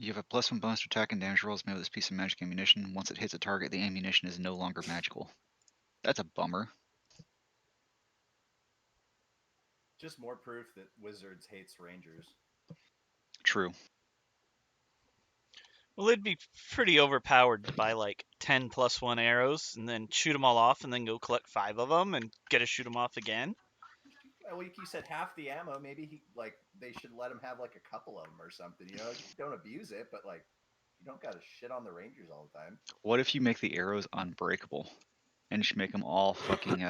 You have a +1 bonus to attack and damage rolls made with this piece of magic ammunition. Once it hits a target, the ammunition is no longer magical. That's a bummer. Just more proof that Wizards hates Rangers. True. Well, it'd be pretty overpowered to buy like 10 +1 arrows and then shoot them all off and then go collect 5 of them and get to shoot them off again. Well, you said half the ammo. Maybe they should let him have like a couple of them or something. Don't abuse it, but like you don't got to shit on the Rangers all the time. What if you make the arrows unbreakable, and just make them all fucking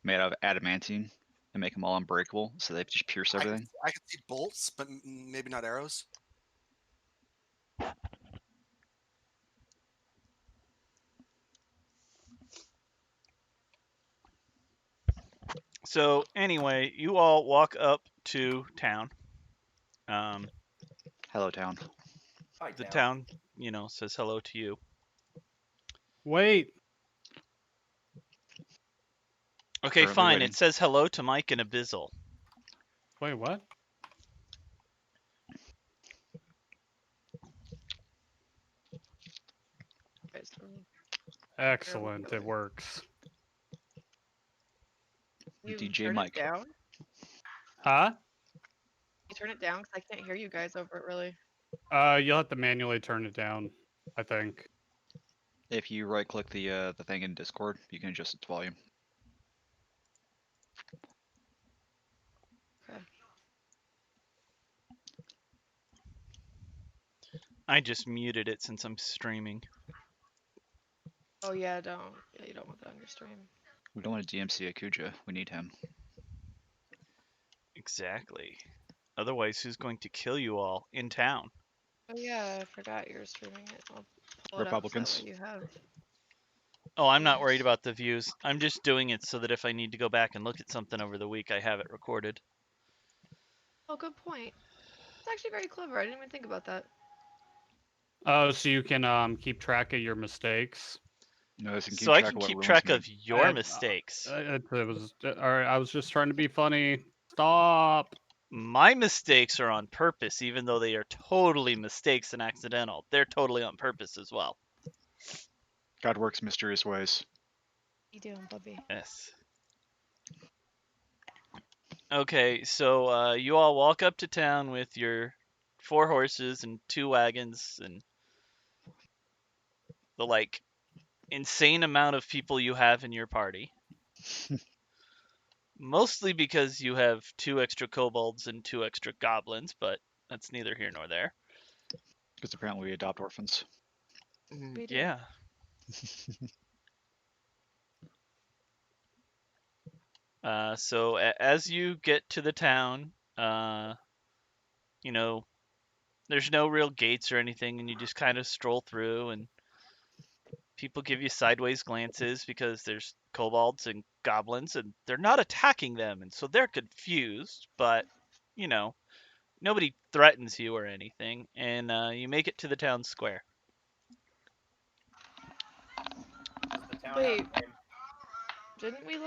made out of adamantine, and make them all unbreakable, so they just pierce everything? I could see bolts, but maybe not arrows. So anyway, you all walk up to town. Hello, town. Hi, The town, says hello to you. Wait. Okay, Currently fine. waiting. It says hello to Mike and Abyssal. Wait, what? Excellent. It works. You DJ turn Mike. it down? Huh? You turn it down because I can't hear you guys over it really. You'll have to manually turn it down, I think. If you right-click the thing in Discord, you can adjust its volume. Okay. I just muted it since I'm streaming. Oh yeah, don't. Yeah, you don't want that on your stream. We don't want to DMC Akuja. We need him. Exactly. Otherwise, who's going to kill you all in town? Oh yeah, I forgot you're streaming it. I'll pull Republicans. it up. Is that what you have? Oh, I'm not worried about the views. I'm just doing it so that if I need to go back and look at something over the week, I have it recorded. Oh, good point. It's actually very clever. I didn't even think about that. Oh, so you can keep track of your mistakes. No, this can keep So I track can of what keep ruins track me. of your I- mistakes. It was all right. I was just trying to be funny. Stop. My mistakes are on purpose, even though they are totally mistakes and accidental. They're totally on purpose as well. God works mysterious ways. You doing, Bubby? Yes. Okay, so you all walk up to town with your 4 horses and 2 wagons and the insane amount of people you have in your party. Mostly because you have 2 extra kobolds and 2 extra goblins, but that's neither here nor there. Because apparently we adopt orphans. We do. Yeah. So as you get to the town, there's no real gates or anything, and you just kind of stroll through, and people give you sideways glances because there's kobolds and goblins, and they're not attacking them, and so they're confused, but, nobody threatens you or anything, and you make it to the town square. Does the town Wait. have a name? Didn't we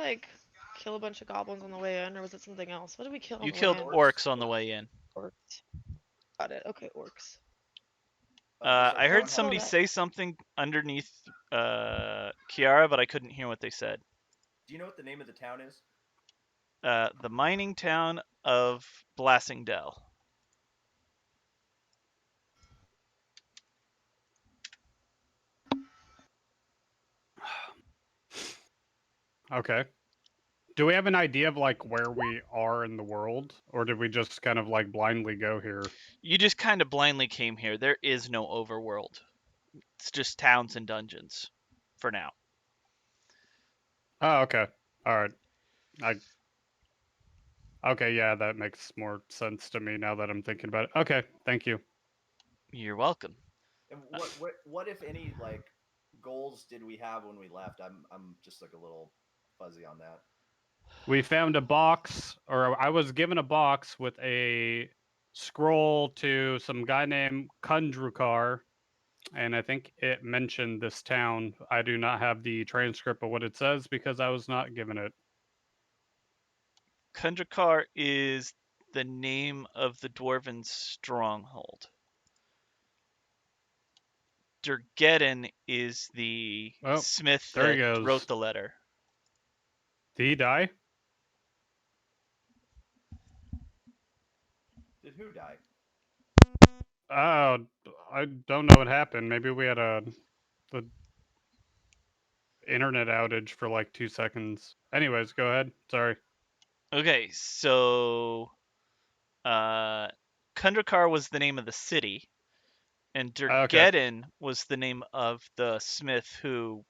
kill a bunch of goblins on the way in, or was it something else? What did we kill? You on the killed way in? orcs on the way in. Orcs. Got it. Okay, orcs. Does the I heard town somebody have- say something underneath Kiara, but I couldn't hear what they said. Do you know what the name of the town is? The mining town of Blassingdale. Okay. Do we have an idea of where we are in the world, or did we just kind of blindly go here? You just kind of blindly came here. There is no overworld. It's just towns and dungeons for now. Oh, okay. All right. Okay, yeah, that makes more sense to me now that I'm thinking about it. Okay, thank you. You're welcome. And what if any goals did we have when we left? I'm just a little fuzzy on that. We found a box, or I was given a box with a scroll to some guy named Kundrukar, and I think it mentioned this town. I do not have the transcript of what it says because I was not given it. Kundrakar is the name of the dwarven stronghold. Durgeddon is the Oh, smith there he that goes. wrote the letter. Did he die? Did who die? Oh, I don't know what happened. Maybe we had the internet outage for like 2 seconds. Anyways, go ahead. Sorry. Okay, so Kundrakar was the name of the city, and Okay. Durgeddon was the name of the smith who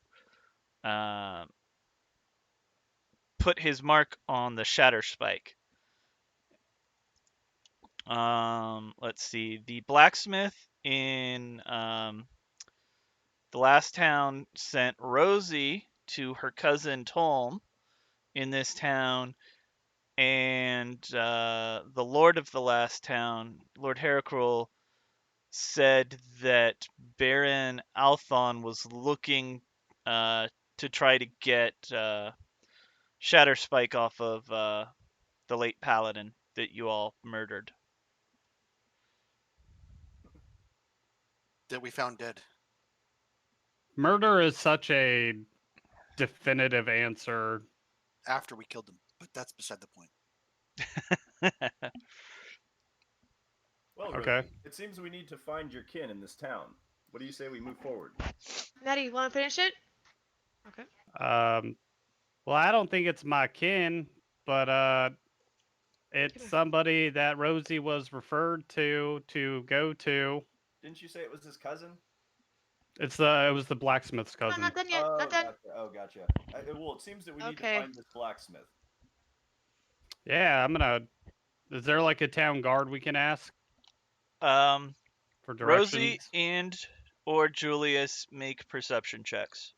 put his mark on the shatter spike. Let's see. The blacksmith in the last town sent Rosie to her cousin Tolm in this town, and the lord of the last town, Lord Heracrul, said that Baron Althon was looking to try to get Shatter Spike off of the late paladin that you all murdered. That we found dead. Murder is such a definitive answer. After we killed them, but that's beside the point. Well, Okay. Rosie, it seems we need to find your kin in this town. What do you say we move forward? Maddie, you want to finish it? Okay. Well, I don't think it's my kin, but it's somebody that Rosie was referred to go to. Didn't you say it was his cousin? It was the blacksmith's No, cousin. not done yet. Oh, Not done. gotcha. Oh, gotcha. Well, it seems that we need to Okay. find this blacksmith. Yeah, I'm gonna. Is there like a town guard we can ask for Rosie directions? and or Julius make perception checks.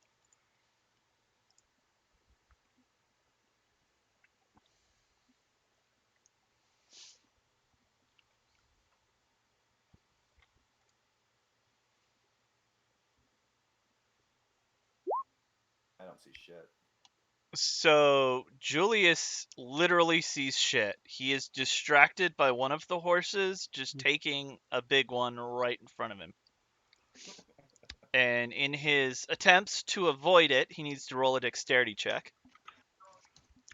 I don't see shit. So Julius literally sees shit. He is distracted by one of the horses just taking a big one right in front of him. And in his attempts to avoid it, he needs to roll a dexterity check.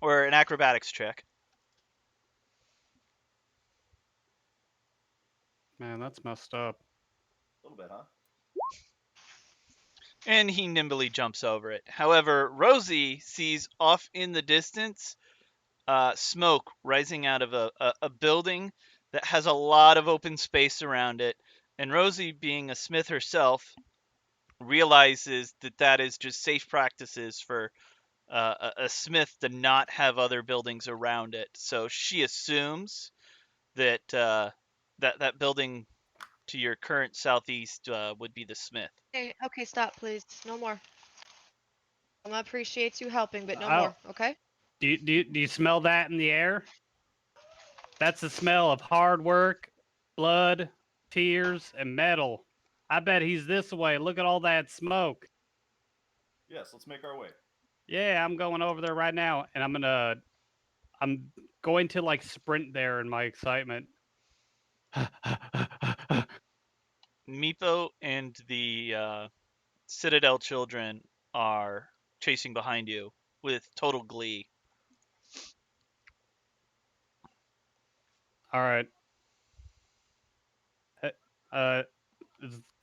Or an acrobatics check. Man, that's messed up. A little bit, huh? And he nimbly jumps over it. However, Rosie sees off in the distance smoke rising out of a building that has a lot of open space around it. And Rosie, being a smith herself, realizes that that is just safe practices for a smith to not have other buildings around it. So she assumes that that building to your current southeast would be the smith. Okay, stop, please. No more. I appreciate you helping, but no Oh. more. Okay. Do you smell that in the air? That's the smell of hard work, blood, tears, and metal. I bet he's this way. Look at all that smoke. Yes, let's make our way. Yeah, I'm going over there right now, and I'm going to like sprint there in my excitement. Meepo and the Citadel children are chasing behind you with total glee. All right. Uh,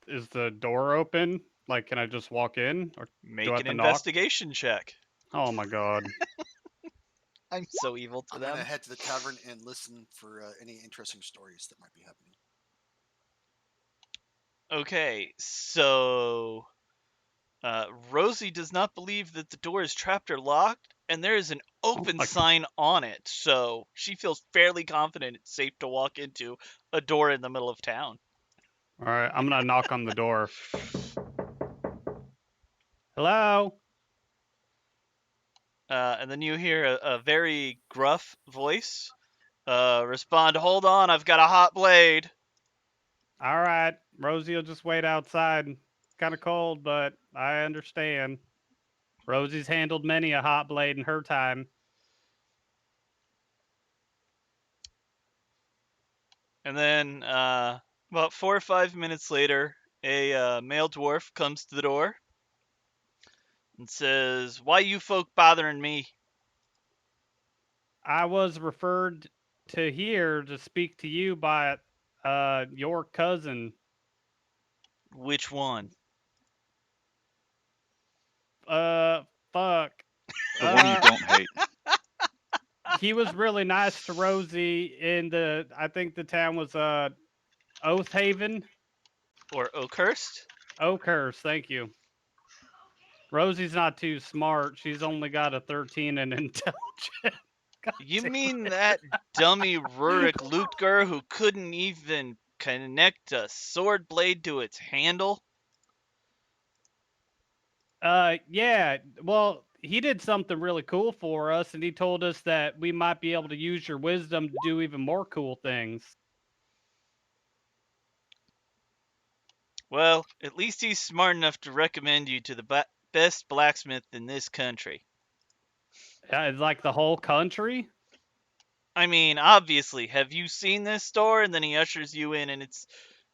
is the door open? Like, can I just walk in, or do I Make have an to knock? investigation check. Oh my god. I'm so evil to I'm them. gonna head to the tavern and listen for any interesting stories that might be happening. Okay, so Rosie does not believe that the door is trapped or locked, and there is an open my- sign on it. So she feels fairly confident it's safe to walk into a door in the middle of town. All right, I'm gonna knock on the door. Hello. And then you hear a very gruff voice respond, "Hold on, I've got a hot blade." All right, Rosie will just wait outside. It's kind of cold, but I understand. Rosie's handled many a hot blade in her time. And then about 4 or 5 minutes later, A male dwarf comes to the door and says, "Why you folk bothering me?" I was referred to here to speak to you by your cousin. Which one? Fuck. The one you don't hate. He was really nice to Rosie in I think the town was Oathhaven. Or Oakhurst? Oakhurst, thank you. Rosie's not too smart. She's only got a 13 in intelligence. God You damn mean it. that dummy Rurik Lutger who couldn't even connect a sword blade to its handle? Yeah. Well, he did something really cool for us, and he told us that we might be able to use your wisdom to do even more cool things. Well, at least he's smart enough to recommend you to the best blacksmith in this country. It's like the whole country. I mean, obviously, have you seen this store? And then he ushers you in, and it's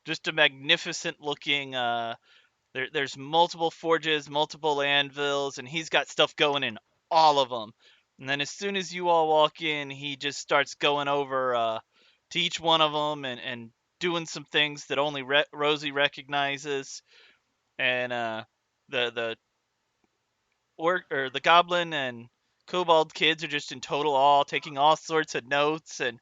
just a magnificent looking. There's multiple forges, multiple anvils, and he's got stuff going in all of them. And then as soon as you all walk in, he just starts going over to each one of them and doing some things that only Rosie recognizes. And the orc or the goblin and kobold kids are just in total awe, taking all sorts of notes. And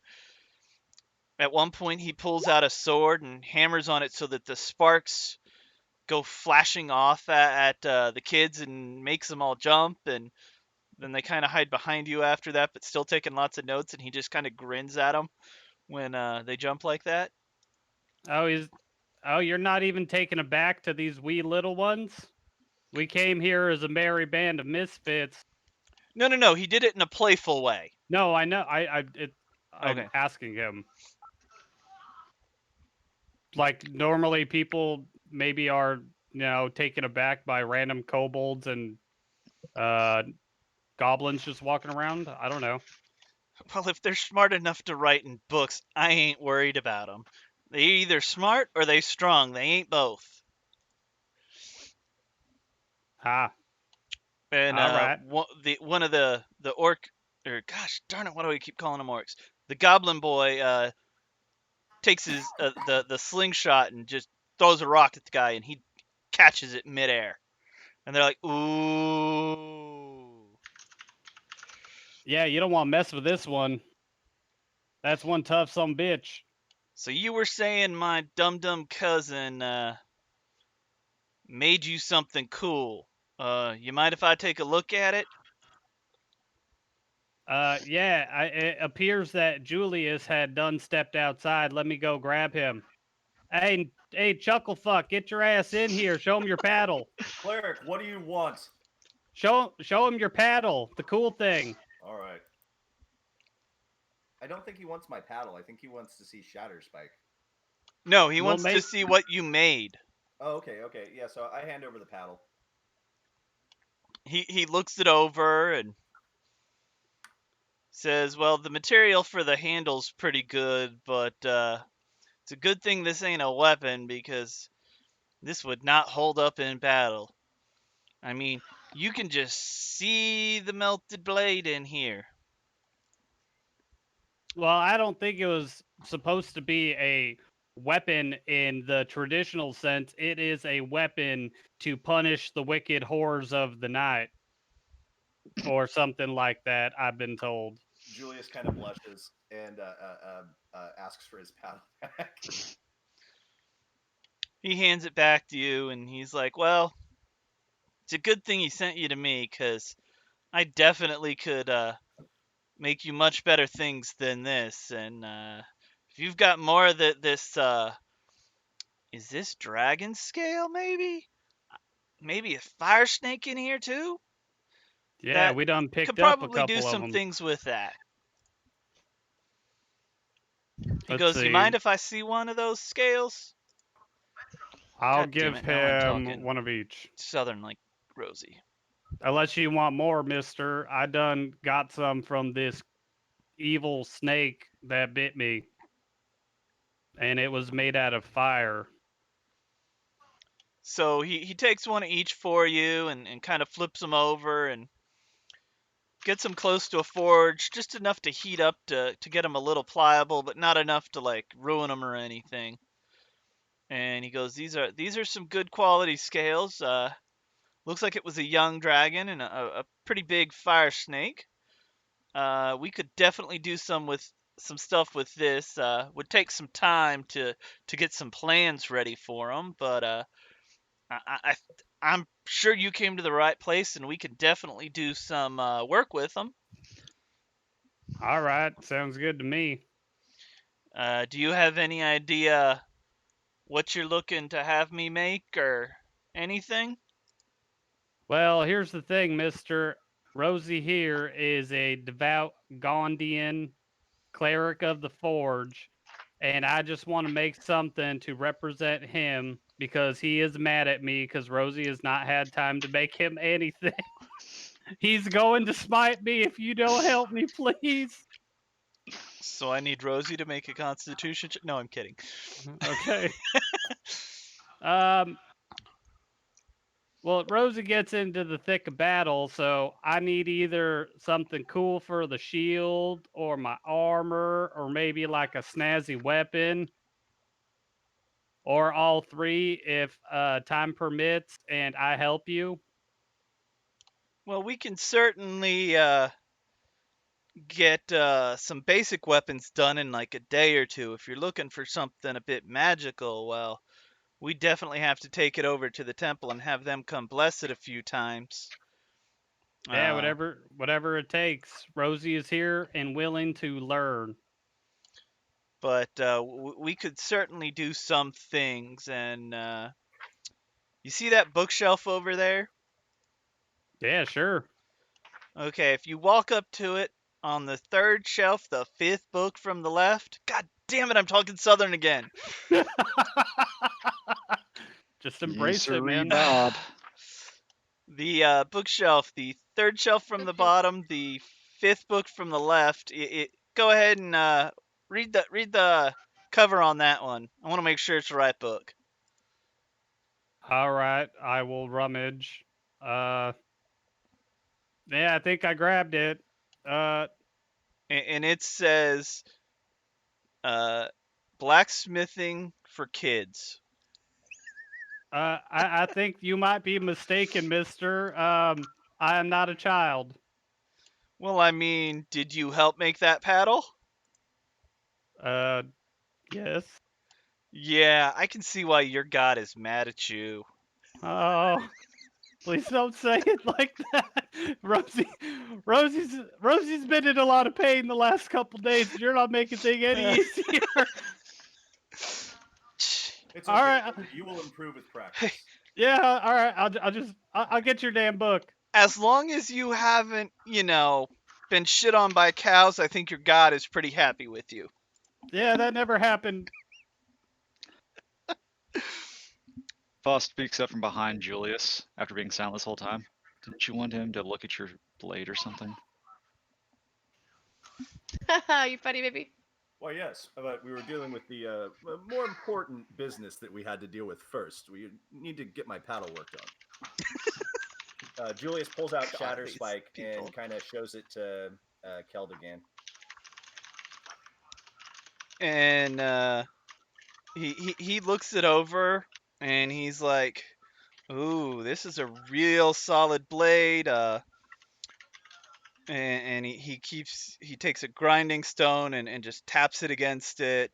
at one point, he pulls out a sword and hammers on it so that the sparks go flashing off at the kids and makes them all jump. And then they kind of hide behind you after that, but still taking lots of notes. And he just kind of grins at them when they jump like that. Oh, you're not even taken aback to these wee little ones? We came here as a merry band of misfits. No. He did it in a playful way. No, I know. I'm Okay. asking him. Like normally, people maybe are taken aback by random kobolds and goblins just walking around. I don't know. Well, if they're smart enough to write in books, I ain't worried about them. They either smart or they strong. They ain't both. Ah, And all right. one of the orc, or gosh darn it, why do we keep calling them orcs? The goblin boy takes his the slingshot and just throws a rock at the guy, and he catches it midair. And they're like, "Ooh." Yeah, you don't want to mess with this one. That's one tough some bitch. So you were saying my dum cousin made you something cool. You mind if I take a look at it? Yeah, it appears that Julius had done stepped outside. Let me go grab him. Hey, Chucklefuck, get your ass in here. Show him your paddle. Cleric, what do you want? Show him your paddle. The cool thing. All right. I don't think he wants my paddle. I think he wants to see Shatterspike. No, he Well, wants to see what you made. Oh, okay. Yeah, so I hand over the paddle. He looks it over and says, "Well, the material for the handle's pretty good, but it's a good thing this ain't a weapon because this would not hold up in battle. I mean, you can just see the melted blade in here." Well, I don't think it was supposed to be a weapon in the traditional sense. It is a weapon to punish the wicked horrors of the night, or something like that. I've been told. Julius kind of blushes and asks for his paddle back. He hands it back to you, and he's like, "Well, it's a good thing he sent you to me, because I definitely could make you much better things than this. And if you've got more of this, is this dragon scale maybe? Maybe a fire snake in here too? Yeah, That we done could picked up a probably do couple of some them. things with that." He Let's goes, "You see. mind if I see one of those scales?" I'll God damn give it, now I'm him talking one of each. Southern like Rosie. Unless you want more, mister. I done got some from this evil snake that bit me. And it was made out of fire. So he takes one of each for you and kind of flips them over and gets them close to a forge, just enough to heat up to get them a little pliable, but not enough to like ruin them or anything. And he goes, these are some good quality scales. Looks like it was a young dragon and a pretty big fire snake. We could definitely do some stuff with this. Would take some time to get some plans ready for them, but I'm sure you came to the right place, and we could definitely do some work with them. All right, sounds good to me. Do you have any idea what you're looking to have me make or anything? Well, here's the thing, Mister. Rosie here is a devout Gondian cleric of the Forge, and I just want to make something to represent him because he is mad at me because Rosie has not had time to make him anything. He's going to smite me if you don't help me, please. So I need Rosie to make a Constitution check. No, I'm kidding. Okay. Um. Well, Rosie gets into the thick of battle, so I need either something cool for the shield or my armor, or maybe like a snazzy weapon, or all three if time permits and I help you. Well, we can certainly get some basic weapons done in like a day or two. If you're looking for something a bit magical, well, we definitely have to take it over to the temple and have them come bless it a few times. Yeah, whatever it takes. Rosie is here and willing to learn. But we could certainly do some things. And you see that bookshelf over there? Yeah, sure. Okay, if you walk up to it on the third shelf, the fifth book from the left. God damn it, I'm talking Southern again. Just Yes, embrace it, sirree, man. Bob. The bookshelf, the third shelf from the Okay. bottom, the fifth book from the left. Go ahead and read the cover on that one. I want to make sure it's the right book. All right, I will rummage. Yeah, I think I grabbed it. And it says blacksmithing for kids. I think you might be mistaken, mister. I am not a child. Well, I mean, did you help make that paddle? Uh, yes. Yeah, I can see why your god is mad at you. Oh, please don't say it like that. Rosie's been in a lot of pain the last couple days. You're not making things any easier. It's All okay. right. Rosie, you will improve with practice. Yeah, all right. I'll get your damn book. As long as you haven't, been shit on by cows, I think your god is pretty happy with you. Yeah, that never happened. Foss speaks up from behind Julius after being silent this whole time. Didn't you want him to look at your blade or something? You funny baby. Well, yes, but we were dealing with the more important business that we had to deal with first. We need to get my paddle worked on. Julius pulls out God, Shatter these Spike people. and kind of shows it to Keldegan. And he looks it over and he's like, "Ooh, this is a real solid blade." And he takes a grinding stone and just taps it against it,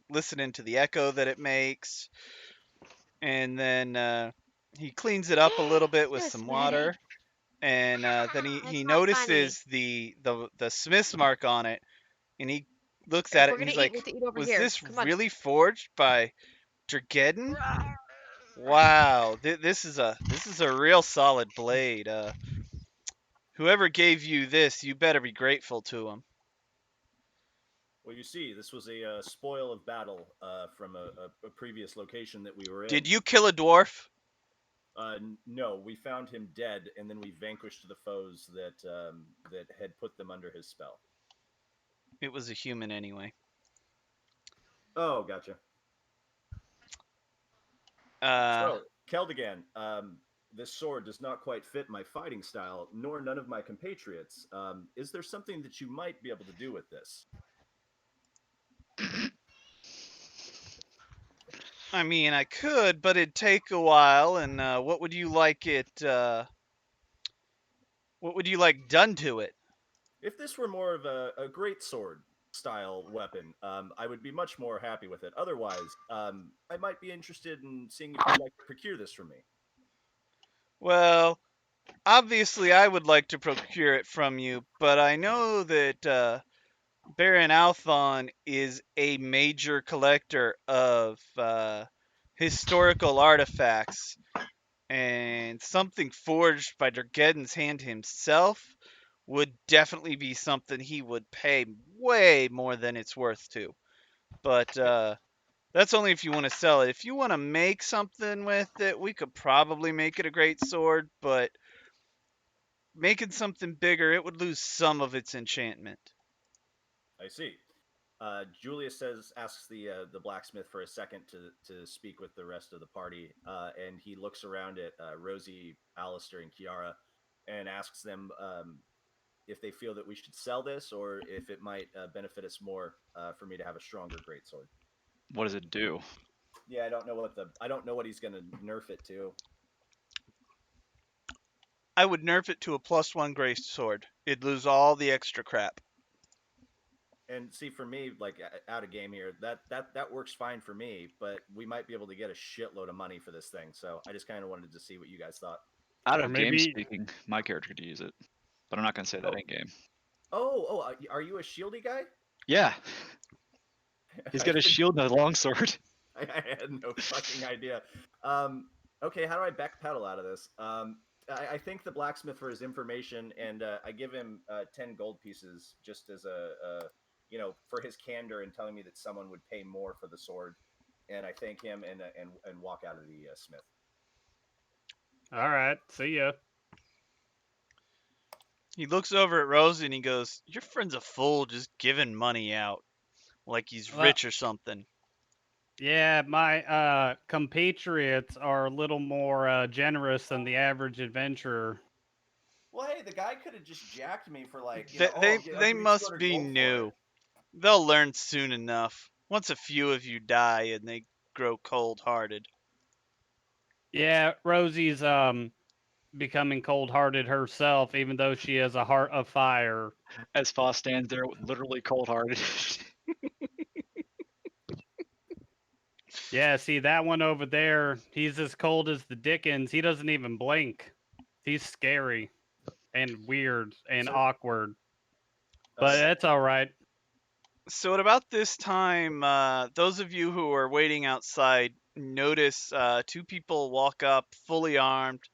listening to the echo that it makes, and then he cleans it up a little bit with You're some sweaty. water, and then he That's not notices the smith's mark on it, and he looks If at it we're and gonna he's eat, we like, have to eat over "Was here. this Come on. really forged by Drageddon? Wow, this is a real solid blade. Whoever gave you this, you better be grateful to him." Well, you see, this was a spoil of battle from a previous location that we were in. Did you kill a dwarf? No, we found him dead, and then we vanquished the foes that had put them under his spell. It was a human anyway. Oh, gotcha. Uh, So, Keldegan, this sword does not quite fit my fighting style, nor none of my compatriots. Is there something that you might be able to do with this? I mean, I could, but it'd take a while. And what would you like it? What would you like done to it? If this were more of a great sword style weapon, I would be much more happy with it. Otherwise, I might be interested in seeing if you'd like to procure this from me. Well, obviously, I would like to procure it from you, but I know that Baron Althon is a major collector of historical artifacts, and something forged by Dergeddon's hand himself would definitely be something he would pay way more than it's worth to. But that's only if you want to sell it. If you want to make something with it, we could probably make it a great sword, but making something bigger, it would lose some of its enchantment. I see. Julius asks the blacksmith for a second to speak with the rest of the party, and he looks around at Rosie, Alistair, and Kiara, and asks them if they feel that we should sell this or if it might benefit us more for me to have a stronger greatsword. What does it do? Yeah, I don't know what he's gonna nerf it to. I would nerf it to a +1 grace sword. It'd lose all the extra crap. And see, for me, like out of game here, that works fine for me. But we might be able to get a shitload of money for this thing. So I just kind of wanted to see what you guys thought. Out Or of game maybe- speaking, my character could use it, but I'm not gonna say that in game. Are you a shieldy guy? Yeah, he's got a I didn't- shield and a longsword. I had no fucking idea. Okay, how do I backpedal out of this? I thank the blacksmith for his information, and I give him 10 gold pieces just as for his candor in telling me that someone would pay more for the sword. And I thank him and walk out of the smith. All right. See ya. He looks over at Rosie and he goes, "Your friend's a fool just giving money out. Like he's Well- rich or something." Yeah, my compatriots are a little more generous than the average adventurer. Well, hey, the guy could have just jacked me for like, They must be new. They'll learn soon enough. Once a few of you die and they grow cold-hearted. Yeah, Rosie's becoming cold-hearted herself, even though she has a heart of fire. As Foss stands there, literally cold-hearted. Yeah, see that one over there, he's as cold as the Dickens. He doesn't even blink. He's scary and weird and So- awkward. But that's all right. So at about this time, those of you who are waiting outside notice two people walk up, fully armed,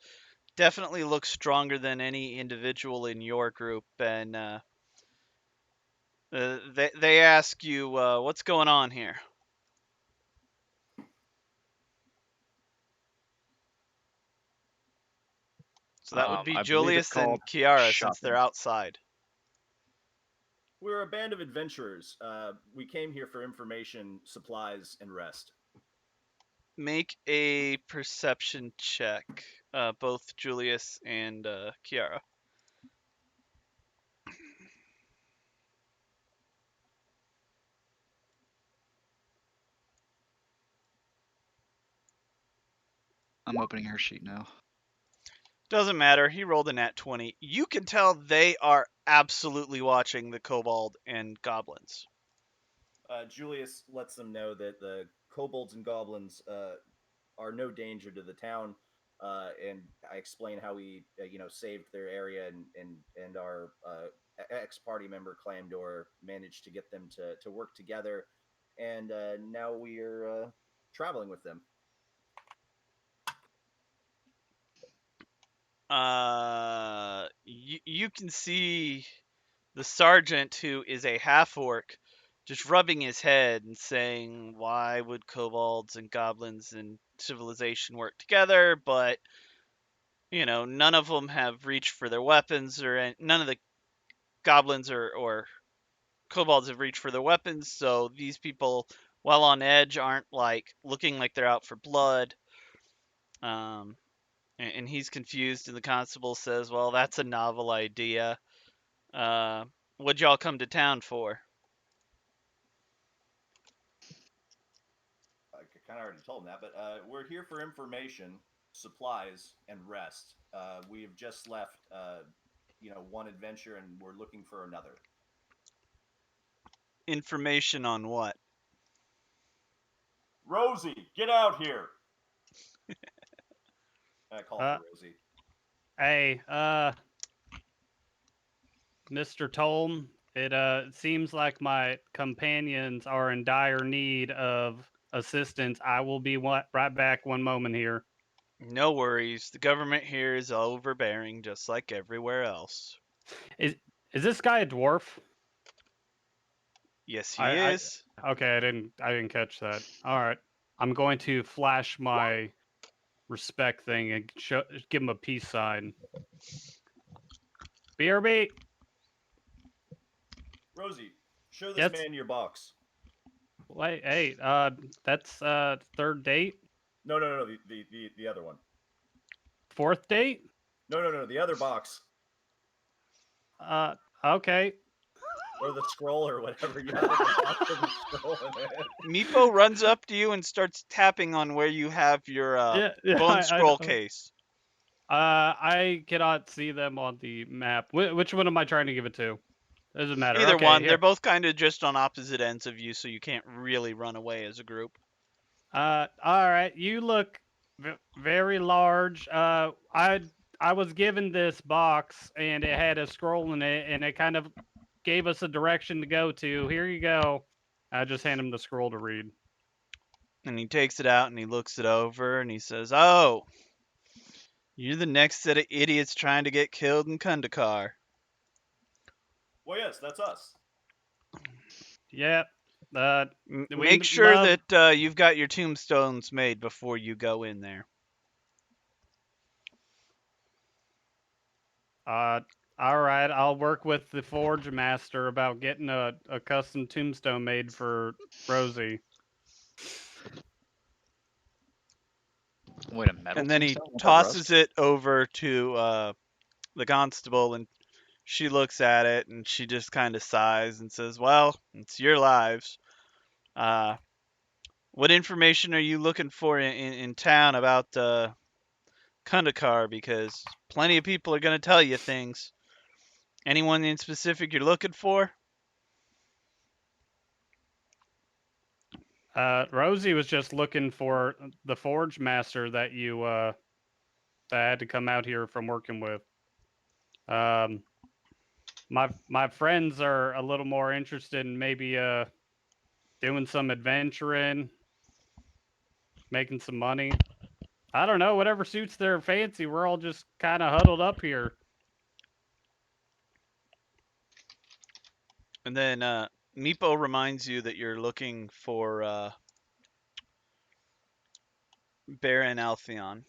definitely look stronger than any individual in your group, and they ask you, "What's going on here?" So that would be I believe it's Julius and called Kiara since they're shopping. outside. We're a band of adventurers. We came here for information, supplies, and rest. Make a perception check, both Julius and Kiara. I'm opening her sheet now. Doesn't matter. He rolled a nat 20. You can tell they are absolutely watching the kobold and goblins. Julius lets them know that the kobolds and goblins are no danger to the town, and I explain how we, saved their area and our ex-party member Clamdor managed to get them to work together, and now we're traveling with them. You can see the sergeant, who is a half orc, just rubbing his head and saying, "Why would kobolds and goblins and civilization work together?" But none of them have reached for their weapons, none of the goblins or kobolds have reached for their weapons. So these people, while on edge, aren't like looking like they're out for blood. And he's confused, and the constable says, "Well, that's a novel idea. What'd y'all come to town for?" I kind of already told him that, but we're here for information, supplies, and rest. We have just left, one adventure, and we're looking for another. Information on what? Rosie, get out here! I call Uh, for Rosie. Hey, Mr. Tolm, it seems like my companions are in dire need of assistance. I will be right back 1 moment here. No worries. The government here is overbearing, just like everywhere else. Is this guy a dwarf? Yes, he I is. okay, I didn't catch that. All right. I'm going to flash my respect thing and give him a peace sign. BRB. Rosie, show this Yes. man your box. Wait, hey, that's third date, No, the other one. fourth date. No, the other box. Okay. Or the scroll or whatever. You have like a box with a scroll in it. Meepo runs up to you and starts tapping on where you have your bone scroll case. I cannot see them on the map. Which one am I trying to give it to? Doesn't matter. Either Okay, one. here. They're both kind of just on opposite ends of you, so you can't really run away as a group. All right. You look very large. I was given this box and it had a scroll in it, and it kind of gave us a direction to go to. Here you go. I just hand him the scroll to read. And he takes it out and he looks it over and he says, "Oh, you're the next set of idiots trying to get killed in Kundakar." Well, yes, that's us. Yep. Make sure that you've got your tombstones made before you go in there. All right. I'll work with the forge master about getting a custom tombstone made for Rosie. Wait, a metal And then he tombstone? Won't that tosses rust? it over to the constable, and she looks at it and she just kind of sighs and says, "Well, it's your lives. What information are you looking for in town about Kundakar? Because plenty of people are going to tell you things. Anyone in specific you're looking for?" Rosie was just looking for the forge master that you that had to come out here from working with. My friends are a little more interested in maybe doing some adventuring, making some money. I don't know, whatever suits their fancy. We're all just kind of huddled up here. And then Meepo reminds you that you're looking for Baron Altheon.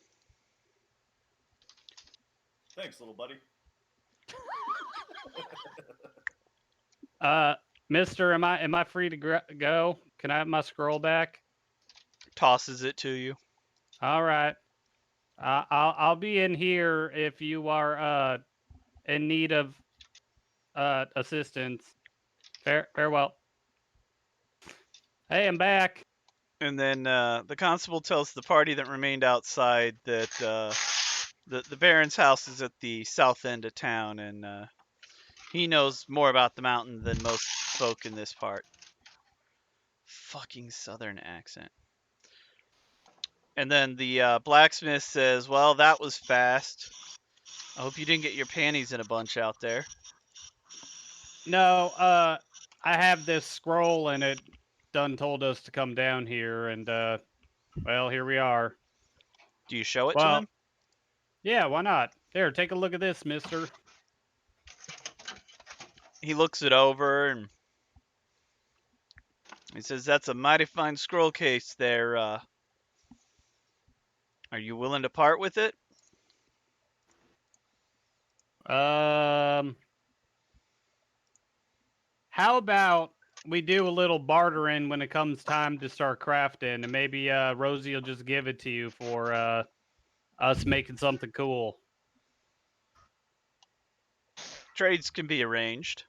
Thanks, little buddy. Mister, am I free to go? Can I have my scroll back? Tosses it to you. All right. I'll be in here if you are in need of assistance. Farewell. Hey, I'm back. And then the constable tells the party that remained outside that the Baron's house is at the south end of town, and he knows more about the mountain than most folk in this part. Fucking southern accent. And then the blacksmith says, "Well, that was fast. I hope you didn't get your panties in a bunch out there." No, I have this scroll and it done told us to come down here, and well, here we are. Do you show it to him? Yeah, why not? Here, take a look at this, mister. He looks it over and he says, "That's a mighty fine scroll case there. Are you willing to part with it?" How about we do a little bartering when it comes time to start crafting, and maybe Rosie will just give it to you for us making something cool. Trades can be arranged.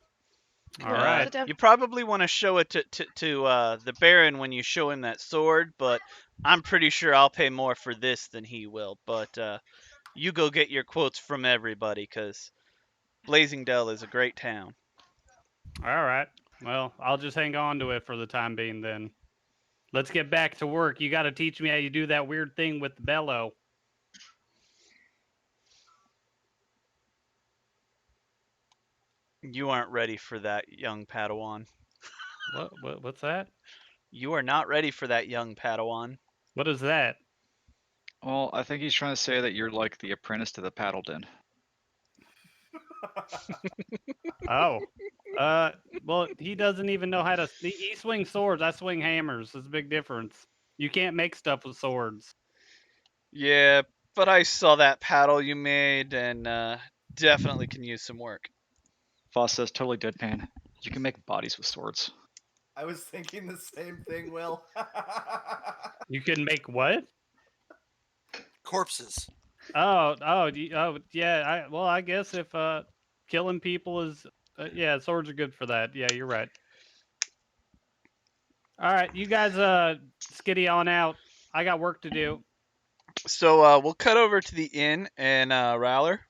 All right. You probably want to show it to the Baron when you show him that sword, but I'm pretty sure I'll pay more for this than he will. But you go get your quotes from everybody, because Blazingdale is a great town. All right. Well, I'll just hang on to it for the time being then. Let's get back to work. You got to teach me how you do that weird thing with the bellow. You aren't ready for that, young Padawan. What's that? You are not ready for that, young Padawan. What is that? Well, I think he's trying to say that you're like the apprentice to the Paddledin. Oh. Well, he doesn't even know how to. He swings swords. I swing hammers. There's a big difference. You can't make stuff with swords. Yeah, but I saw that paddle you made, and definitely can use some work. Foss says, totally deadpan. You can make bodies with swords. I was thinking the same thing, Will. You can make what? Corpses. Oh, yeah. I guess if killing people is, yeah, swords are good for that. Yeah, you're right. All right, you guys, skitty on out. I got work to do. So we'll cut over to the inn and Rowler.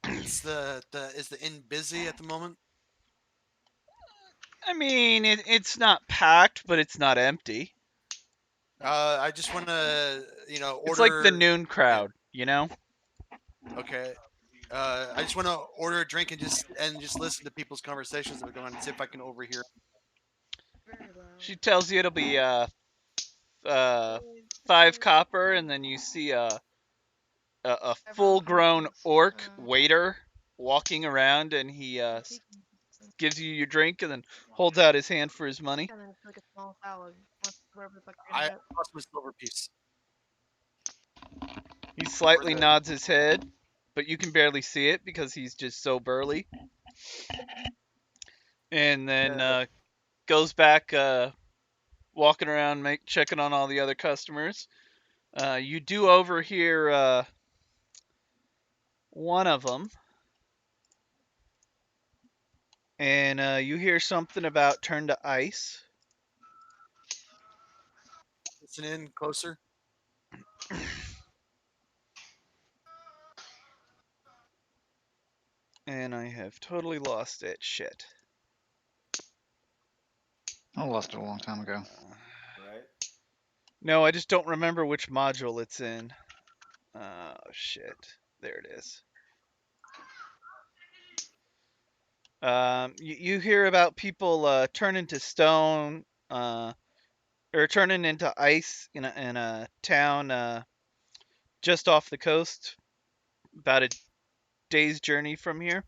Is the inn busy at the moment? I mean, it's not packed, but it's not empty. I just want to, order. It's like the noon crowd, you know? Okay. I just want to order a drink and just listen to people's conversations that are going on and see if I can overhear. She tells you it'll be 5 copper, and then you see a full-grown orc waiter walking around, and he gives you your drink and then holds out his hand for his money. And then it's like a small salad. Whatever the fuck you're I gonna get. lost my silver piece. He slightly the- nods his head, but you can barely see it because he's just so burly. And then goes back walking around checking on all the other customers. You do overhear one of them, and you hear something about turn to ice. Listen in closer. And I have totally lost it. Shit. I lost it a long time ago. Right? No, I just don't remember which module it's in. Oh, shit. There it is. You hear about people turning to stone, or turning into ice in a town just off the coast, about a day's journey from here.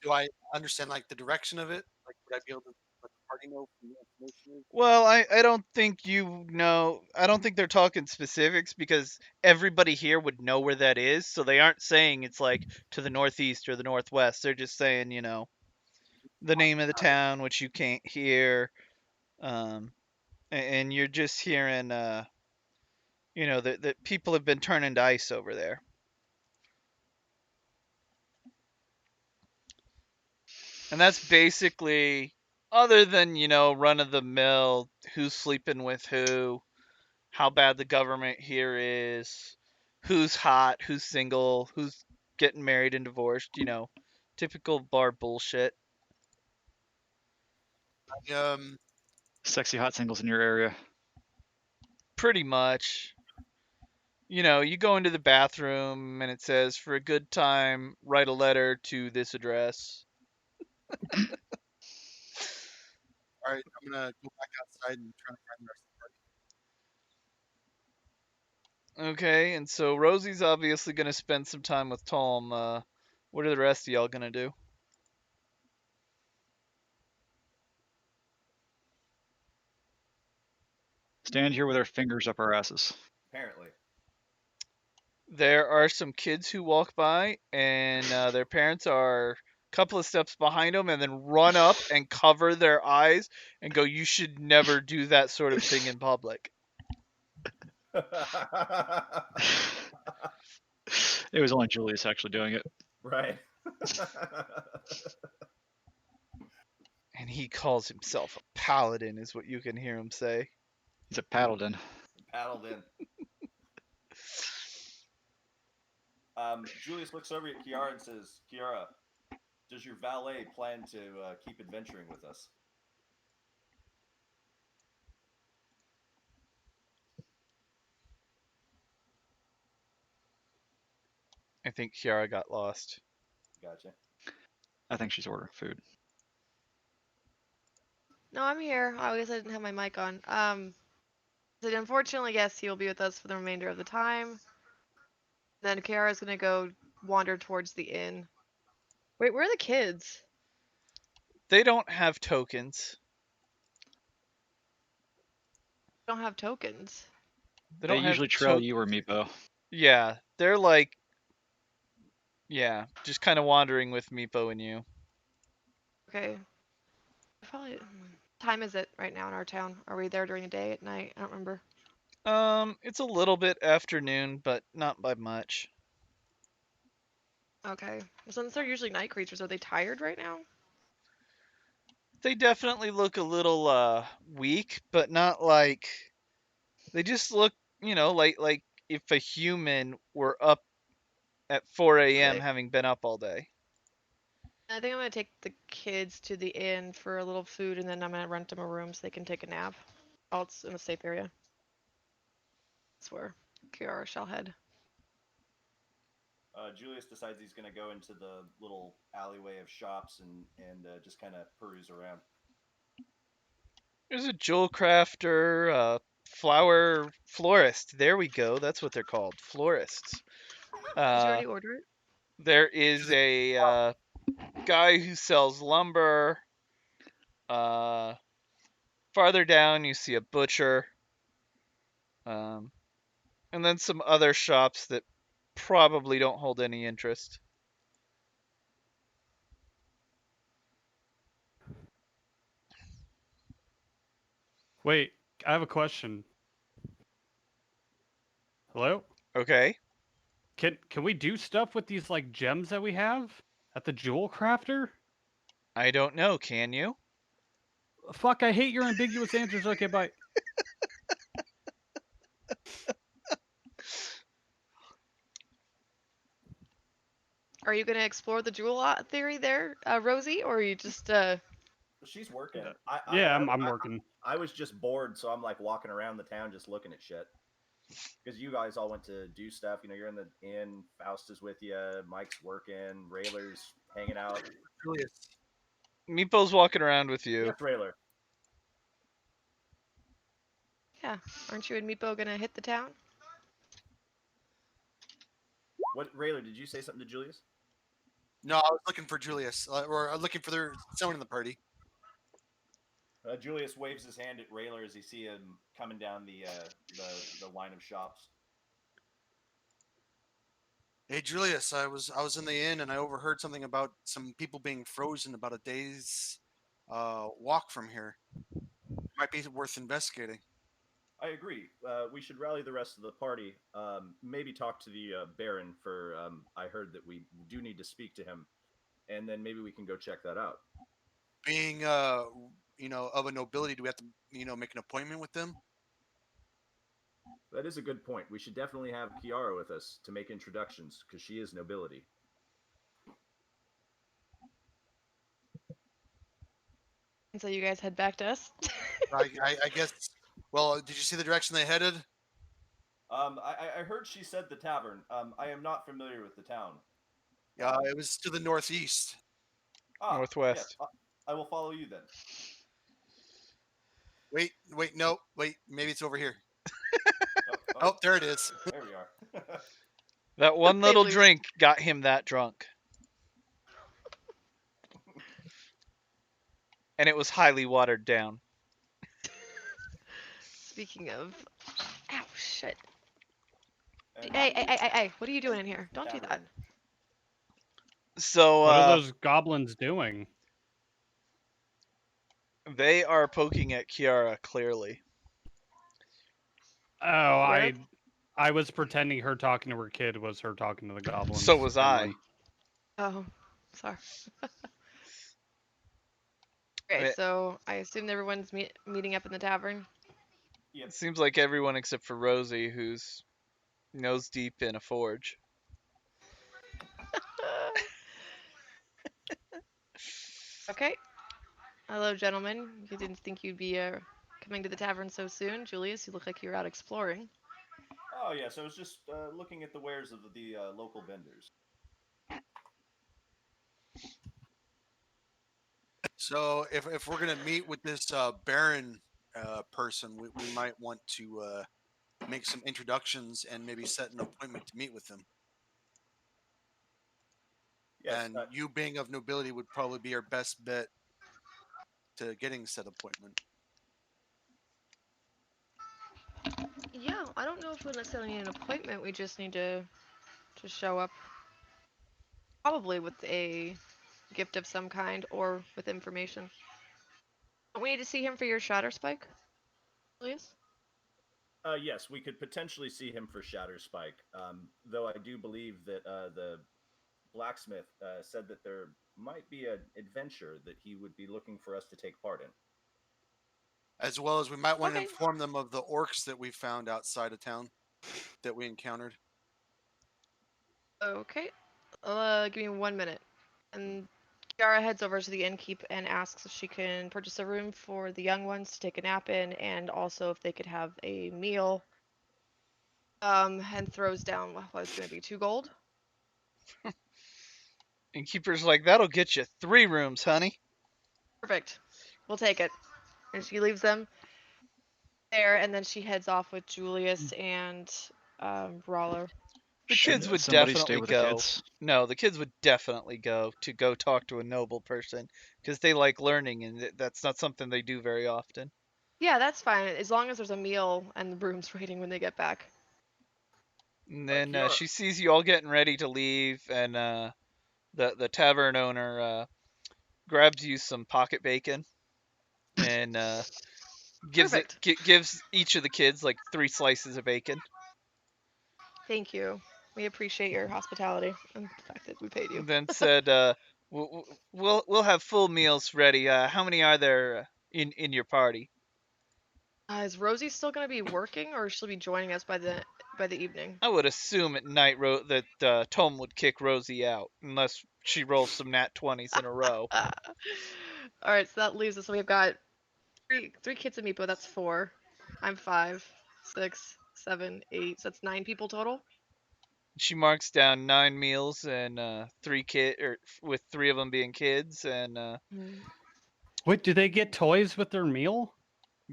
Do I understand like the direction of it? Like, would I be able to let the party know from the information? Well, I don't think you know. I don't think they're talking specifics because everybody here would know where that is. So they aren't saying it's like to the northeast or the northwest. They're just saying, the name of the town, which you can't hear. And you're just hearing, that people have been turning to ice over there. And that's basically, other than, run of the mill, who's sleeping with who, how bad the government here is, who's hot, who's single, who's getting married and divorced, typical bar bullshit. Sexy hot singles in your area. Pretty much. You go into the bathroom and it says, for a good time, write a letter to this address. All right, I'm gonna go back outside and try to find the rest of the party. Okay, and so Rosie's obviously going to spend some time with Tom. What are the rest of y'all going to do? Stand here with our fingers up our asses. Apparently. There are some kids who walk by, and their parents are couple of steps behind them, and then run up and cover their eyes and go, "You should never do that sort of thing in public." It was only Julius actually doing it. Right. And he calls himself a paladin, is what you can hear him say. He's a paladin. Paddled in. Julius looks over at Kiara and says, "Kiara, does your valet plan to keep adventuring with us?" I think Kiara got lost. Gotcha. I think she's ordering food. No, I'm here. I guess I didn't have my mic on. So unfortunately, yes, he will be with us for the remainder of the time. Then Kiara's gonna go wander towards the inn. Wait, where are the kids? They don't have tokens. Don't have tokens. They They don't have usually trail you or Meepo. Yeah, they're like, yeah, just kind of wandering with Meepo and you. Okay. Probably. What time is it right now in our town? Are we there during the day, at night? I don't remember. It's a little bit afternoon, but not by much. Okay. Since they're usually night creatures, are they tired right now? They definitely look a little weak, but not like they just look, like if a human were up at 4 a.m. Okay. having been up all day. I think I'm gonna take the kids to the inn for a little food, and then I'm gonna rent them a room so they can take a nap. Oh, it's in a safe area. That's where Kiara shall head. Julius decides he's going to go into the little alleyway of shops and just kind of peruse around. There's a jewel crafter, flower florist. There we go. That's what they're called, florists. Did you already order it? There is a guy who sells lumber. Farther down, you see a butcher. And then some other shops that probably don't hold any interest. Wait, I have a question. Hello? Okay. Can we do stuff with these like gems that we have at the jewel crafter? I don't know. Can you? Fuck, I hate your ambiguous answers. Okay, bye. Are you gonna explore the jewel theory there, Rosie, or are you just She's working. Yeah, I'm working. I was just bored, so I'm like walking around the town just looking at shit. Because you guys all went to do stuff. You know, you're in the inn. Faust is with you. Mike's working. Rayler's hanging out. Julius. Meepo's walking around with you. Yes, Rayler. Yeah, aren't you and Meepo gonna hit the town? What, Rayler? Did you say something to Julius? No, I was looking for Julius, or looking for someone in the party. Julius waves his hand at Rayler as he see him coming down the line of shops. Hey, Julius, I was in the inn and I overheard something about some people being frozen about a day's walk from here. Might be worth investigating. I agree. We should rally the rest of the party. Maybe talk to the Baron for. I heard that we do need to speak to him, and then maybe we can go check that out. Being of a nobility, do we have to make an appointment with them? That is a good point. We should definitely have Kiara with us to make introductions because she is nobility. And so you guys head back to us. I guess. Well, did you see the direction they headed? I heard she said the tavern. I am not familiar with the town. Yeah, it was to the northeast. Northwest. Yes, I will follow you then. Wait, no, maybe it's over here. Oh, Oh, there it is. there we are. That one They little lose. drink got him that drunk. And it was highly watered down. Speaking of, ow, shit. And Hey, what are you doing in here? Don't do that. tavern. So What are those goblins doing? they are poking at Kiara clearly. Oh, Where? I was pretending her talking to her kid was her talking to the goblins. So was Never I. mind. Oh, sorry. Okay, so I assume everyone's meeting up in the tavern. It seems like everyone except for Rosie, who's nose deep in a forge. Okay. Hello, gentlemen. You didn't think you'd be coming to the tavern so soon. Julius, you look like you're out exploring. Oh yes, I was just looking at the wares of the local vendors. So if we're gonna meet with this Baron person, we might want to make some introductions and maybe set an appointment to meet with them. Yes, And you being of nobility would probably be our best bet to getting said appointment. Yeah, I don't know if we necessarily need an appointment. We just need to show up, probably with a gift of some kind or with information. Don't we need to see him for your shatter spike, Julius? yes, we could potentially see him for Shatter Spike. Though I do believe that the blacksmith said that there might be an adventure that he would be looking for us to take part in. As well as we might want to Okay. inform them of the orcs that we found outside of town that we encountered. Okay. Give me 1 minute. And Kiara heads over to the innkeep and asks if she can purchase a room for the young ones to take a nap in, and also if they could have a meal. And throws down what was going to be 2 gold. Innkeeper's like, that'll get you 3 rooms, honey. Perfect. We'll take it. And she leaves them there, and then she heads off with Julius and Brawler. The kids would somebody stay definitely with go. the kids? No, the kids would definitely go talk to a noble person because they like learning, and that's not something they do very often. Yeah, that's fine, as long as there's a meal and the room's waiting when they get back. And then Kiara- she sees you all getting ready to leave, and the tavern owner grabs you some pocket bacon and gives Perfect. gives each of the kids like 3 slices of bacon. Thank you. We appreciate your hospitality and the fact that we paid you. And then said, we'll have full meals ready. How many are there in your party?" Is Rosie still going to be working, or she'll be joining us by the evening? I would assume at night that Tom would kick Rosie out unless she rolls some nat 20s in a row. All right, so that leaves us. So we've got three kids and me, but that's 4. I'm 5, 6, 7, 8. So that's 9 people total. She marks down 9 meals and with 3 of them being kids, and Wait, do they get toys with their meal?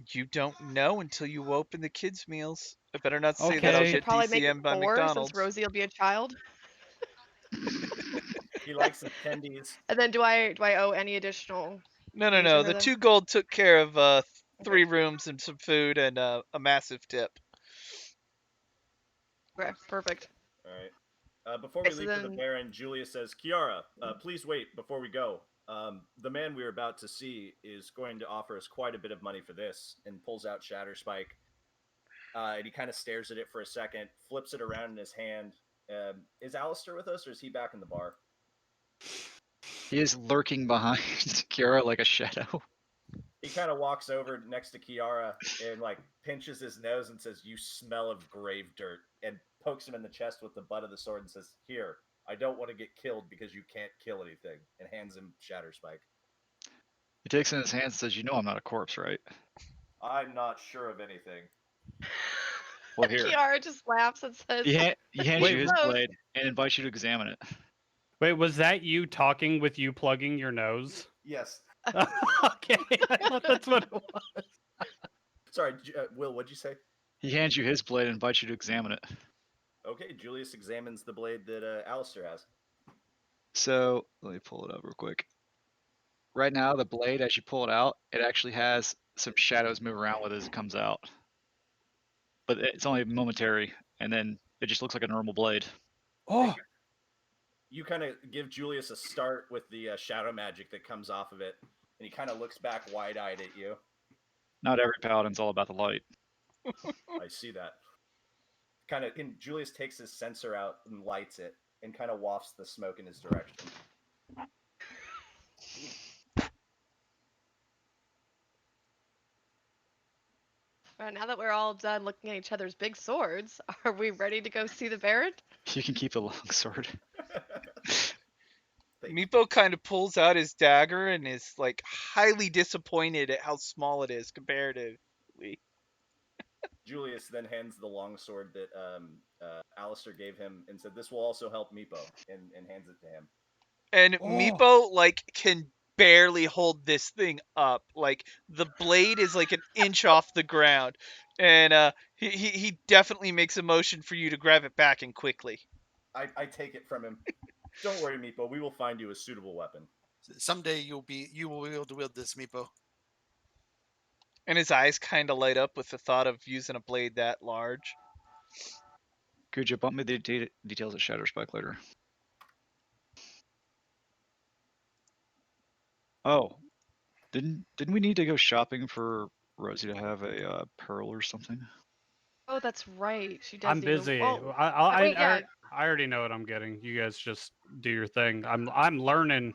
you don't know until you open the kids' meals. I better not say that Okay. I'll We should get probably make it DCM by 4 McDonald's. since Rosie will be a child. He likes some candies. And then do I owe any additional? No. money to her The then? 2 gold took care of 3 rooms and some food and a massive tip. Okay, perfect. All right. Before we Okay, so leave for the then- Baron, Julia says, "Kiara, please wait before we go. The man we're about to see is going to offer us quite a bit of money for this," and pulls out Shatter Spike. And he kind of stares at it for a second, flips it around in his hand. Is Alistair with us, or is he back in the bar? He is lurking behind Kiara like a shadow. He kind of walks over next to Kiara and like pinches his nose and says, "You smell of grave dirt," and pokes him in the chest with the butt of the sword and says, "Here, I don't want to get killed because you can't kill anything," and hands him Shatter Spike. He takes it in his hand and says, "You know I'm not a corpse, right?" I'm not sure of anything. Well, here. Kiara just laughs and says, He hands Wait, you his no. blade and invites you to examine it. Wait, was that you talking with you plugging your nose? Yes. Okay, I thought that's what it was. Sorry, Will, what'd you say? He hands you his blade and invites you to examine it. Okay, Julius examines the blade that Alistair has. So let me pull it up real quick. Right now, the blade, as you pull it out, it actually has some shadows move around with it as it comes out. But it's only momentary, and then it just looks like a normal blade. Oh, you kind of give Julius a start with the shadow magic that comes off of it, and he kind of looks back wide-eyed at you. Not every paladin's all about the light. I see that. Kind of, and Julius takes his censer out and lights it, and kind of wafts the smoke in his direction. All right, now that we're all done looking at each other's big swords, are we ready to go see the Baron? You can keep the longsword. Meepo kind of pulls out his dagger and is like highly disappointed at how small it is comparatively. Julius then hands the longsword that Alistair gave him and said, "This will also help Meepo," and hands it to him. And Meepo like can barely hold this thing up. Like the blade is like an inch off the ground, and he definitely makes a motion for you to grab it back and quickly. I take it from him. Don't worry, Meepo. We will find you a suitable weapon. Someday you will be able to wield this, Meepo. And his eyes kind of light up with the thought of using a blade that large. Could you bump me the details of Shatterspike later? Oh, didn't we need to go shopping for Rosie to have a pearl or something? Oh, that's right. She does. I'm need to- busy. Well, I, wait, yeah. I already know what I'm getting. You guys just do your thing. I'm learning.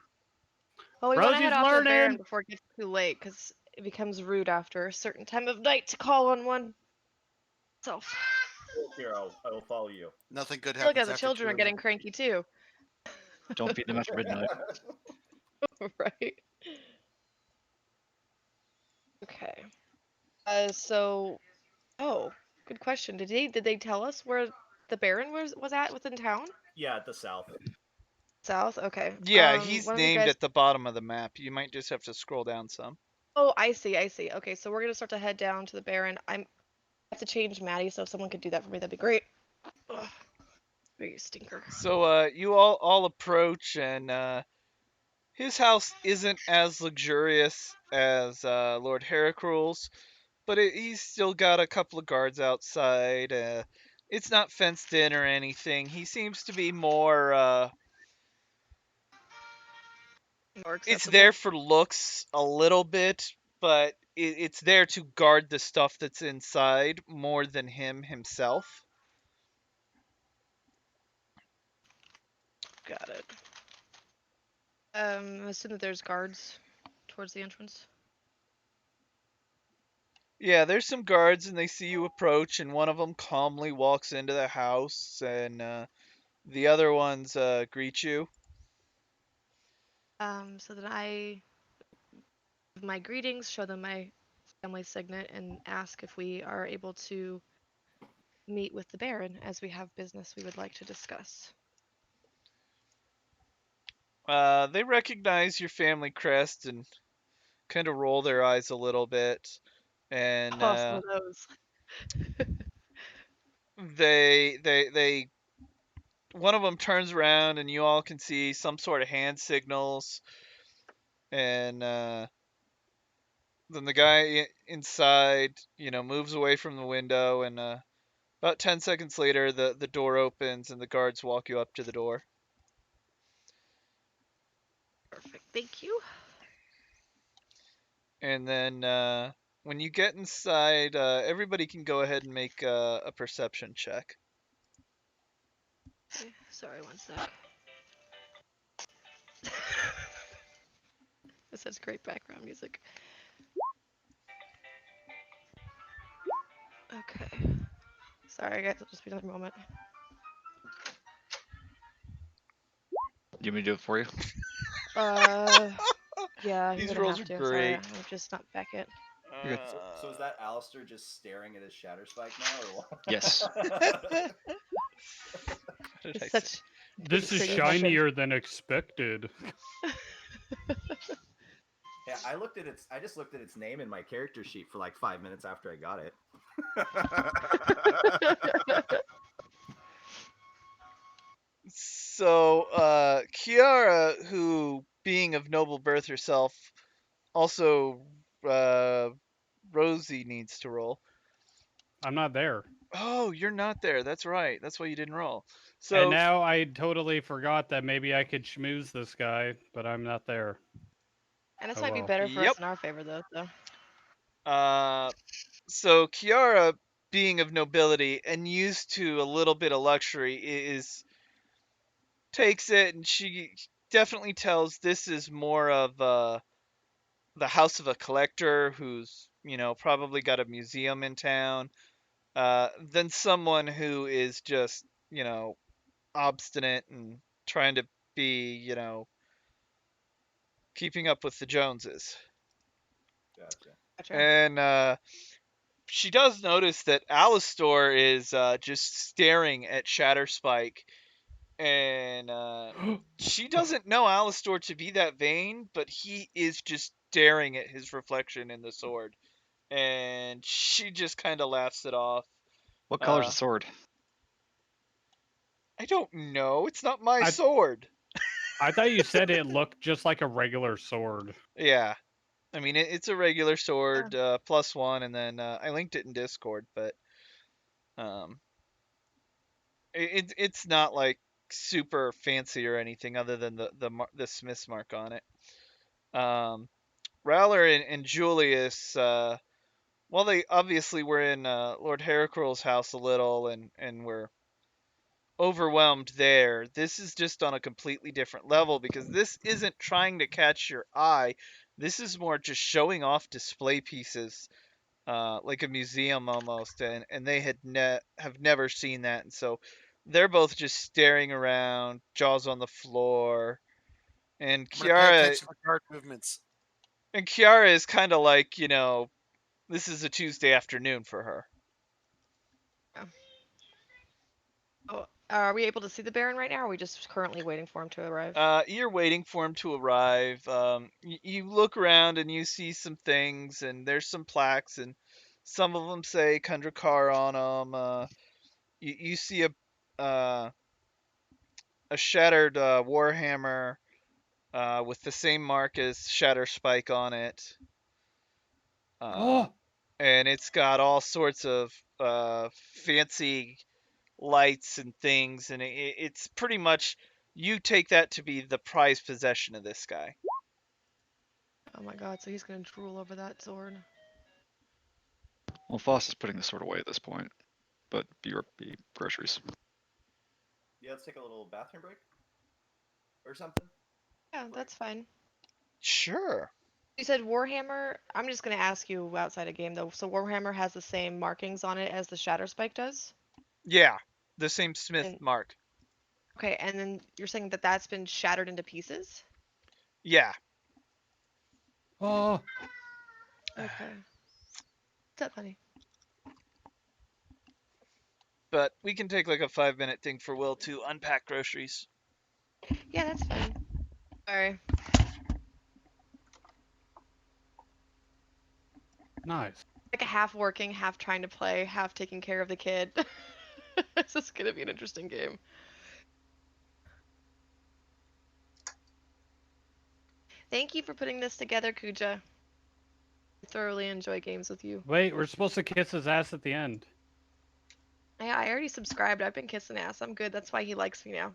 Well, we want to head Rosie's off to the Baron learning! before it gets too late, because it becomes rude after a certain time of night to call on one. So, Here, I will follow you. Nothing good look happens at the after children 2 are getting a.m. cranky too. Don't beat them after midnight. Right. Okay. Oh, good question. Did they tell us where the Baron was at within town? Yeah, at the south. South. Okay. Yeah, he's One of you named guys. at the bottom of the map. You might just have to scroll down some. Oh, I see. I see. Okay, so we're gonna start to head down to the Baron. I have to change Maddie, so if someone could do that for me, that'd be great. Ugh. You stinker. So you all approach, and his house isn't as luxurious as Lord Heracruel's, but he's still got a couple of guards outside. It's not fenced in or anything. He seems to be more. More It's acceptable. there for looks a little bit, but it's there to guard the stuff that's inside more than him himself. Got it. I assume that there's guards towards the entrance. Yeah, there's some guards, and they see you approach, and one of them calmly walks into the house, and the other ones greet you. So then I give my greetings, show them my family signet, and ask if we are able to meet with the Baron, as we have business we would like to discuss. They recognize your family crest and kind of roll their eyes a little bit, and Oh, some of those. they one of them turns around, and you all can see some sort of hand signals, and then the guy inside, moves away from the window, and about 10 seconds later, the door opens and the guards walk you up to the door. Perfect. Thank you. And then when you get inside, everybody can go ahead and make a perception check. Okay, sorry, one sec. This has great background music. Okay. Sorry, guys. It'll just be another moment. You want me to do it for you? Yeah, you're These gonna rolls have are to. Sorry, great. I'm just not back it. You're good. So is that Alistair just staring at his Shatterspike now, or what? Yes. What did I It's say? such. This is pretty weapon. shinier than expected. Yeah, I just looked at its name in my character sheet for like 5 minutes after I got it. So, Kiara, who, being of noble birth herself, also Rosie needs to roll. I'm not there. Oh, you're not there. That's right. That's why you didn't roll. And So now I totally forgot that maybe I could schmooze this guy, but I'm not there. And this Oh might be well. better for Yep. us in our favor, though. So Kiara, being of nobility and used to a little bit of luxury, is takes it, and she definitely tells this is more of the house of a collector who's probably got a museum in town, than someone who is just obstinate and trying to be keeping up with the Joneses. Gotcha. Gotcha. And she does notice that Alistor is just staring at Shatterspike, and she doesn't know Alistor to be that vain, but he is just staring at his reflection in the sword, and she just kind of laughs it off. What color's the sword? I don't know. It's not my I- sword. I thought you said it looked just like a regular sword. Yeah. I mean, it's a regular sword, +1, and then I linked it in Discord, but um, it's not like super fancy or anything other than the Smith's mark on it. Rowler and Julius, well, they obviously were in Lord Heracrole's house a little and were overwhelmed there. This is just on a completely different level because this isn't trying to catch your eye. This is more just showing off display pieces, like a museum almost, and they have never seen that, and so they're both just staring around, jaws on the floor, and I'm gonna pay Kiara attention to guard movements. is kind of like this is a Tuesday afternoon for her. Oh, are we able to see the Baron right now, or are we just currently waiting for him to arrive? You're waiting for him to arrive. You look around and you see some things, and there's some plaques, and some of them say Kundrakar on them. You see a shattered warhammer with the same mark as Shatter Spike on it, Oh, and it's got all sorts of fancy lights and things, and it's pretty much you take that to be the prized possession of this guy. Oh my god, so he's gonna drool over that sword. Well, Foss is putting the sword away at this point, but be groceries. Yeah, let's take a little bathroom break or something. Yeah, that's fine. Sure. You said Warhammer. I'm just gonna ask you outside of game though. So Warhammer has the same markings on it as the Shatterspike does. Yeah, the same Smith And mark. okay, and then you're saying that that's been shattered into pieces. Yeah. oh. Okay. Is that funny? But we can take like a 5-minute thing for Will to unpack groceries. Yeah, that's fine. Sorry. Nice. Like a half working, half trying to play, half taking care of the kid. This is gonna be an interesting game. Thank you for putting this together, Kuja. I thoroughly enjoy games with you. Wait, we're supposed to kiss his ass at the end. Yeah, I already subscribed. I've been kissing ass. I'm good. That's why he likes me now.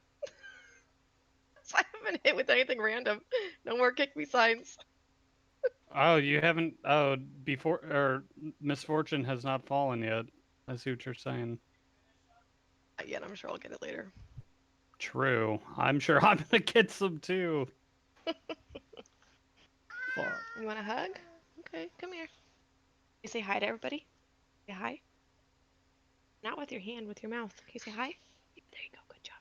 So I haven't been hit with anything random. No more kick me signs. Oh, you haven't. Oh, before or misfortune has not fallen yet. I see what you're saying. Not yet. I'm sure I'll get it later. True. I'm sure I'm gonna get some too. Fuck. You want a hug? Okay, come here. You say hi to everybody. Say hi. Not with your hand, with your mouth. Okay, say hi. There you go. Good job.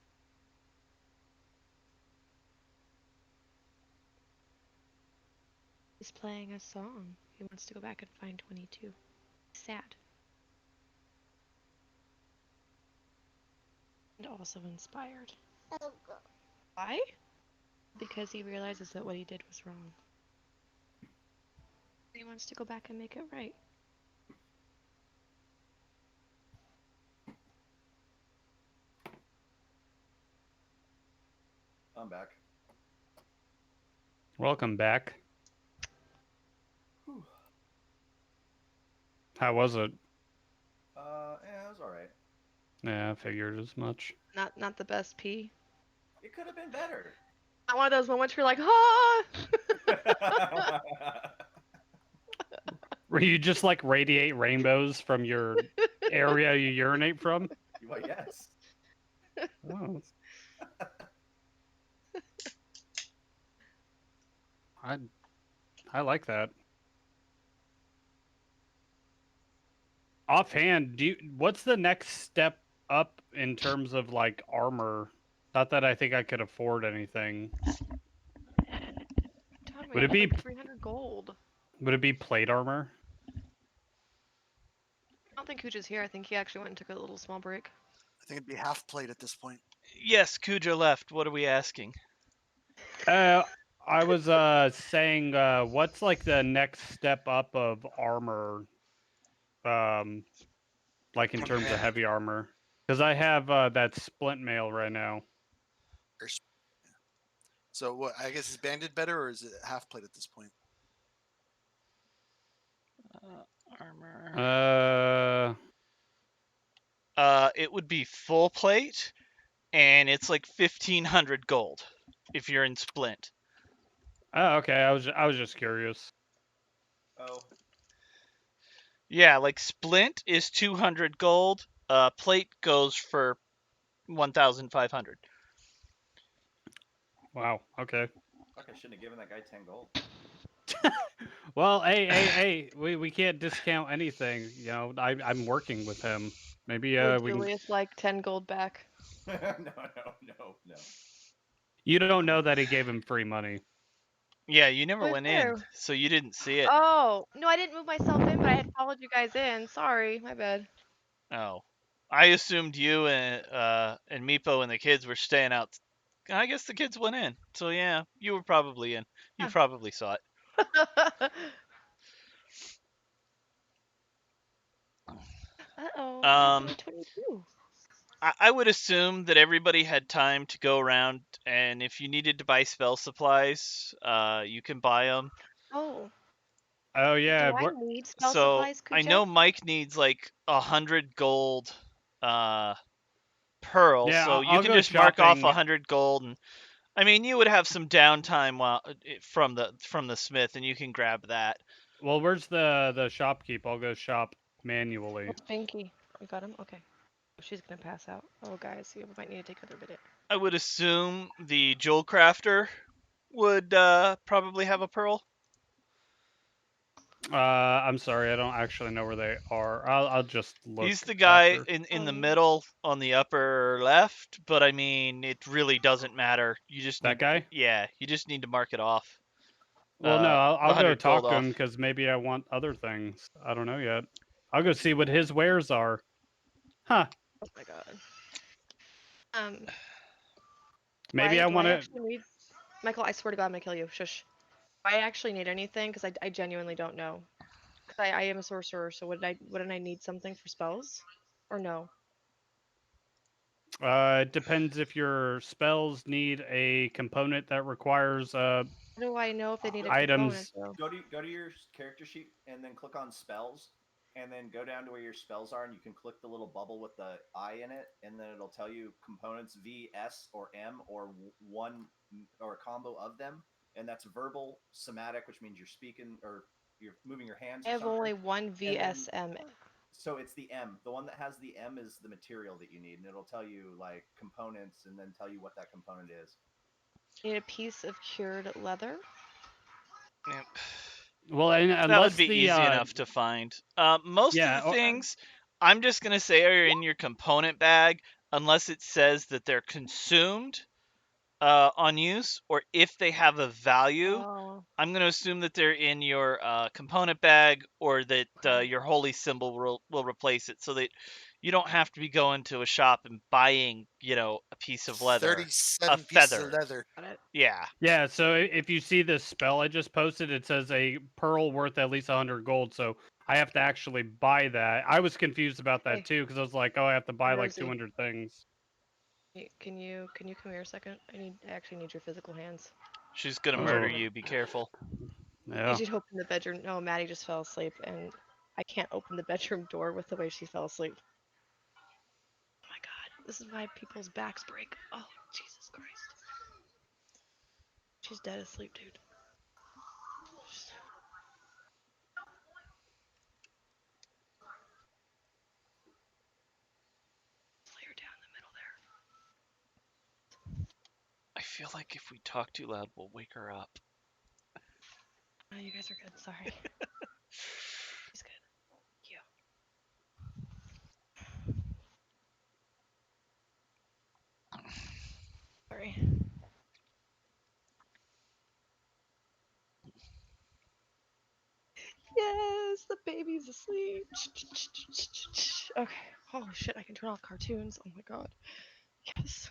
He's playing a song. He wants to go back and find 22. Sad. And also inspired. Why? Because he realizes that what he did was wrong. He wants to go back and make it right. I'm back. Welcome back. Whew. How was it? Yeah, it was all right. Yeah, I figured as much. Not the best pee. It could have been better. Not one of those moments where you're like, ah. Where you just like radiate rainbows from your area you urinate from? Well, yes. Oh. I like that. Offhand, what's the next step up in terms of like armor? Not that I think I could afford anything. Tom, we Would it have be like 300 gold. would it be plate armor? I don't think Kuja's here. I think he actually went and took a little small break. I think it'd be half plate at this point. Yes, Kuja left. What are we asking? I was saying what's like the next step up of armor like in On terms of hand. heavy armor? Because I have that splint mail right now. So what? I guess is banded better, or is it half plate at this point? Armor. It would be full plate, and it's like 1,500 gold if you're in splint. Oh, okay. I was just curious. Oh, Yeah, like splint is 200 gold. Plate goes for 1,500. Wow. Okay. fuck! I shouldn't have given that guy 10 gold. Well, hey, we can't discount anything. You know, I'm working with him. Maybe Would we can. Julius like 10 gold back? No, no. You don't know that he gave him free money. Yeah, you never Who's went there? in, so you didn't see it. Oh, no, I didn't move myself in, but I had followed you guys in. Sorry, my bad. Oh, I assumed you and Meepo and the kids were staying out. I guess the kids went in, so yeah, you were probably in. You Huh. probably saw it. Uh-oh, Um, 1922. I would assume that everybody had time to go around, and if you needed to buy spell supplies, you can buy them. Oh, Oh yeah. do I need spell So supplies, I Kuja? know Mike needs like 100 gold pearl, Yeah, so you I'll can go just mark off shopping. 100 gold, and I mean you would have some downtime while from the smith, and you can grab that. Well, where's the shopkeep? I'll go shop manually. What's Pinky? We got him? Okay. She's gonna pass out. Oh, guys, we might need to take another minute. I would assume the jewel crafter would probably have a pearl. I'm sorry, I don't actually know where they are. I'll just look. He's the guy after. in the Oh. middle on the upper left, but I mean it really doesn't matter. You just That need, guy? yeah, you just need to mark it off. Well, no, I'll go 100 gold talk to him off. because maybe I want other things. I don't know yet. I'll go see what his wares are. Huh? Oh my god. Um, Maybe I do want I to. actually need... Michael, I swear to God, I'm gonna kill you. Shush. Do I actually need anything? Because I genuinely don't know. Because I am a sorcerer, so wouldn't I need something for spells? Or no? It depends if your spells need a component that requires How do I know if they need a items. component, though? Go to your character sheet and then click on spells, and then go down to where your spells are, and you can click the little bubble with the I in it, and then it'll tell you components V, S, or M, or one or a combo of them, and that's verbal, somatic, which means you're speaking or you're moving your hands. I have something. only one VSM. So it's the M. The one that has the M is the material that you need, and it'll tell you like components, and then tell you what that component is. Need a piece of cured leather. Yep. Well, and That unless would be the easy enough to find. Most yeah, of the things I'm just gonna say are in your component bag, unless it says that they're consumed on use, or if they have a value. Oh. I'm going to assume that they're in your component bag, or that Okay. your holy symbol will replace it, so that you don't have to be going to a shop and buying, a piece of leather, a 37 pieces of feather. leather. Got it. Yeah. Yeah, so if you see this spell I just posted, it says a pearl worth at least 100 gold. So I have to actually buy that. I was confused about that Hey. too because I was like, oh, I have to buy like Rosie. 200 things. Can you come here a second? I actually need your physical hands. She's going to Oh. murder you. Be careful. Yeah. Did you open the bedroom? No, Maddie just fell asleep, and I can't open the bedroom door with the way she fell asleep. Oh my This is why people's backs break. Oh, Jesus Christ. She's dead asleep, dude. Just lay her down in the middle there. I feel like if we talk too loud, we'll wake her up. Oh, you guys are good. Sorry. She's good. Thank you. Sorry. Yes, the baby's asleep. Okay. Holy shit, I can turn off cartoons. Oh my god. Yes.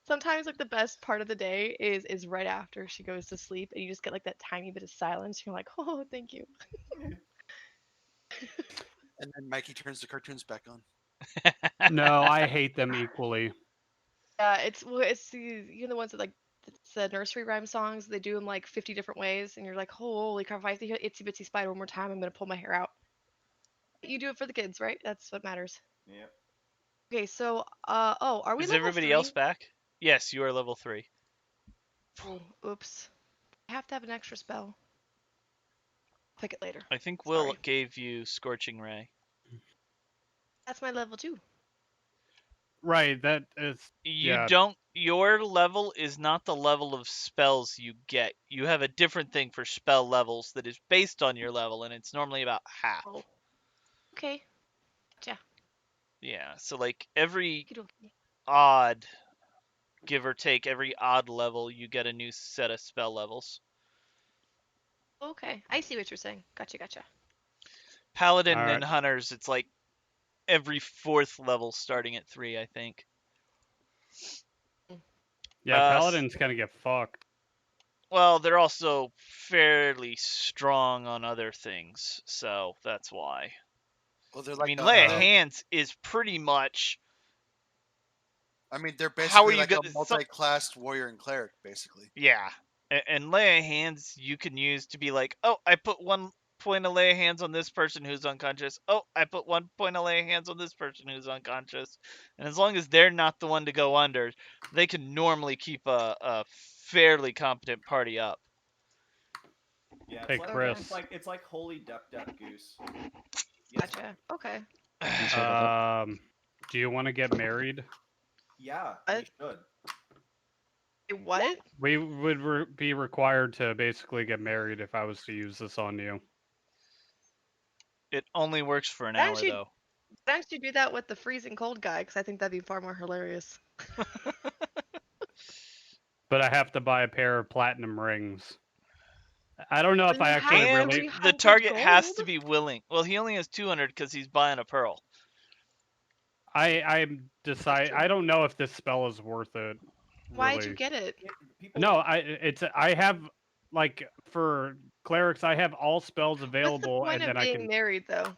Sometimes like the best part of the day is right after she goes to sleep and you just get like that tiny bit of silence. You're like, oh, thank you. And then Mikey turns the cartoons back on. No, I hate them equally. Yeah, it's the ones that like it's the nursery rhyme songs. They do them like 50 different ways, and you're like, holy crap! If I have to hear Itsy Bitsy Spider one more time, I'm gonna pull my hair out. You do it for the kids, right? That's what matters. Yep. Okay, so oh, are we Is level everybody 3? else back? Yes, you are level 3. Oh, oops. I have to have an extra spell. Pick it later. I think Will Sorry. gave you Scorching Ray. That's my level 2. Right, that is You yeah. don't. Your level is not the level of spells you get. You have a different thing for spell levels that is based on your level, and it's normally about half. Oh. Okay. Gotcha. Yeah, so like every Okey-dokey. odd, give or take, every odd level, you get a new set of spell levels. Okay, I see what you're saying. Gotcha. Paladin All right. and Hunters, it's like every 4th level starting at 3, I think. Yeah, paladins kind of get fucked. Well, they're also fairly strong on other things, so that's why. Well, they're I like mean, Lay of they're- Hands is pretty much. I mean, they're How are basically you like a gonna? multi-classed warrior and cleric, basically. Yeah, and Lay of Hands you can use to be like, oh, I put 1 point of Lay of Hands on this person who's unconscious. Oh, I put 1 point of Lay of Hands on this person who's unconscious. And as long as they're not the one to go under, they can normally keep a fairly competent party up. Yeah, Hey, it's like Chris. it's like holy duck duck goose. Yes, Gotcha. Okay. Do you want to get married? yeah, What? we should. Wait, what? We would be required to basically get married if I was to use this on you. It only works for an Why hour don't you though. why don't you do that with the freezing cold guy? Because I think that'd be far more hilarious. But I have to buy a pair of platinum rings. I don't know if Well, I you actually have And really. 300 the target has gold. to be willing. Well, he only has 200 because he's buying a pearl. I decide. true. I don't know if this spell is worth it. Why'd you Really. get it? People, No, I have like for clerics I have all spells What's the available point and of then I being can. married, though?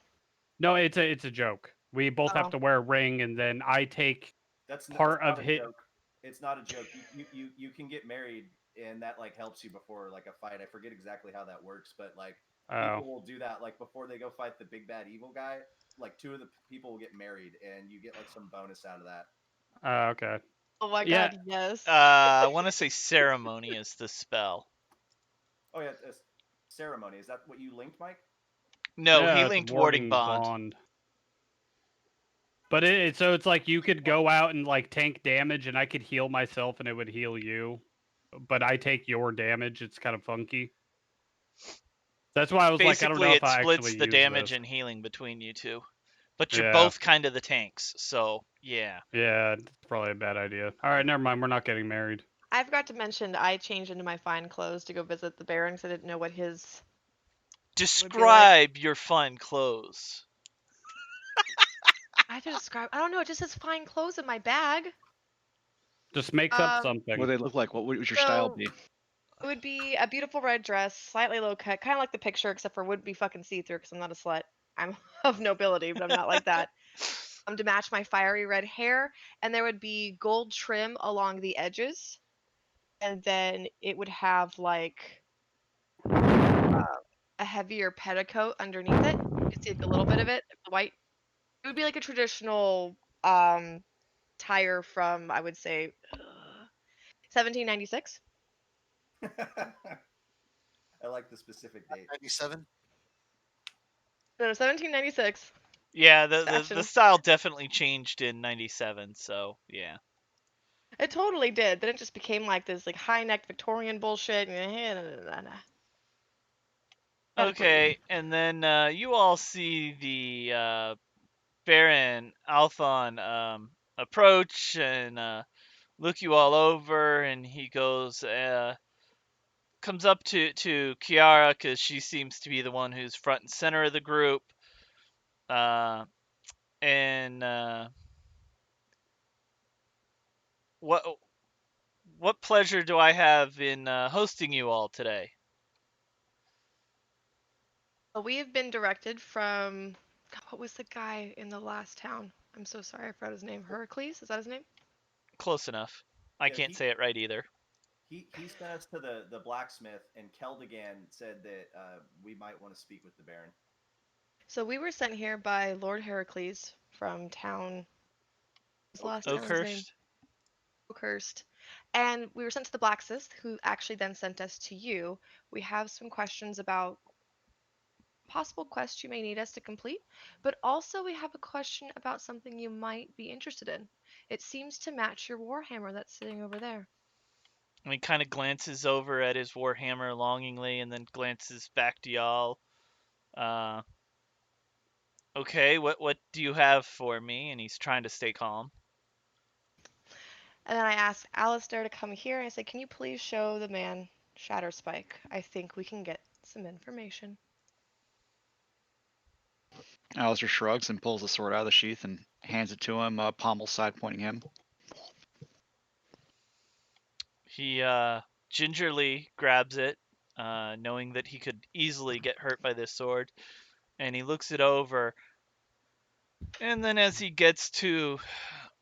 No, it's a joke. We both have Oh. to wear a ring and then I take that's part not of a hit. joke. It's not a joke. You can get married, and that like helps you before like a fight. I forget exactly how that works, but like Oh, people will do that like before they go fight the big bad evil guy. Like 2 of the people will get married, and you get like some bonus out of that. okay. Oh my Yeah. god, yes. I want to say ceremony is the spell. Oh yeah, ceremony. Is that what you linked, Mike? No, he Yeah, it's linked warding bond. But so it's like you could go out and like tank damage, and I could heal myself, and it would heal you. But I take your damage. It's kind of funky. That's why I was like, I don't know Basically, if it I splits actually the use damage this. and healing between you two. But you're Yeah. both kind of the tanks, so yeah. Yeah, it's probably a bad idea. All right, never mind. We're not getting married. I forgot to mention I changed into my fine clothes to go visit the Baron because I didn't know what his. Describe your fine clothes. I have to describe. I don't know. It just says fine clothes in my bag. Just makes up What something. do they look like? What would your style So be? it would be a beautiful red dress, slightly low cut, kind of like the picture, except for it wouldn't be fucking see through because I'm not a slut. I'm of nobility, but I'm not like that. To match my fiery red hair, and there would be gold trim along the edges, and then it would have like a heavier petticoat underneath it. You could see like a little bit of it, the white. It would be like a traditional tire from, I would say, 1796. I like the specific date. 97. No, 1796. Yeah, the Fashion. style definitely changed in '97. So yeah. It totally did. Then it just became like this like high neck Victorian bullshit. Gotta Okay, breathe. and then you all see the Baron Althon approach and look you all over, and he goes, comes up to Kiara because she seems to be the one who's front and center of the group, uh, and what what pleasure do I have in hosting you all today? We have been directed from. God, what was the guy in the last town? I'm so sorry, I forgot his name. Heracles? Is that his name? Close enough. I Yeah, can't say it right either. he sent us to the blacksmith, and Keldegan said that we might want to speak with the Baron. So we were sent here by Lord Heracles from town. What's the last town's name? Oakhurst. Oakhurst. And we were sent to the blacksmith, who actually then sent us to you. We have some questions about possible quest you may need us to complete, but also we have a question about something you might be interested in. It seems to match your warhammer that's sitting over there. And he kind of glances over at his warhammer longingly, and then glances back to y'all. Uh, okay, what do you have for me? And he's trying to stay calm. And then I asked Alistair to come here, and I said, can you please show the man Shatterspike? I think we can get some information. Alistair shrugs and pulls the sword out of the sheath and hands it to him, pommel side pointing him. He gingerly grabs it, knowing that he could easily get hurt by this sword, and he looks it over. And then as he gets to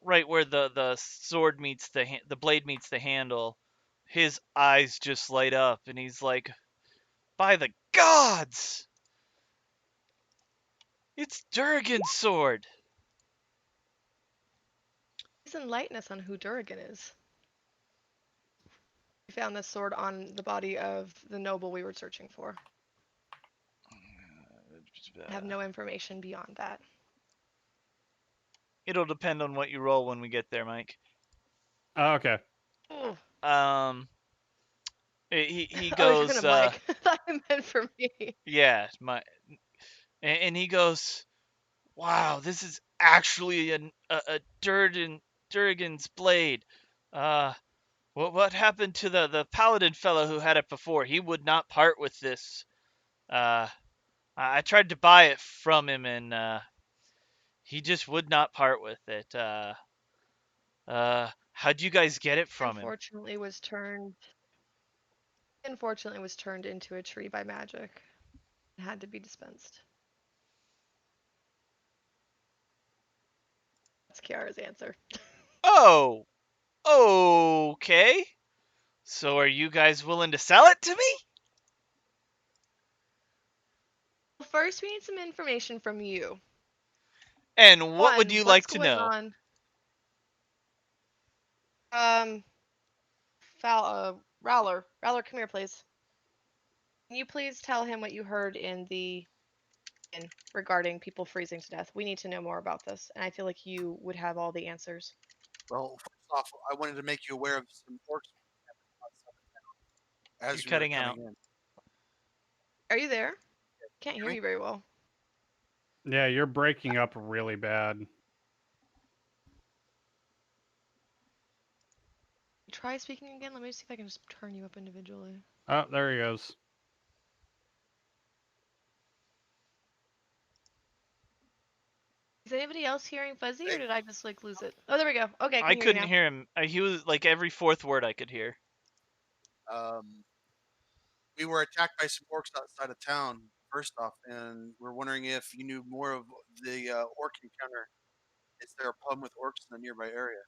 right where the sword meets the blade meets the handle, his eyes just light up, and he's like, "By the gods! It's Durgan's sword!" Please enlighten us on who Durgan is. We found this sword on the body of the noble we were searching for. I have no information beyond that. It'll depend on what you roll when we get there, Mike. Oh, okay. Oh, He oh, you're goes, gonna Mike. I thought it meant for me. yeah, and he goes, "Wow, this is actually a Durgan's blade. Uh, what happened to the paladin fellow who had it before? He would not part with this. Uh, I tried to buy it from him, and he just would not part with it. How'd you guys get it from him?" Unfortunately was turned into a tree by magic. It had to be dispensed. That's Kiara's answer. Oh, okay. So are you guys willing to sell it to me? First, we need some information from you. And what would One, you what's like to going know? on? Rowler, come here, please. Can you please tell him what you heard in the inn regarding people freezing to death? We need to know more about this, and I feel like you would have all the answers. Well, first off, I wanted to make you aware of some orcs as You're we were cutting coming out. in. Are you there? Can't hear you very well. Yeah, you're breaking up really bad. Try speaking again. Let me see if I can just turn you up individually. Oh, there he goes. Is anybody else hearing fuzzy, or did I just like lose it? Oh, there we go. Okay, I I can hear you couldn't now. hear him. He was like every fourth word I could hear. We were attacked by some orcs outside of town, first off, and we're wondering if you knew more of the orc encounter. Is there a problem with orcs in the nearby area?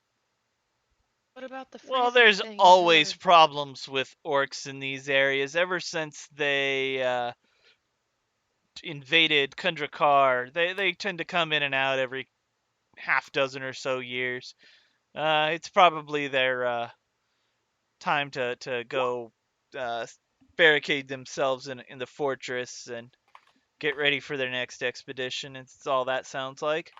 What about the Well, freezing there's thing you always heard? problems with orcs in these areas ever since they invaded Kundrakar. They tend to come in and out every half dozen or so years. It's probably their time to go barricade themselves in the fortress and get ready for their next expedition. It's all that sounds like.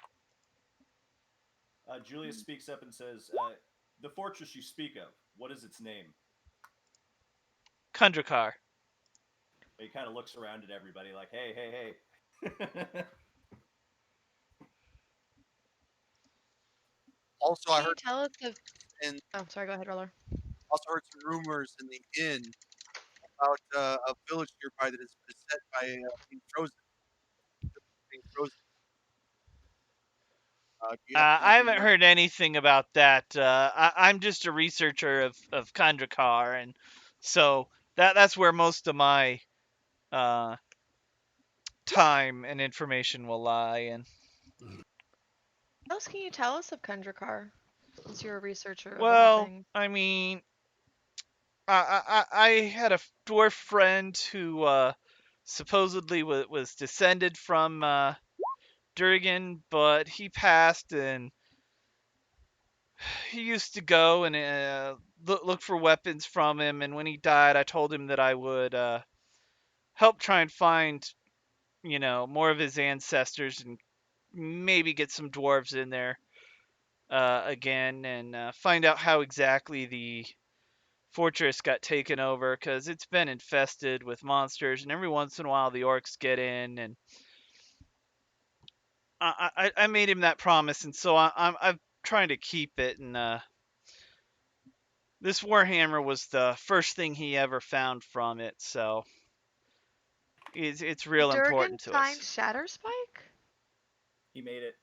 Julius speaks up and says, "The fortress you speak of, what is its name?" Kundrakar. He kind of looks around at everybody like, "Hey, hey, hey." Also, I Can you heard tell us if? and Oh, sorry. Go ahead, Roller. also heard some rumors in the inn about a village nearby that is beset by being frozen. Being frozen. Do you happen to know I any haven't more? heard anything about that. I'm just a researcher of Kundrakar, and so that's where most of my uh, time and information will lie. And What else can you tell us of Kundrakar? Since you're a researcher of all well, things. I mean, I had a dwarf friend who supposedly was descended from Durgan, but he passed, and he used to go and look for weapons from him. And when he died, I told him that I would help try and find, more of his ancestors and maybe get some dwarves in there again and find out how exactly the fortress got taken over, because it's been infested with monsters, and every once in a while the orcs get in, and I made him that promise, and so I'm trying to keep it. And this warhammer was the first thing he ever found from it, so it's Did real Durgan important to find us. Shatterspike? He made it.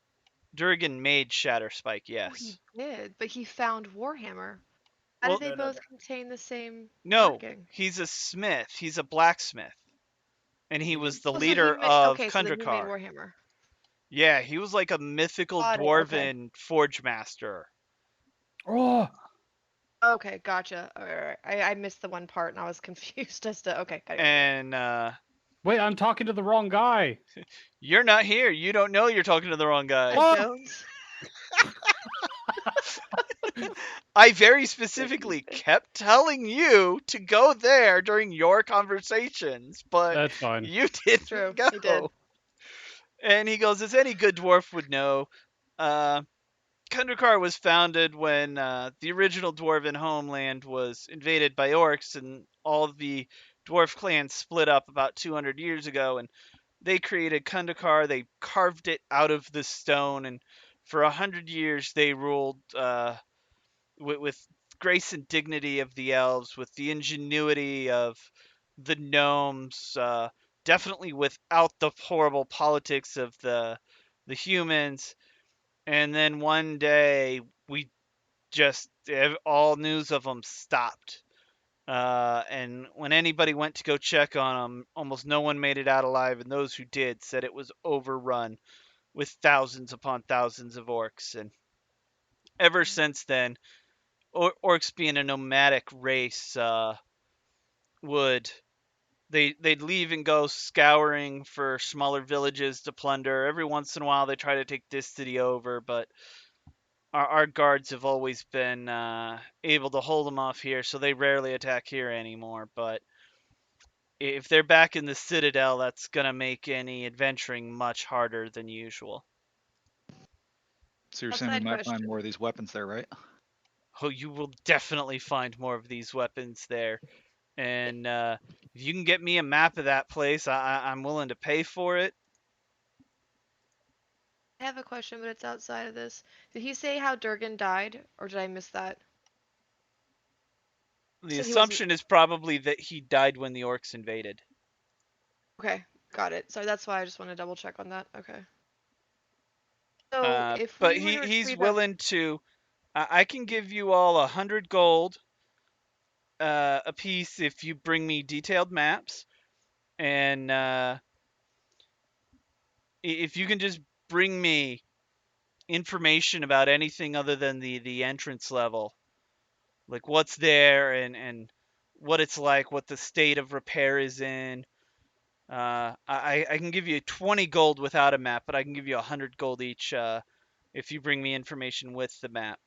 Durgan made Shatterspike, Oh, he yes. did, but he found Warhammer. How did Well, they No, no. both contain the same no, marking? he's a smith. He's a blacksmith, and he He was made. the Oh, so he leader made. of Okay, so then he made Kundrakar. Warhammer. Yeah, he was like a mythical Got it. Okay. dwarven forge master. Oh, Okay, gotcha. All right. I missed the one part and I was confused as to. Okay, got it. And wait, I'm talking to the wrong guy. you're not here. You don't know you're talking to the wrong guy. I Oh. don't. I very specifically kept telling you to go there during your conversations, but That's fine. you didn't True, go. he did. And he goes, as any good dwarf would know, uh, Kundrakar was founded when the original dwarven homeland was invaded by orcs, and all of the dwarf clans split up about 200 years ago, and they created Kundrakar. They carved it out of the stone, and for 100 years they ruled with grace and dignity of the elves, with the ingenuity of the gnomes, definitely without the horrible politics of the humans. And then one day we just all news of them stopped. And when anybody went to go check on them, almost no one made it out alive, and those who did said it was overrun with thousands upon thousands of orcs. And ever since then, orcs being a nomadic race, would they'd leave and go scouring for smaller villages to plunder. Every once in a while, they try to take this city over, but our guards have always been able to hold them off here, so they rarely attack here anymore. But if they're back in the citadel, that's gonna make any adventuring much harder than usual. So you're A saying we side might find question. more of these weapons there, right? Oh, you will definitely find more of these weapons there. And if you can get me a map of that place, I'm willing to pay for it. I have a question, but it's outside of this. Did he say how Durgan died, or did I miss that? The Said he wasn't. assumption is probably that he died when the orcs invaded. Okay, got it. So that's why I just want to double check on that. Okay. So if But we were to he's retrieve that, willing to. I can give you all 100 gold a piece if you bring me detailed maps, and if you can just bring me information about anything other than the entrance level, like what's there and what it's like, what the state of repair is in. I can give you 20 gold without a map, but I can give you 100 gold each if you bring me information with the map.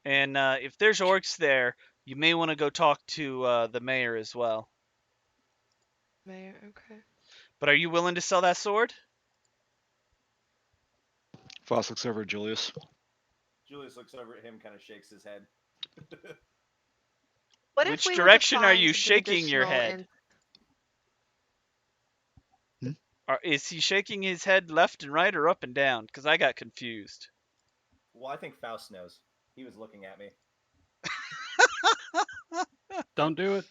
And if there's orcs there, you may want to go talk to the mayor as well. Mayor, okay. But are you willing to sell that sword? Foss looks over at Julius. Julius looks over at him, kind of shakes his head. What if Which we were to direction are find you something shaking your additional head? in- Is he shaking his head left and right or up and down? Because I got confused. Well, I think Faust knows. He was looking at me. Don't do it.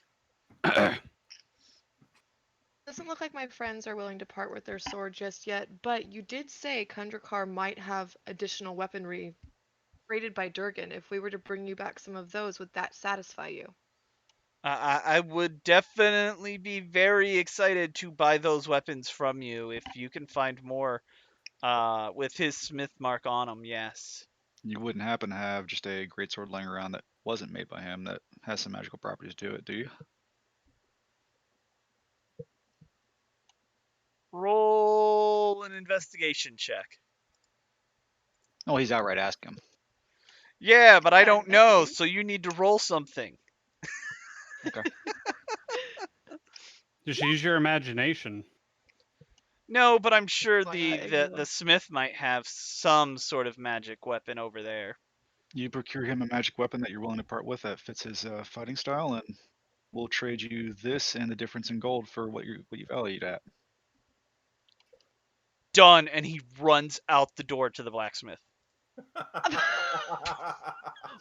Doesn't look like my friends are willing to part with their sword just yet, but you did say Kundrakar might have additional weaponry rated by Durgan. If we were to bring you back some of those, would that satisfy you? I would definitely be very excited to buy those weapons from you if you can find more with his smith mark on them, yes. You wouldn't happen to have just a greatsword laying around that wasn't made by him that has some magical properties to it, do you? Roll an investigation check. Oh, he's outright asking him. Yeah, but I Yeah, don't know, investigate. so you need to roll something. Okay. Just use your imagination. No, but I'm sure Why the, not? the, the smith might have some sort of magic weapon over there. You procure him a magic weapon that you're willing to part with that fits his fighting style, and we'll trade you this and the difference in gold for what you value it at. Done, and he runs out the door to the blacksmith.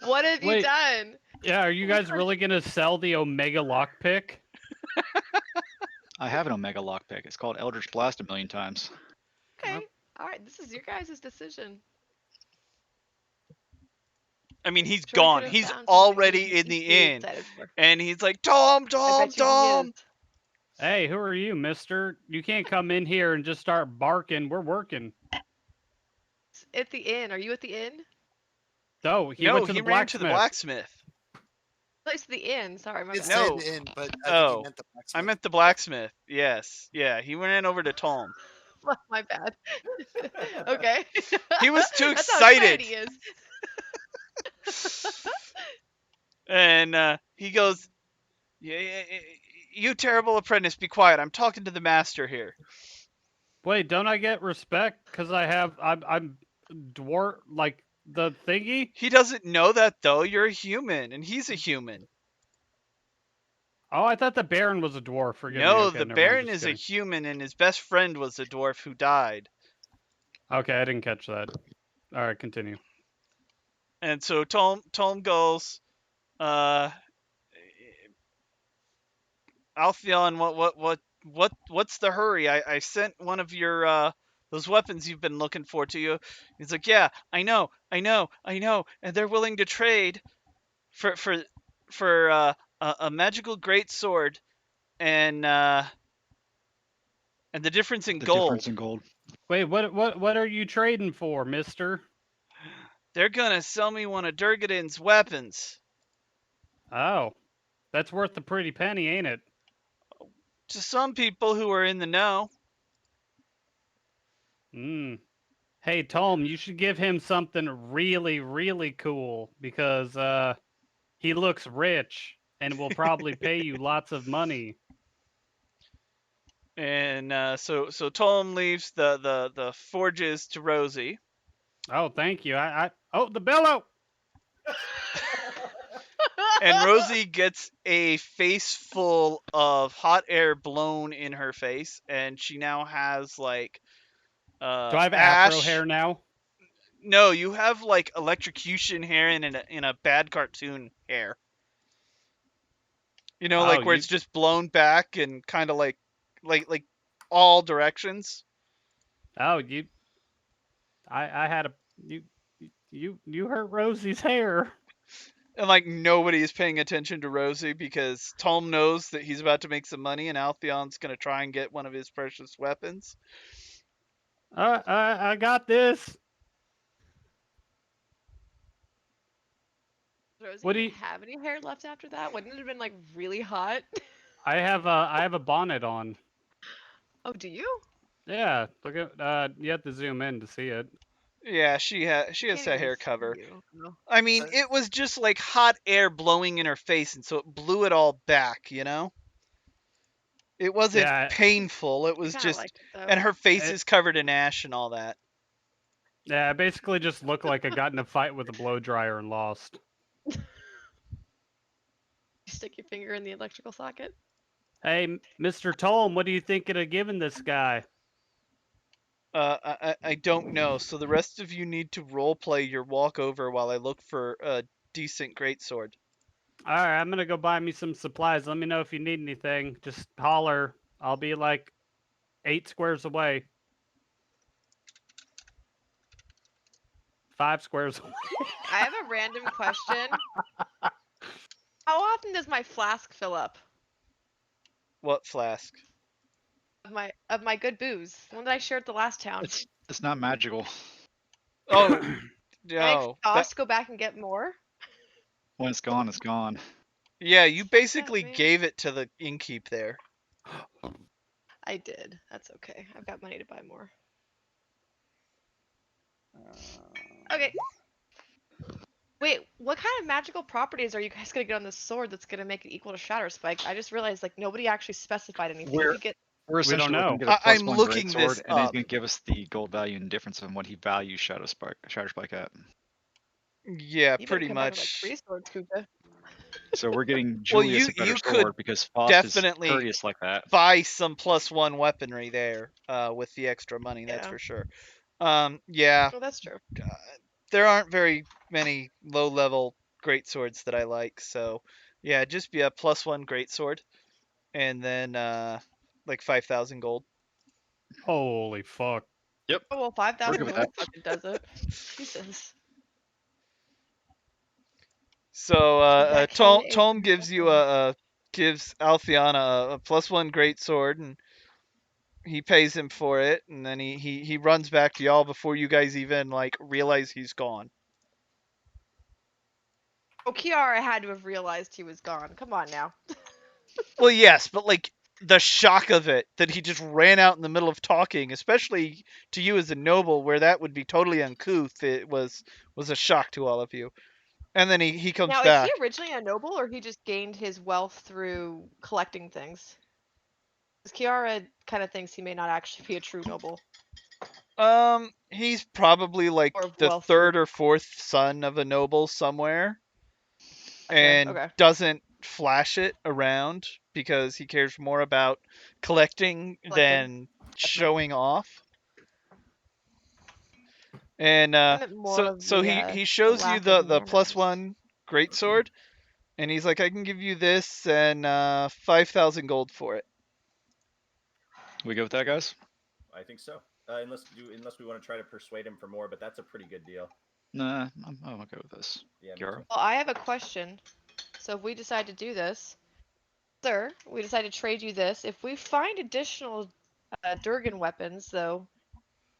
What have you Wait. done? Yeah, are you guys really gonna sell the Omega lockpick? I have an Omega lockpick. It's called Eldritch Blast a million times. Okay. Well- All right. This is your guys' decision. I mean, he's Sure, we gone. could've He's found something already you'd in the be inn, excited for. and he's like, Tom, I Tom, bet you Tom. he is. Hey, who are you, mister? You can't come in here and just start barking. We're working. At the inn. Are you at the inn? No, he No, went to he the ran to the blacksmith. blacksmith. Place the inn. Sorry, my It's bad. No. in, but I think he Oh, meant the blacksmith. I meant the blacksmith. Yes. Yeah, he ran over to Tom. My bad. Okay. He was too That's how excited excited. he is. And he goes, you terrible apprentice, be quiet. I'm talking to the master here. Wait, don't I get respect because I'm dwarf like the thingy? He doesn't know that, though. You're a human, and he's a human. Oh, I thought the Baron was a dwarf. Forgive me. No, Okay, the never mind, Baron just is a kidding. human, and his best friend was a dwarf who died. Okay, I didn't catch that. All right, continue. And so Tom goes, Altheon, what's the hurry? I sent one of your those weapons you've been looking for to you. He's like, yeah, I know, and they're willing to trade for a magical great sword and the difference in The gold. difference in gold. Wait, what are you trading for, mister? They're gonna sell me one of Durgadin's weapons. Oh, that's worth a pretty penny, ain't it? To some people who are in the know. Hmm. Hey, Tom, you should give him something really, really cool because he looks rich and will probably pay you lots of money. And so Tom leaves the forges to Rosie. Oh, thank you. Oh, the bellow. And Rosie gets a face full of hot air blown in her face, and she now has like Do I have ash afro hair now? No, you have like electrocution hair and in a bad cartoon hair. You know, Oh, like where it's just blown back and kind of like all directions. Oh, I had a you hurt Rosie's hair. And like nobody is paying attention to Rosie because Tom knows that he's about to make some money and Altheon's gonna try and get one of his precious weapons. I got this. Rosie What do even you- have any hair left after that? Wouldn't it have been like really hot? I have a bonnet on. Oh, do you? Yeah, look at you have to zoom in to see it. Yeah, she has Can't that even hair see cover. you. No. I mean, Uh, it was just like hot air blowing in her face, and so it blew it all back. It wasn't Yeah, painful. It I was kind of just, liked it though. and her face it, is covered in ash and all that. yeah, it basically just looked like I got in a fight with a blow dryer and lost. You stick your finger in the electrical socket. Hey, Mr. Tolm, what are you thinking of giving this guy? I don't know. So the rest of you need to role play your walkover while I look for a decent greatsword. All right, I'm gonna go buy me some supplies. Let me know if you need anything. Just holler. I'll be like 8 squares away. 5 squares away. I have a random question. How often does my flask fill up What flask? of my good booze? The one that I shared at the last town. It's not magical. Oh, Can I no. exhaust, go back and get more? When it's gone, it's gone. Yeah, you Fuck that, basically man. gave it to the innkeep there. I did. That's okay. I've got money to buy more. Okay. Wait, what kind of magical properties are you guys gonna get on this sword that's gonna make it equal to Shatter Spike? I just realized like nobody actually specified anything. We're We get we're We don't essentially looking know. to get a plus I'm one looking greatsword, this and he's up. going to give us the gold value and difference on what he values Shatter Spike at. Yeah, you better pretty come back with like much. 3 swords, Kuka. So we're getting Well, Julius a better you could sword because Faust is definitely courteous like that. buy some +1 weaponry there with the extra money, that's Yeah. for sure. Yeah, Oh, that's true. there aren't very many low-level greatswords that I like, so yeah, just be a +1 greatsword, and then like 5,000 gold. Holy fuck. Yep, Oh well, we're 5,000 good with gold that. fucking does it. Jesus. So That kid ate Tome some gives you fucking- gives Alfiana a +1 greatsword, and he pays him for it, and then he runs back to y'all before you guys even like realize he's gone. Oh, Kiara had to have realized he was gone. Come on now. Well, yes, but like the shock of it that he just ran out in the middle of talking, especially to you as a noble, where that would be totally uncouth, it was a shock to all of you. And then he comes Now, is he back. originally a noble, or he just gained his wealth through collecting things? Because Kiara kind of thinks he may not actually be a true noble, He's probably like or the wealth through. third or fourth son of a noble somewhere, Gotcha. and Okay. doesn't flash it around because he cares more about collecting Collecting. than Definitely. showing off. And I meant more of so the he shows you lack of the manners. +1 greatsword, and he's like, I can give you this and 5,000 gold for it. We go with that, guys? I think so. Unless we want to try to persuade him for more, but that's a pretty good deal. Nah, I'm okay with this. Yeah, me Kiara? too. Well, I have a question. So if we decide to do this, sir, we decide to trade you this. If we find additional Durgan weapons, though,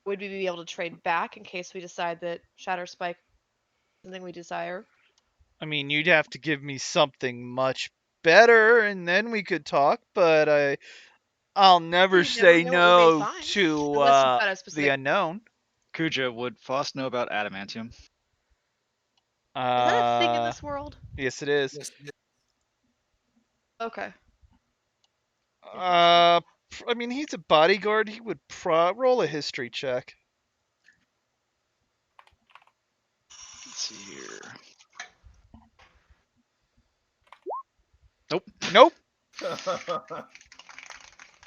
would we be able to trade back in case we decide that Shatter Spike is something we desire? I mean, you'd have to give me something much better, and then we could talk. But I'll never You never say know what we may no find, to unless you've got a the specific. unknown. Kuja, would Faust know about adamantium? Is that a thing in this world? Yes, it is. Yes, Okay. I mean, he's a bodyguard. He would roll a history check. Let's see here. Nope. Nope.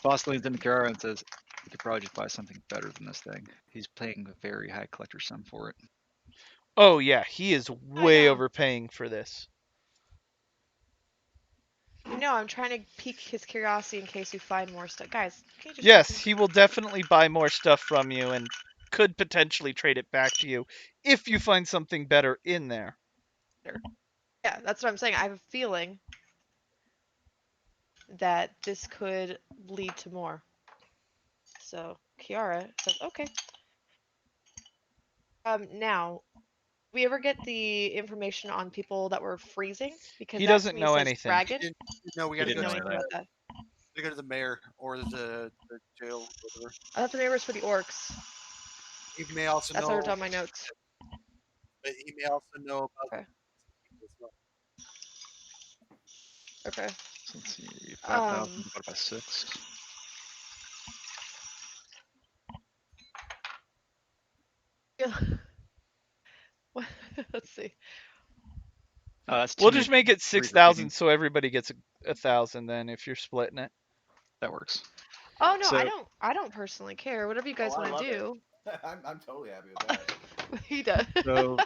Faust leans into Kiara and says, "You could probably just buy something better than this thing." He's paying a very high collector sum for it. Oh yeah, he is way know. overpaying for this. No, I'm trying to pique his curiosity in case we find more stuff. Guys, can you just Yes, fucking... he will definitely buy more stuff from you and could potentially trade it back to you if you find something better in there. Yeah, that's what I'm saying. I have a feeling that this could lead to more. So Kiara says, okay. Now, we ever get the information on people that were freezing? Because He that to doesn't me know says anything. dragon. No, we He got to didn't go Know know to any of anything that. about that? the mayor or the jail. Whatever. I thought the mayor was for the orcs. He may also That's what I wrote know, down my notes. but he may also know about Okay. as well. Okay. So let's see, 5,000 divided by 6. Let's see. Oh, that's We'll too just many make it 3s 6,000 repeating. so everybody gets 1,000 then if you're splitting it. That works. Oh no, So I don't personally care. Whatever you guys I want love to it. do. I'm totally happy with that. He does. so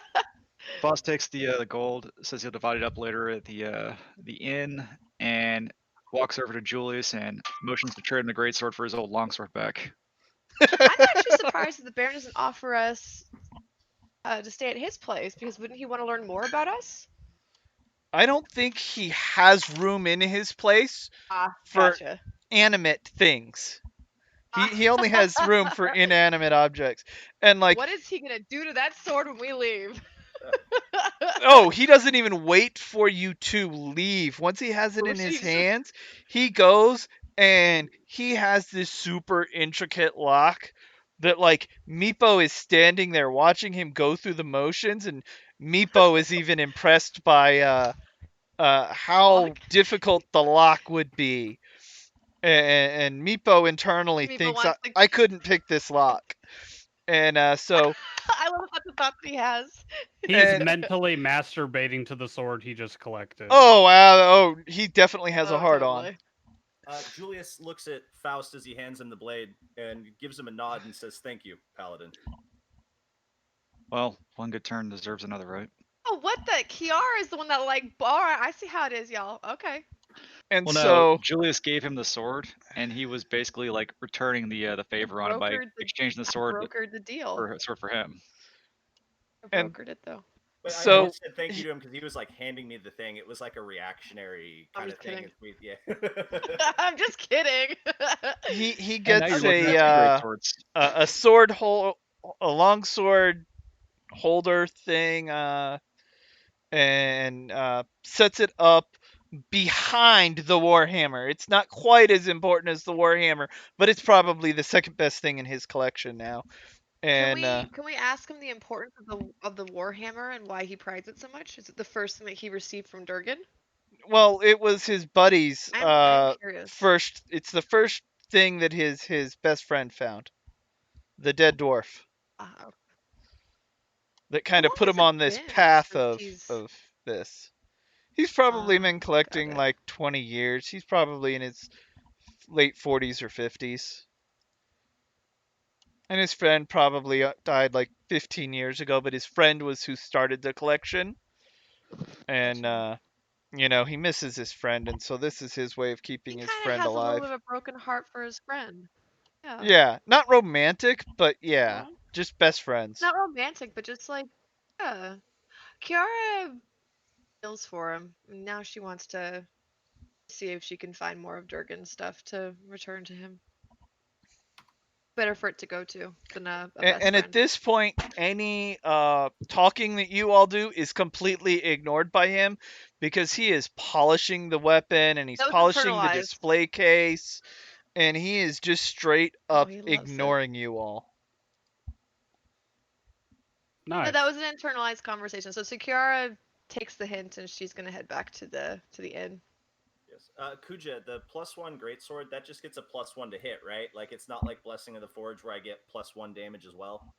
boss takes the gold, says he'll divide it up later at the inn, and walks over to Julius and motions to trade him the greatsword for his old longsword back. I'm actually surprised that the Baron doesn't offer us to stay at his place, because wouldn't he want to learn more about us? I don't think he has room in his place Ah, for gotcha. animate things. Ah. He only has room for inanimate objects. And like, What is he gonna do to that sword when we leave? oh, he doesn't even wait for you to leave. Once he has it in his Sheesh. hands, he goes and he has this super intricate lock that like Meepo is standing there watching him go through the motions, and Meepo is even impressed by how Lock. difficult the lock would be. And Meepo internally Meepo thinks wants to. I couldn't pick this lock. And so I love that that's the thought that he has. He's And- mentally masturbating to the sword he just collected. oh wow, oh he definitely has a Oh, hard on. totally. Julius looks at Faust as he hands him the blade and gives him a nod and says, "Thank you, Paladin." Well, one good turn deserves another, right? Oh, what the? Kiara is the one that like. Alright, I see how it is, y'all. Okay. And Well, no, so Julius gave him the sword, and he was basically like returning the favor on it by exchanging the I sword brokered the deal. for him. I and brokered it though. But I so just said thank you to him because he was like handing me the thing. It was like a reactionary I'm kind of just thing. kidding. Yeah. I'm just kidding. he And now you're gets looking at two great swords. a sword hole, a long sword holder thing, and sets it up behind the Warhammer. It's not quite as important as the Warhammer, but it's probably the second best thing in his collection now. And can we ask him the importance of the Warhammer and why he prides it so much? Is it the first thing that he received from Durgan? well, it was his buddy's I'm curious. first. It's the first thing that his best friend found, the dead dwarf, Uh, that how kind of long put has him it on this been path since of he's this. He's probably been got collecting it. like 20 years. He's probably in his late 40s or 50s. And his friend probably died like 15 years ago, but his friend was who started the collection. And he misses his friend, and so this is his way of He keeping his kind of friend has a little alive. bit of a broken heart for his friend. Yeah. Yeah, not romantic, but yeah, Well, just best friends. not romantic, but just like, yeah. Kiara feels for him. Now she wants to see if she can find more of Durgan's stuff to return to him. Better for it to go to than a best And at friend. this point, any talking that you all do is completely ignored by him, because he is polishing the weapon and he's That was polishing the internalized. display case, and he is just straight Oh, up he loves it. ignoring you all. Nice. Yeah, that was an internalized conversation. So Kiara takes the hint and she's gonna head back to the inn. Yes. Kuja, the +1 greatsword, that just gets a +1 to hit, right? Like it's not like Blessing of the Forge where I get +1 damage as well.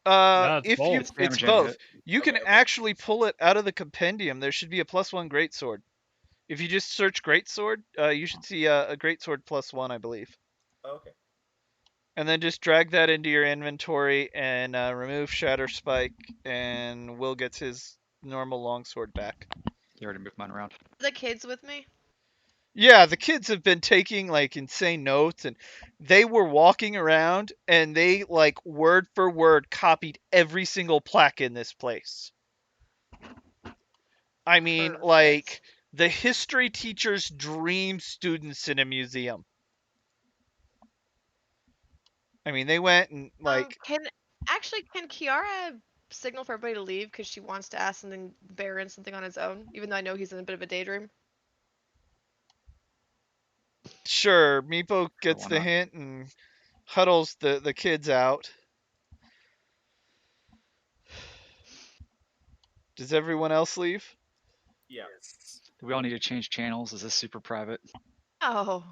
No, it's If both. you, It's it's damage and both. hit. You can Okay. actually pull it out of the compendium. There should be a +1 greatsword. If you just search greatsword, you should see a greatsword +1, I believe. Okay. And then just drag that into your inventory and remove Shatter Spike, and Will gets his normal longsword back. You already moved mine around. The kids with me? Yeah, the kids have been taking like insane notes, and they were walking around and they like word for word copied every single plaque in this place. I mean, Perfect. like the history teacher's dream students in a museum. I mean, they went and like Can Kiara signal for everybody to leave because she wants to ask Baron something on his own, even though I know he's in a bit of a daydream? sure, Meepo gets why the not? hint and huddles the kids out. Does everyone else leave? Yeah. Do we all need to change channels? Is this super private? Oh.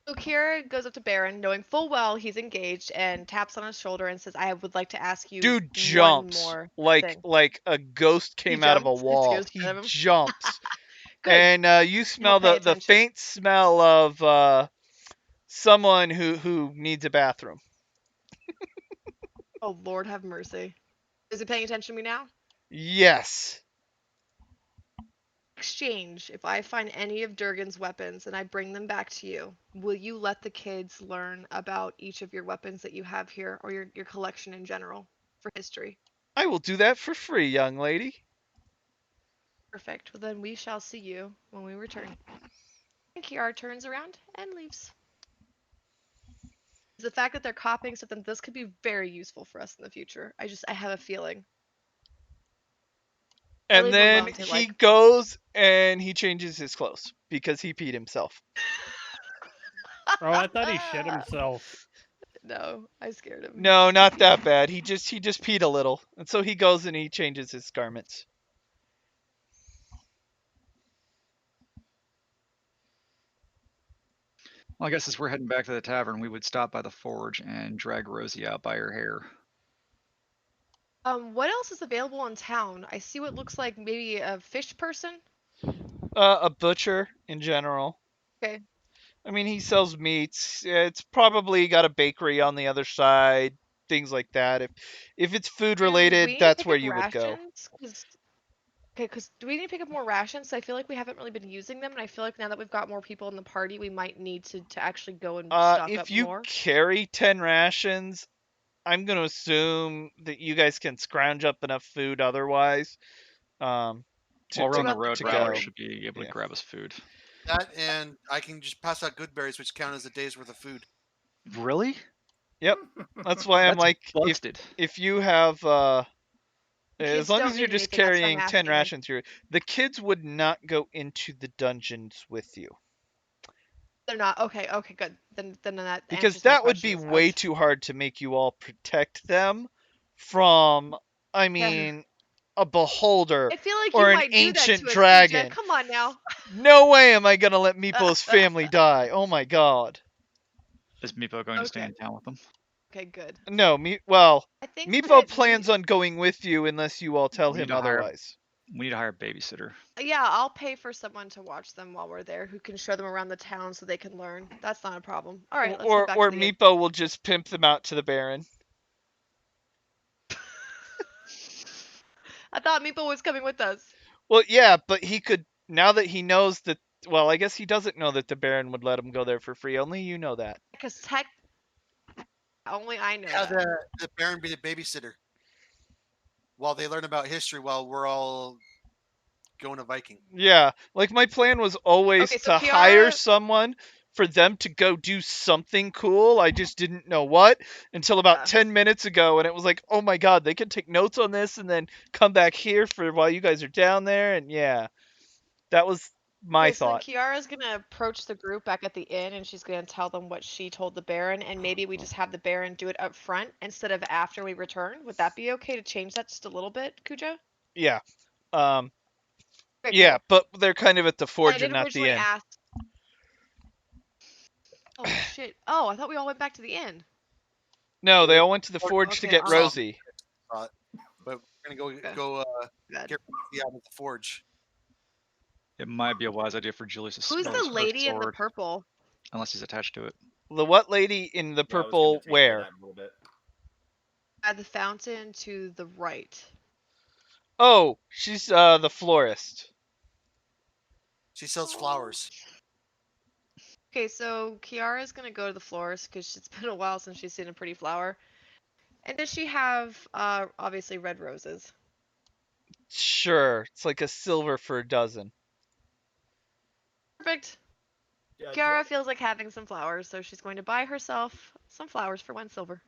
So Kira goes up to Baron, knowing full well he's engaged, and taps on his shoulder and says, "I would like to ask you Dude one jumps more like thing." a ghost came out of a jumps? It wall. scares the He shit out of him? jumps, Good. and you smell pay the attention. faint smell of someone who needs a bathroom. Oh, Lord have mercy. Is he paying attention to me now? Yes. Exchange, if I find any of Durgan's weapons and I bring them back to you, will you let the kids learn about each of your weapons that you have here, or your collection in general, for history? I will do that for free, young lady. Perfect. Well, then we shall see you when we return. And Kiara turns around and leaves. The fact that they're copying something, this could be very useful for us in the future. I have a feeling. And leave him then alone to, he like- goes and he changes his clothes because he peed himself. Oh, I thought he shit himself. No, I scared him. No, not that bad. He just peed a little, and so he goes and he changes his garments. Well, I guess as we're heading back to the tavern, we would stop by the forge and drag Rosie out by her hair. What else is available in town? I see what looks like maybe a fish person. A butcher in general. Okay. I mean, he sells meats. It's probably got a bakery on the other side, things like that. If it's food Do we related, need to that's pick where up you would go. rations? Because do we need to pick up more rations? I feel like we haven't really been using them, and I feel like now that we've got more people in the party, we might need to actually go and stock If up you more. carry 10 rations, I'm gonna assume that you guys can scrounge up enough food otherwise. While we're on the About the road, to Ryler go. should be able to Yeah. grab us food. That, and I can just pass out good berries, which count as a day's worth of food. Really? Yep. That's why I'm That's like, busted. if you have as Kids long don't as you're need just anything, that's why I'm carrying 10 asking. rations here, the kids would not go into the dungeons with you. They're not. Okay, good. Then that Because answers my that would be questions. way too hard to make you all protect them from, I mean, a beholder I feel like or you an might do that ancient to us, dragon. Kuja. Come on now. No way am I gonna let Meepo's family die. Oh my god. Is Meepo going to stay Okay. in town with them? Okay, good. No, well, I think Meepo that plans on going with you unless you all tell We need him to hire- otherwise. We need to hire a babysitter. Yeah, I'll pay for someone to watch them while we're there, who can show them around the town so they can learn. That's not a problem. All right, let's head back Or to the inn. Meepo will just pimp them out to the Baron. I thought Meepo was coming with us. Well, yeah, but he could, now that he knows that, well, I guess he doesn't know that the Baron would let him go there for free. Only you know that. Because only I know Have that. the Baron be the babysitter while they learn about history while we're all going to Viking. Yeah, like my plan was always Okay, so to hire Kiara- someone for them to go do something cool. I just didn't know what until about 10 minutes ago, and it was like, oh my god, they can take notes on this and then come back here for while you guys are down there, and yeah, that was my Okay, so then thought. Kiara's gonna approach the group back at the inn, and she's gonna tell them what she told the Baron, and maybe we just have the Baron do it up front instead of after we return. Would that be okay to change that just a little bit, Kuja? Yeah, Okay, yeah, cool. but they're kind of at the I forge did and not the originally inn. ask. Oh shit! Oh, I thought we all went back to the inn. No, they all went to the forge to Okay, get I'll- Rosie. But we're gonna go Good. get Rosie out of the forge. It might be a wise idea for Julius to Who's smell the his first lady in the sword, purple? unless he's attached to it. The what lady in the Yeah, I was gonna purple take care of where? that in a little bit. At the fountain to the right. Oh, she's the florist. She sells flowers. Okay, so Kiara's gonna go to the florist because it's been a while since she's seen a pretty flower. And does she have obviously red roses? Sure, it's like a silver for a dozen. Perfect. Yeah, Kiara feels like having some flowers, so she's going to buy herself some flowers for 1 silver.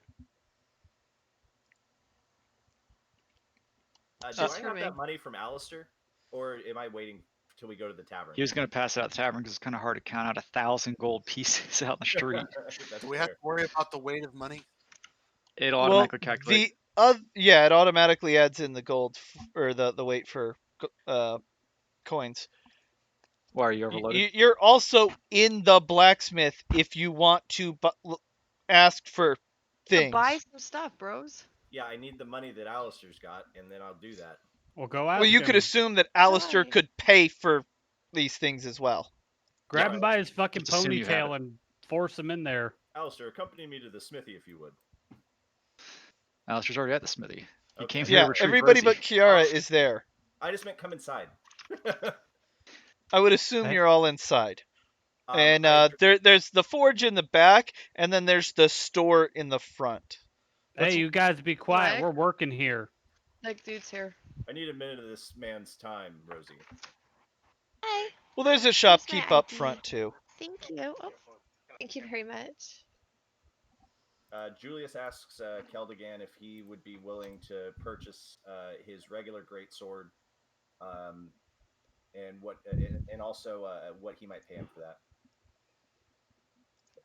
do Just I for have me. that money from Alistair, or am I waiting till we go to the tavern? He was going to pass it out at the tavern because it's kind of hard to count out 1,000 gold pieces out in the street. That's Do we have fair. to worry about the weight of money? It'll Well, automatically calculate. Yeah, it automatically adds in the gold or the weight for coins. Why are you overloaded? You're also in the blacksmith if you want to ask for things. Buy some stuff, bros. Yeah, I need the money that Alistair's got, and then I'll do that. Well, go ask Well, you him. could assume that Alistair Why? could pay for these things as well. Grab Yeah. him by his fucking Just assume you have ponytail and force him in there. Alistair, accompany me to the smithy if you would. Alistair's already at the smithy. He Okay. came here to Yeah, retrieve everybody Rosie. but Kiara Oh. is there. I just meant come inside. I would assume Okay. you're all inside. And I- there's the forge in the back, and then there's the store in the front. Hey, you guys be quiet. What? We're working here. Like dude's here. I need a minute of this man's time, Rosie. Hey. Well, there's a Here's my shopkeep up ID. front too. Thank you. Oh, thank you very much. Julius asks Keldegan if he would be willing to purchase his regular greatsword, and also what he might pay him for that.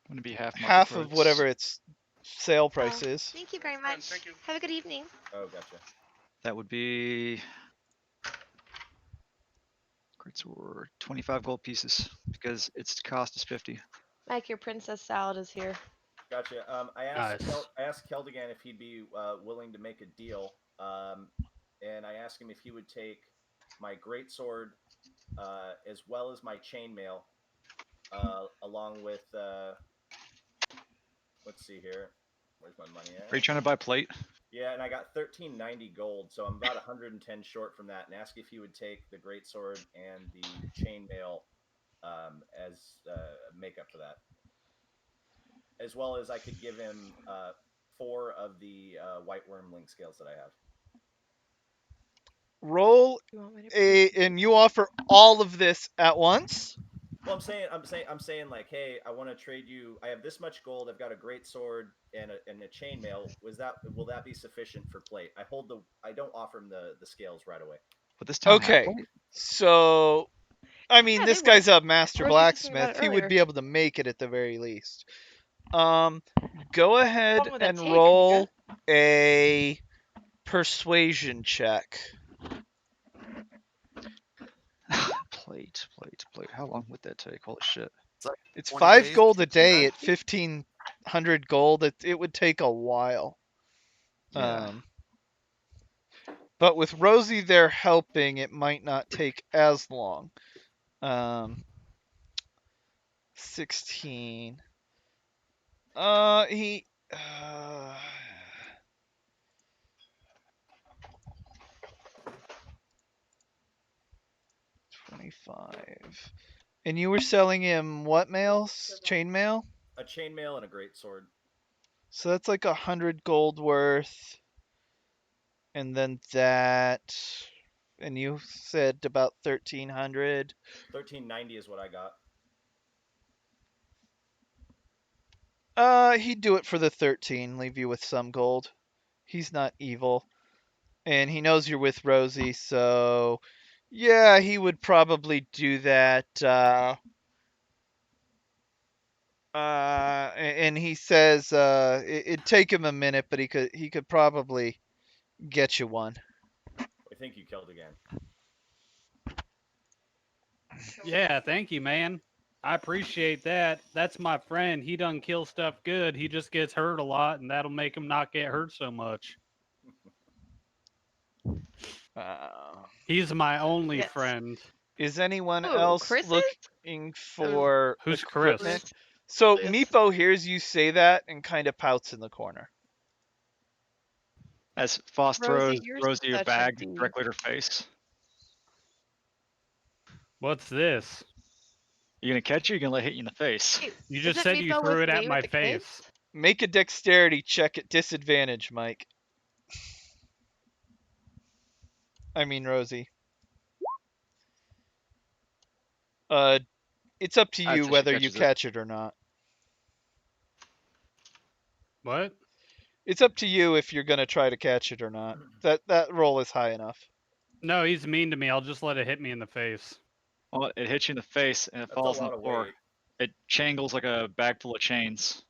Wouldn't it be half market Half price? of whatever its sale price is. Thank you very much. Thank you. Have a good evening. Oh, gotcha. That would be greatsword, 25 gold pieces because its cost is 50. Mike, your princess salad is here. Gotcha. I asked Nice. I asked Keldegan if he'd be willing to make a deal, and I asked him if he would take my greatsword as well as my chainmail, along with let's see here, where's my money at? Are you trying to buy plate? Yeah, and I got 1390 gold, so I'm about 110 short from that. And ask if he would take the greatsword and the chainmail as makeup for that, as well as I could give him 4 of the white worm link scales that I have. Roll You want me to and you offer all of this at once. Well, I'm saying like, hey, I want to trade you. I have this much gold. I've got a great sword and a chainmail. Will that be sufficient for plate? I don't offer him the scales right away. But this town has Okay, plate. so I mean, Yeah, this they would. guy's a master We were just talking about blacksmith. it He would earlier. be able to make it at the very least. Go ahead What would that and take, roll a persuasion check. plate. How long would that take? Holy shit. It's 20 5 days gold to a do day that? at 1,500 gold. It would take a while. Yeah. But with Rosie there helping, it might not take as long. 16. He. 25. And you were selling him what mails? Chainmail? A chainmail and a great sword. So that's like 100 gold worth. And then that. And you said about 1,300. 1390 is what I got. He'd do it for the 13, leave you with some gold. He's not evil. And he knows you're with Rosie, so yeah, he would probably do that. And he says it'd take him a minute, but he could probably get you one. I think you killed again. Yeah, thank you, man. I appreciate that. That's my friend. He done kill stuff good. He just gets hurt a lot, and that'll make him not get hurt so much. He's my only Yes. friend. Is anyone Ooh, else Chris is? looking for Who's Chris? equipment? So Yes. Meepo hears you say that and kind of pouts in the corner. As Foss Rosie, throws you're Rosie your such a bag D. directly at her face. What's this? You gonna catch it? Or you gonna let it hit you in the face? Wait, You just isn't said you Meepo threw with it at me my with the face. kids? Make a dexterity check at disadvantage, Mike. I mean Rosie. It's up to I'd you say she whether you catches it. catch it or not. What? It's up to you if you're gonna try to catch it or not. That roll is high enough. No, he's mean to me. I'll just let it hit me in the face. Well, it hits you in the face and it That's falls a on lot the of floor. weight. It changles like a bag full of chains.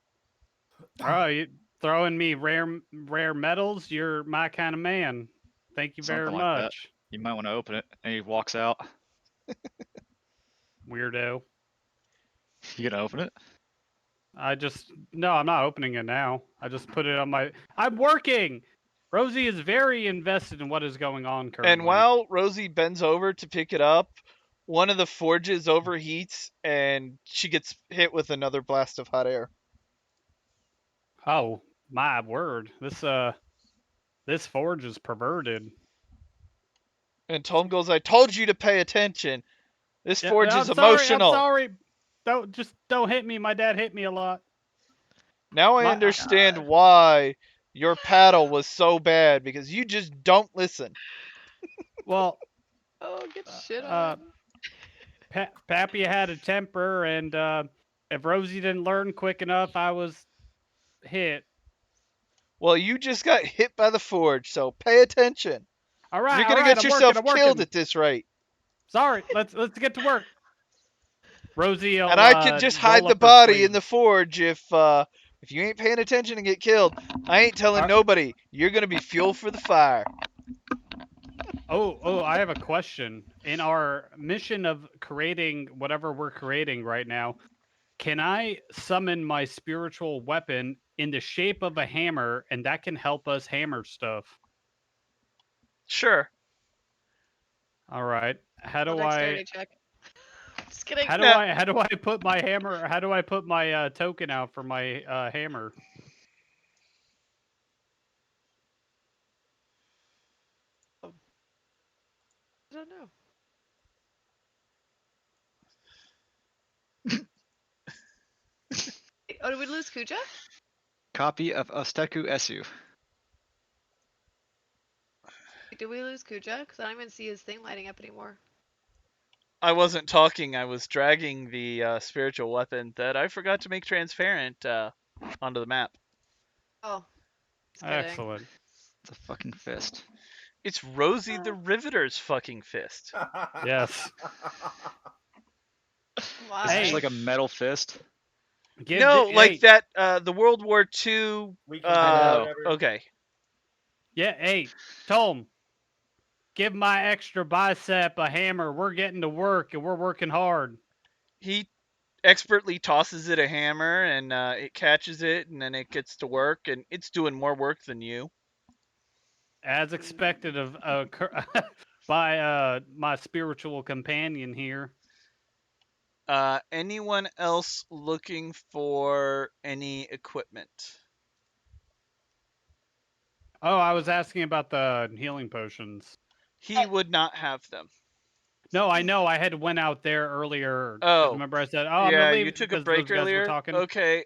Oh, throwing me rare metals. You're my kind of man. Thank you very Something like that. much, You might want to open it. And he walks out. weirdo. You gonna open it? No, I'm not opening it now. I just put it on my. I'm working. Rosie is very invested in what is going on currently. And while Rosie bends over to pick it up, one of the forges overheats and she gets hit with another blast of hot air. Oh my word! This forge is perverted. And Tom goes, "I told you to pay attention. This Yeah, forge I'm is sorry. emotional." I'm sorry. Don't hit me. My dad hit me a lot. Now I My- understand why your paddle was so bad, because you just don't listen. Well, Oh, get shit uh, on. Pappy had a temper, and if Rosie didn't learn quick enough, I was hit. Well, you just got hit by the forge, so pay attention. All right, You're all gonna right. get I'm working. yourself I'm killed working. at this rate. Sorry. Let's get to work. Rosie will And I could just hide roll the up her body in the sleeves. forge if you ain't paying attention and get killed. I ain't telling nobody. You're gonna be fuel for the fire. Oh, I have a question. In our mission of creating whatever we're creating right now, can I summon my spiritual weapon in the shape of a hammer, and that can help us hammer stuff? Sure. All right. How Roll do dexterity I check. Just kidding. how do No. I how do I put my hammer? How do I put my token out for my hammer? I don't know. Oh, did we lose Kuja? Copy of Osteku Esu. Did we lose Kuja? Because I don't even see his thing lighting up anymore. I wasn't talking. I was dragging the spiritual weapon that I forgot to make transparent onto the map. Oh, just kidding. Excellent. It's a fucking fist. It's Rosie the Riveter's fucking fist. Yes. Why? Is it Hey. just like a metal fist? No, like that the World War II. We can I know. whatever. Okay. Yeah, hey, Tom. Give my extra bicep a hammer. We're getting to work, and we're working hard. He expertly tosses it a hammer, and it catches it, and then it gets to work, and it's doing more work than you. As expected of by my spiritual companion here. Anyone else looking for any equipment? Oh, I was asking about the healing potions. He would not have them. No, I know. I had went out there earlier. 'Cause Oh. remember I said, "Oh, I'm Yeah, gonna leave," you took a because break those guys were earlier? talking. Okay.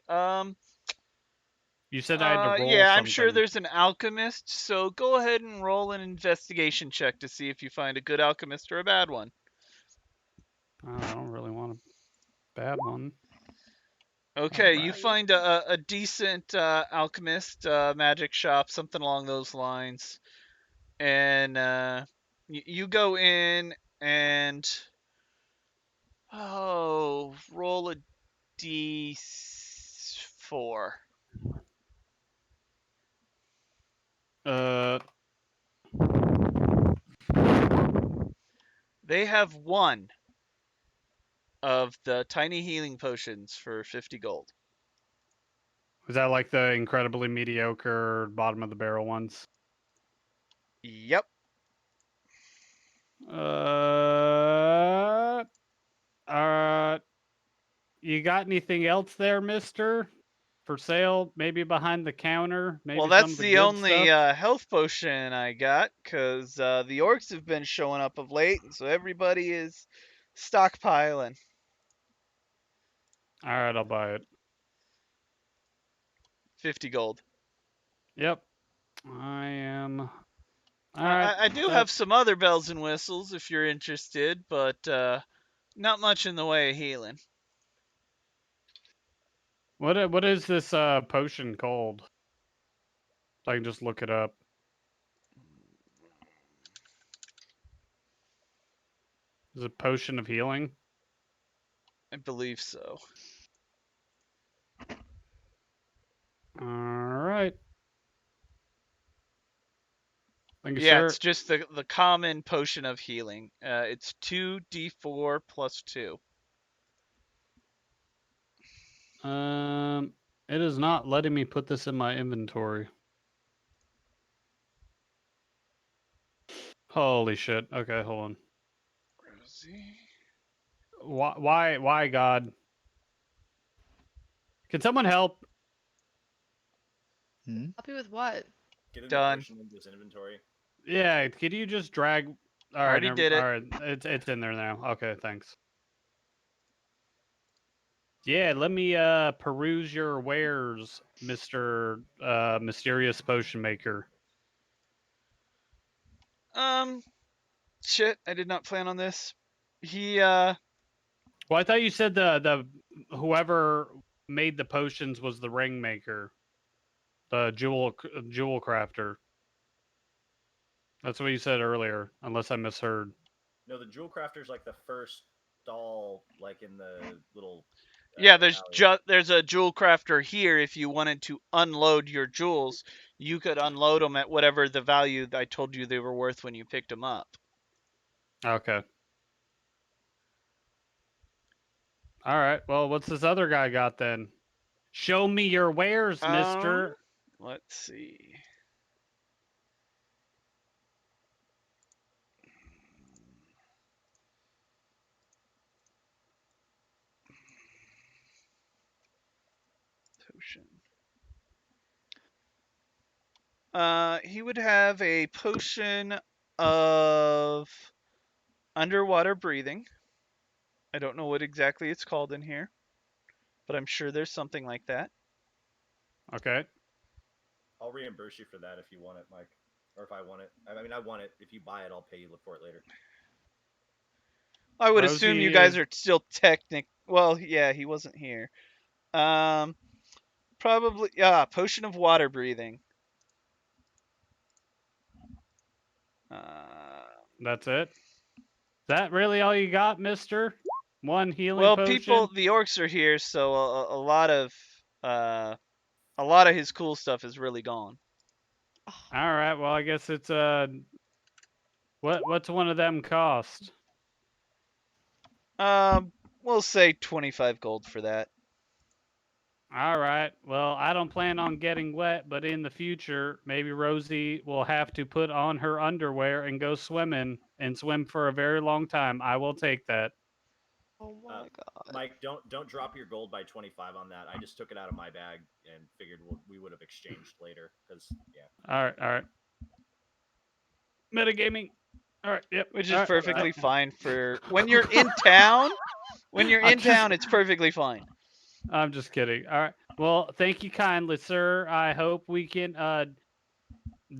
You said I had to roll Yeah, I'm something. sure there's an alchemist, so go ahead and roll an investigation check to see if you find a good alchemist or a bad one. Oh, I don't really want a bad one. Okay, you Alright. find a decent alchemist, magic shop, something along those lines. And you go in and roll a d4. They have one of the tiny healing potions for 50 gold. Was that like the incredibly mediocre bottom of the barrel ones? Yep. You got anything else there, mister? For sale? Maybe behind the counter? Maybe Well, some that's of the the good only stuff? health potion I got, because the orcs have been showing up of late, and so everybody is stockpiling. Alright, I'll buy it. 50 gold. Yep. I am. Alright. I do have some other bells and whistles if you're interested, but not much in the way of healing. What is this potion called? So I can just look it up. Is it potion of healing? I believe so. Alright. Thank you, Yeah, sir. it's just the common potion of healing. It's 2d4 plus 2. It is not letting me put this in my inventory. Holy shit. Okay, hold on. Rosie. Why, God? Can someone help? Hmm? Happy with what? Getting the Done. potion into his inventory. Yeah, could you just drag? All right, Already did it. All right, it's in there now. Okay, thanks. Yeah, let me peruse your wares, Mister Mysterious Potion Maker. Shit, I did not plan on this. He Well, I thought you said the whoever made the potions was the ring maker, the jewel crafter. That's what you said earlier, unless I misheard. No, the jewel crafter's like the first stall, like in the little. Yeah, there's alley. there's a jewel crafter here. If you wanted to unload your jewels, you could unload them at whatever the value I told you they were worth when you picked them up. Okay. All right. Well, what's this other guy got then? Show me your wares, Mister. Let's see. Potion. He would have a potion of underwater breathing. I don't know what exactly it's called in here, but I'm sure there's something like that. Okay. I'll reimburse you for that if you want it, Mike, or if I want it. I mean, I want it. If you buy it, I'll pay you for it later. I would assume Rosie you guys is are still Well, yeah, he wasn't here. Probably potion of water breathing. That's it. Is that really all you got, Mister? One healing Well, potion? the orcs are here, so a lot of his cool stuff is really gone. All right. Well, I guess it's what's one of them cost? We'll say 25 gold for that. All right. Well, I don't plan on getting wet, but in the future, maybe Rosie will have to put on her underwear and go swimming and swim for a very long time. I will take that. Oh my god. Mike, don't drop your gold by 25 on that. I just took it out of my bag and figured we would have exchanged later. Because yeah. All right. All right. Metagaming. All right. Yep. Which All is right. perfectly fine for when you're in town. When you're in town, it's perfectly fine. I'm just kidding. All right. Well, thank you kindly, sir. I hope we can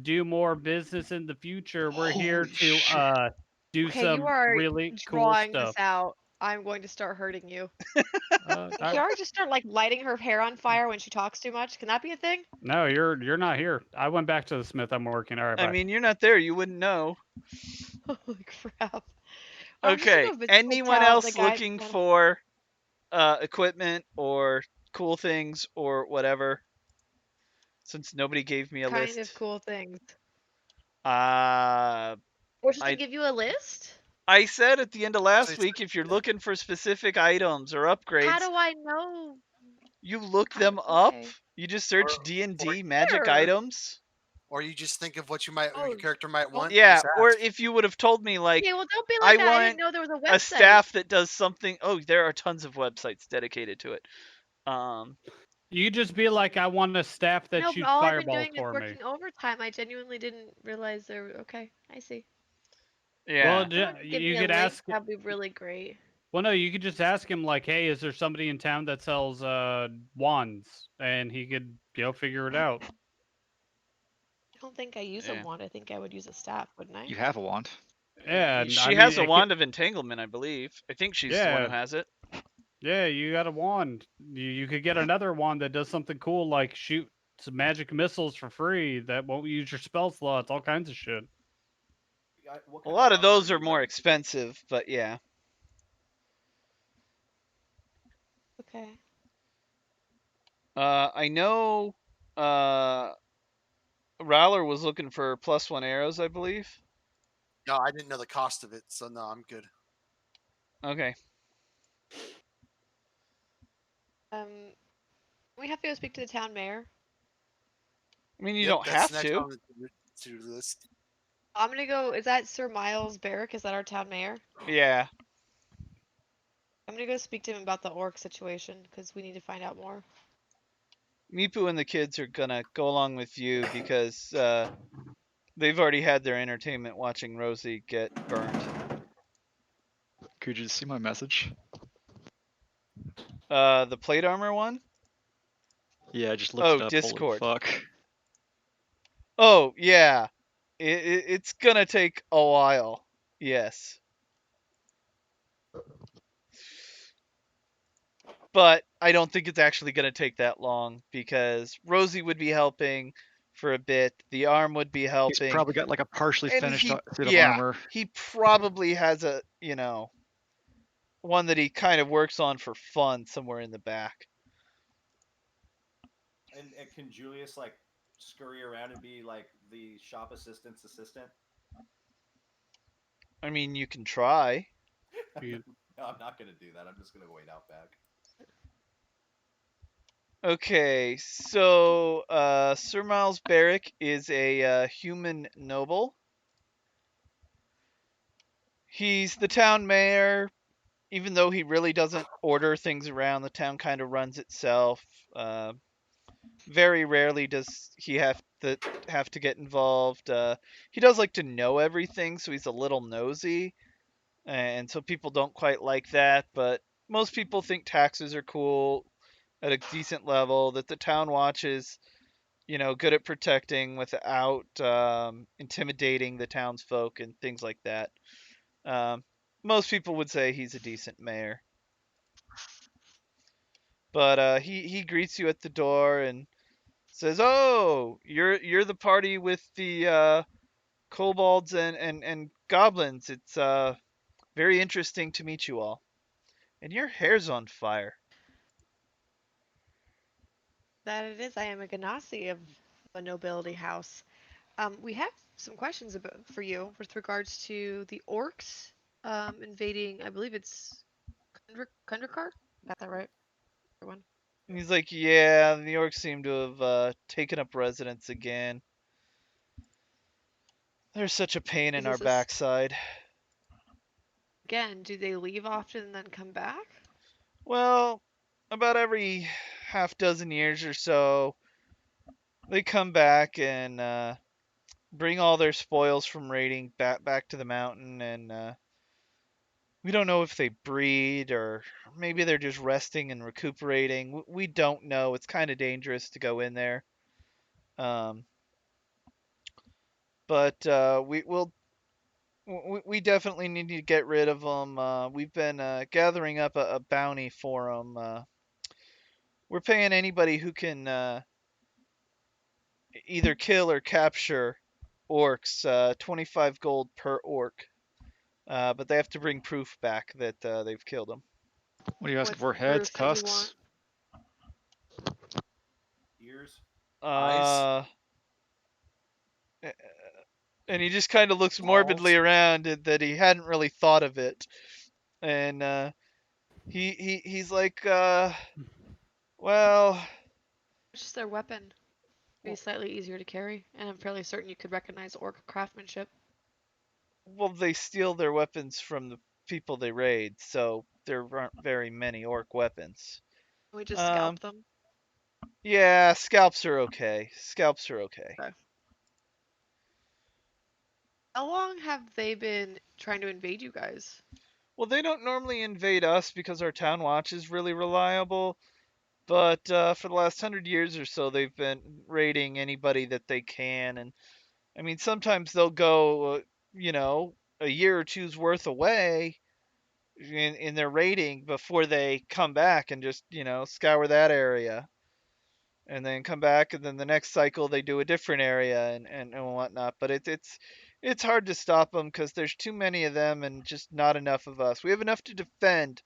do more business in the future. We're here Holy to shit. do Okay, you some are really cool drawing this stuff. out. I'm going to start hurting you. All Can Kiara just start like lighting her hair on fire when she talks too much? Can that be a thing? No, you're not here. I went back to the smith. I'm working. All right, I bye. mean, you're not there. You wouldn't know. Holy crap. I'm just Okay. gonna go Anyone tell the else guy looking for equipment or cool things or whatever? Since nobody gave me a kind list. of cool things. I We're supposed to give you a list? said at the end of So last it's- week, if you're looking for specific items or How upgrades, do I know? you look How them do- up. okay. You just search Or- D&D magic Here. items. or you just think of what your Oh, character might want. Yeah, just or ask. if you would have told me like Okay, well don't be I like that. I didn't want know there was a a website. staff that does something. Oh, there are tons of websites dedicated to it. You could just be like, I want a staff that No, but shoots all I've been fireballs doing is for me. working overtime. I genuinely didn't realize there. Okay, I see. Yeah. Well, If someone could give you me a could link, ask. that'd be really great. Well, no, you could just ask him like, "Hey, is there somebody in town that sells wands?" And he could, figure it out. I don't think I use a Yeah. wand. I think I would use a staff, wouldn't I? You have a wand. Yeah, and She has a wand of entanglement, I believe. I think she's the one Yeah. who has it. Yeah, you got a wand. You could get another wand that does something cool, like shoot some magic missiles for free that won't use your spell slots, all kinds of shit. What A kind lot of armor those are are you more wearing? expensive, but yeah. Okay. I know Rowler was looking for +1 arrows, I believe. No, I didn't know the cost of it, so no, I'm good. Okay. We have to go speak to the town mayor. I mean, you Yep, don't that's have next to. on the to-do list. I'm gonna go. Is that Sir Miles Barrick? Is that our town mayor? Yeah. I'm gonna go speak to him about the orc situation because we need to find out more. Mipu and the kids are gonna go along with you because they've already had their entertainment watching Rosie get burned. Could you see my message? The plate armor one? Yeah, I just looked it up. Holy Discord. fuck. Oh, yeah. It's gonna take a while. Yes. But I don't think it's actually gonna take that long because Rosie would be helping for a bit. The arm would be He's helping. probably got like a partially And finished suit of yeah, armor. he probably has a, one that he kind of works on for fun somewhere in the back. And can Julius like scurry around and be like the shop assistant's assistant? I mean, you can try. You- No, I'm not gonna do that. I'm just gonna wait out back. Okay, so Sir Miles Barrick is a human noble. He's the town mayor. Even though he really doesn't order things around, the town kind of runs itself. Very rarely does he have to get involved. He does like to know everything, so he's a little nosy, and so people don't quite like that. But most people think taxes are cool at a decent level. That the town watch is, good at protecting without intimidating the townsfolk and things like that. Most people would say he's a decent mayor. But he greets you at the door and says, "Oh, you're the party with the kobolds and goblins. It's very interesting to meet you all. And your hair's on fire." That it is. I am a Ganassi of a nobility house. We have some questions for you with regards to the orcs invading. I believe it's Kundrakar. Got that right? Everyone. And he's like, "Yeah, the orcs seem to have taken up residence again. They're such a pain in Is our this backside." again? Do they leave often and then come back? Well, about every half dozen years or so, they come back and bring all their spoils from raiding back to the mountain, and we don't know if they breed or maybe they're just resting and recuperating. We don't know. It's kind of dangerous to go in there. Um, but we definitely need to get rid of them. We've been gathering up a bounty for them. We're paying anybody who can either kill or capture orcs, 25 gold per orc. But they have to bring proof back that they've killed them. What are you asking What's for? the Heads, proof that you tusks? want? Ears. Eyes? Uh, and he just kind of looks morbidly Balls? around at that he hadn't really thought of it. And he's like, well, It's just their weapon. Be slightly easier to carry, and I'm fairly certain you could recognize orc craftsmanship. they steal their weapons from the people they raid, so there aren't very many orc weapons. Can we just Um, scalp them? yeah, scalps are okay. Scalps are okay. Okay. How long have they been trying to invade you guys? Well, they don't normally invade us because our town watch is really reliable. But for the last 100 years or so, they've been raiding anybody that they can. And I mean, sometimes they'll go, a year or two's worth away in their raiding before they come back and just, scour that area. And then come back, and then the next cycle they do a different area and whatnot. But it's hard to stop them because there's too many of them and just not enough of us. We have enough to defend,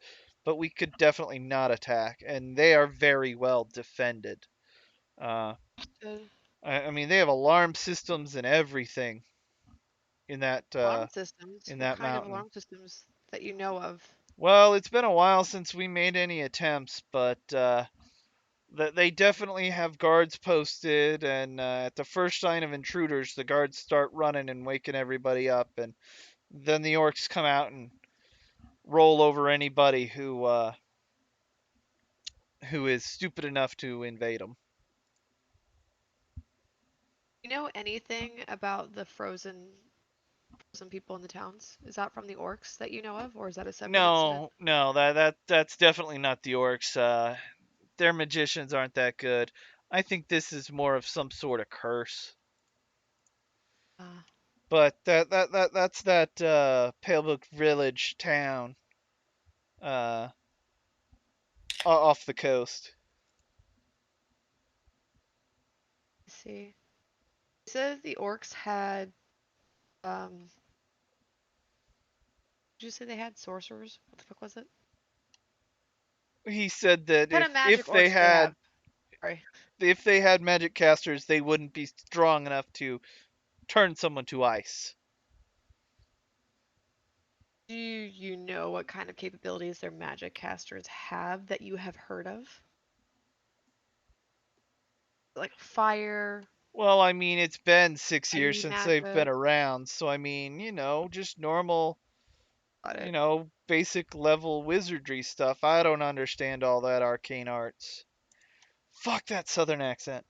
but we could definitely not attack, and they are very well defended. Uh, Good. I mean, they have alarm systems and everything in that Alarm systems. in What that kind of mountain. alarm systems that you know of? Well, it's been a while since we made any attempts, but they definitely have guards posted, and at the first sign of intruders, the guards start running and waking everybody up, and then the orcs come out and roll over anybody who is stupid enough to invade them. You know anything about the frozen people in the towns? Is that from the orcs that you know of, or is that a separate incident? No, that's definitely not the orcs. Their magicians aren't that good. I think this is more of some sort of curse. But that's that Palebook Village town off the coast. Let's see. You said the orcs had did you say they had sorcerers? What the fuck was it? He said that What kind of magic if they orcs do they have? had Sorry. if they had magic casters, they wouldn't be strong enough to turn someone to ice. Do you know what kind of capabilities their magic casters have that you have heard of? Like fire, Well, I mean, it's been 6 years any since they've been magic? around, so I mean, just normal, Got it. basic level wizardry stuff. I don't understand all that arcane arts. Fuck that southern accent.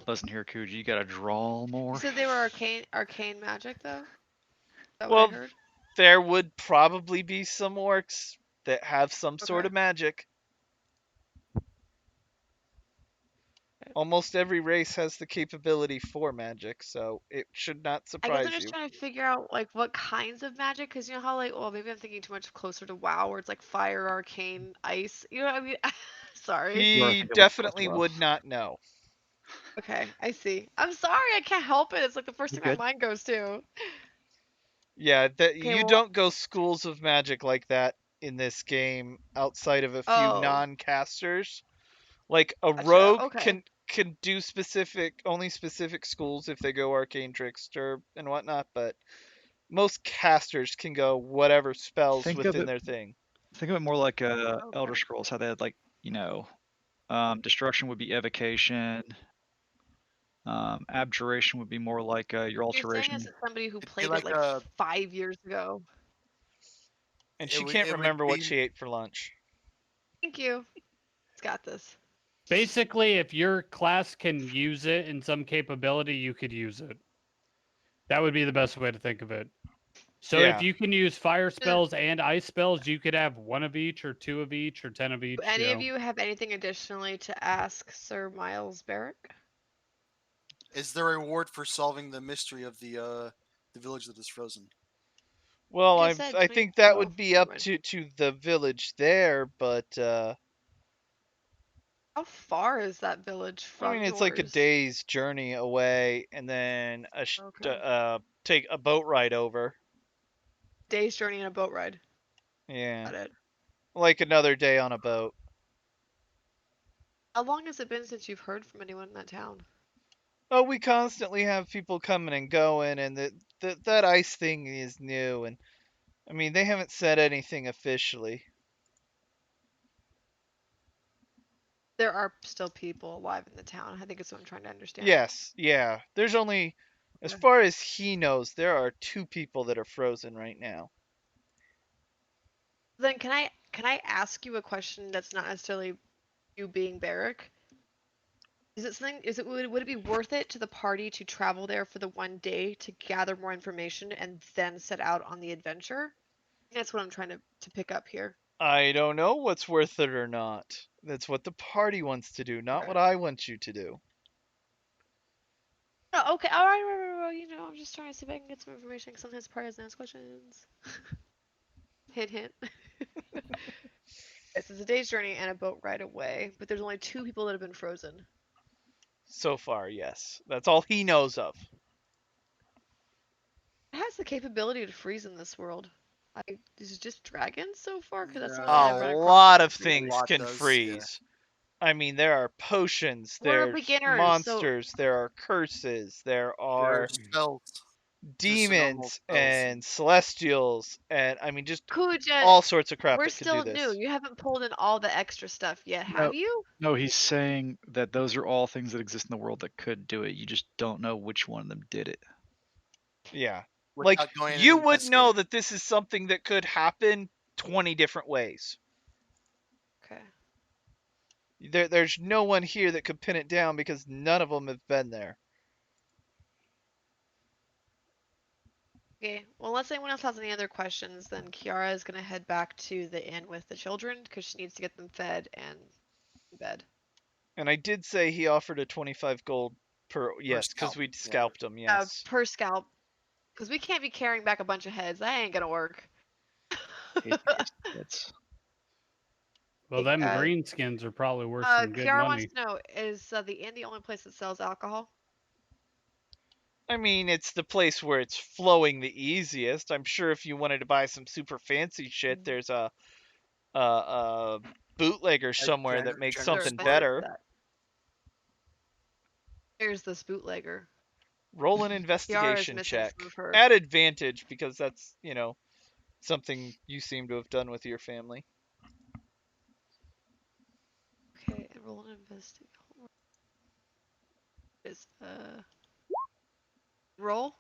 Listen here, Kuji, you gotta draw You more. said they were arcane magic though? Is that what I Well, heard? there would probably be some orcs that have some sort Okay. of magic. Almost every race has the capability for magic, so it should not I guess I'm surprise just you. trying to figure out like what kinds of magic, because you know how like, well, maybe I'm thinking too much closer to WoW, where it's like fire, arcane, ice. You know what I mean? Sorry. You are He thinking about Quest definitely well. would not know. Okay, I see. I'm sorry, I can't help it. It's like the first You're thing my good. mind goes to. Yeah, Okay, you well, don't go schools of magic like that in this game outside of a few oh, non-casters. Like a gotcha. rogue Okay. can do only specific schools if they go arcane trickster and whatnot, but most casters can go whatever spells Think of within it their thing. think of it more like Elder Okay. Scrolls, how they had destruction would be evocation. Abjuration would be more like your You're saying alteration. as somebody who It'd be played it like like a 5 years ago. And it she would can't it would remember what be she ate for lunch. Thank you. It's got this. Basically, if your class can use it in some capability, you could use it. That would be the best way to think of it. So Yeah. if you can use fire spells and ice spells, you could have one of each, or two of each, or 10 of each. Do any of you have anything additionally to ask Sir Miles Barrick? is there a reward for solving the mystery of the village that is frozen? Well, You just said I think that 2012. would be Never up mind. to the village there, but How far is that village I from mean it's like a yours? day's journey away, and then Okay. take a boat ride over. Day's journey and a boat ride. Yeah, Got it. like another day on a boat. How long has it been since you've heard from anyone in that town? Oh, we constantly have people coming and going, and that ice thing is new, and I mean they haven't said anything officially. There are still people alive in the town. I think it's what I'm trying to understand. Yes, yeah. There's only, as Okay. far as he knows, there are 2 people that are frozen right now. Then can I ask you a question that's not necessarily you being Barrick? Is it something? Would it be worth it to the party to travel there for the one day to gather more information and then set out on the adventure? That's what I'm trying to pick up here. I don't know what's worth it or not. That's what the party wants to do, not Okay. what I want you to do. Oh, okay. All right. You know, I'm just trying to see if I can get some information. Cause sometimes the party doesn't ask questions. Hint, hint. This is a day's journey and a boat ride away, but there's only 2 people that have been frozen. So far, yes. That's all he knows of. It has the capability to freeze in this world. Is it just dragons so far? Because that's the only thing A I've run across. lot That of can freeze. things lot can does, yeah. freeze. I mean, there are potions, We're there's beginners, so monsters, there are curses, there There are are spells. Just normal demons spells. and celestials, and I mean, just Kuja, all sorts of crap we're that could do still new. this. You haven't pulled in all the extra stuff yet, No, have you? no, he's saying that those are all things that exist in the world that could do it. You just don't know which one of them did it. Yeah. Like, Without going you and would know investigating. that this is something that could happen 20 different ways. Okay. There's no one here that could pin it down because none of them have been there. Okay. Well, unless anyone else has any other questions, then Kiara is gonna head back to the inn with the children because she needs to get them fed and in bed. And I did say he offered a 25 gold per, yes, because scalp, we yeah. scalped him, yes. Per scalp, because we can't be carrying back a bunch of heads. That ain't gonna work. That's Well, them greenskins are probably worth some good Kiara wants money. to know: is the inn the only place that sells alcohol? I mean, it's the place where it's flowing the easiest. I'm sure if you wanted to buy some super fancy shit, there's a bootlegger somewhere that makes general something store. better. Here's this bootlegger. Roll an Kiara is investigation missing check. some of her. At advantage, because that's, you know, something you seem to have done with your family. Okay, and roll an investigation. Is roll?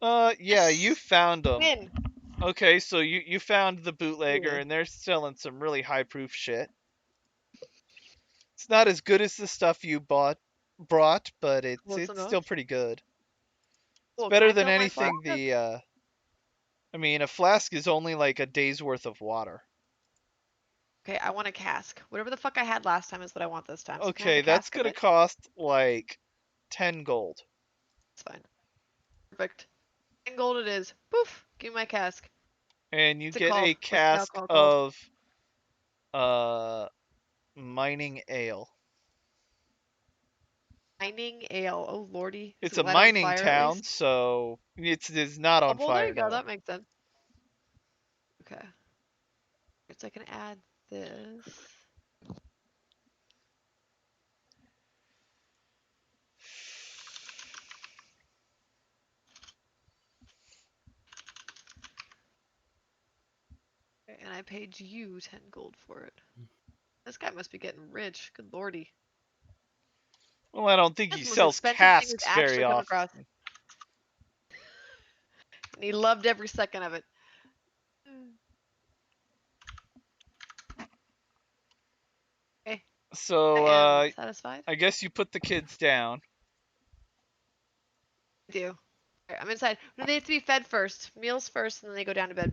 Yeah, you found them. Win. Okay, so you found the bootlegger, Yeah. and they're selling some really high proof shit. It's not as good as the stuff you brought, but it's Close enough. still pretty good. Cool, It's can better I than fill my anything flask? I mean, a flask is only like a day's worth of water. Okay, I want a cask. Whatever the fuck I had last time is what I want this time. So can I have Okay, a that's cask of gonna it? cost like 10 gold. It's fine. Perfect. 10 gold it is. Poof! Give me my cask. And you What's it get called? a What's the cask alcohol called? of mining ale. Mining ale. Oh lordy. Is It's it a light on mining fire at town, least? so it's not Oh, on well, there fire you go. now. That makes sense. Okay. So I can add this. Okay, and I paid you 10 gold for it. This guy must be getting rich. Good lordy. Well, I don't think That's he the most sells expensive thing we've casks very actually come often. across. And he loved every second of it. Okay. So, I am satisfied. I guess you put the kids down. I do. Alright, I'm inside. No, they have to be fed first. Meals first, and then they go down to bed.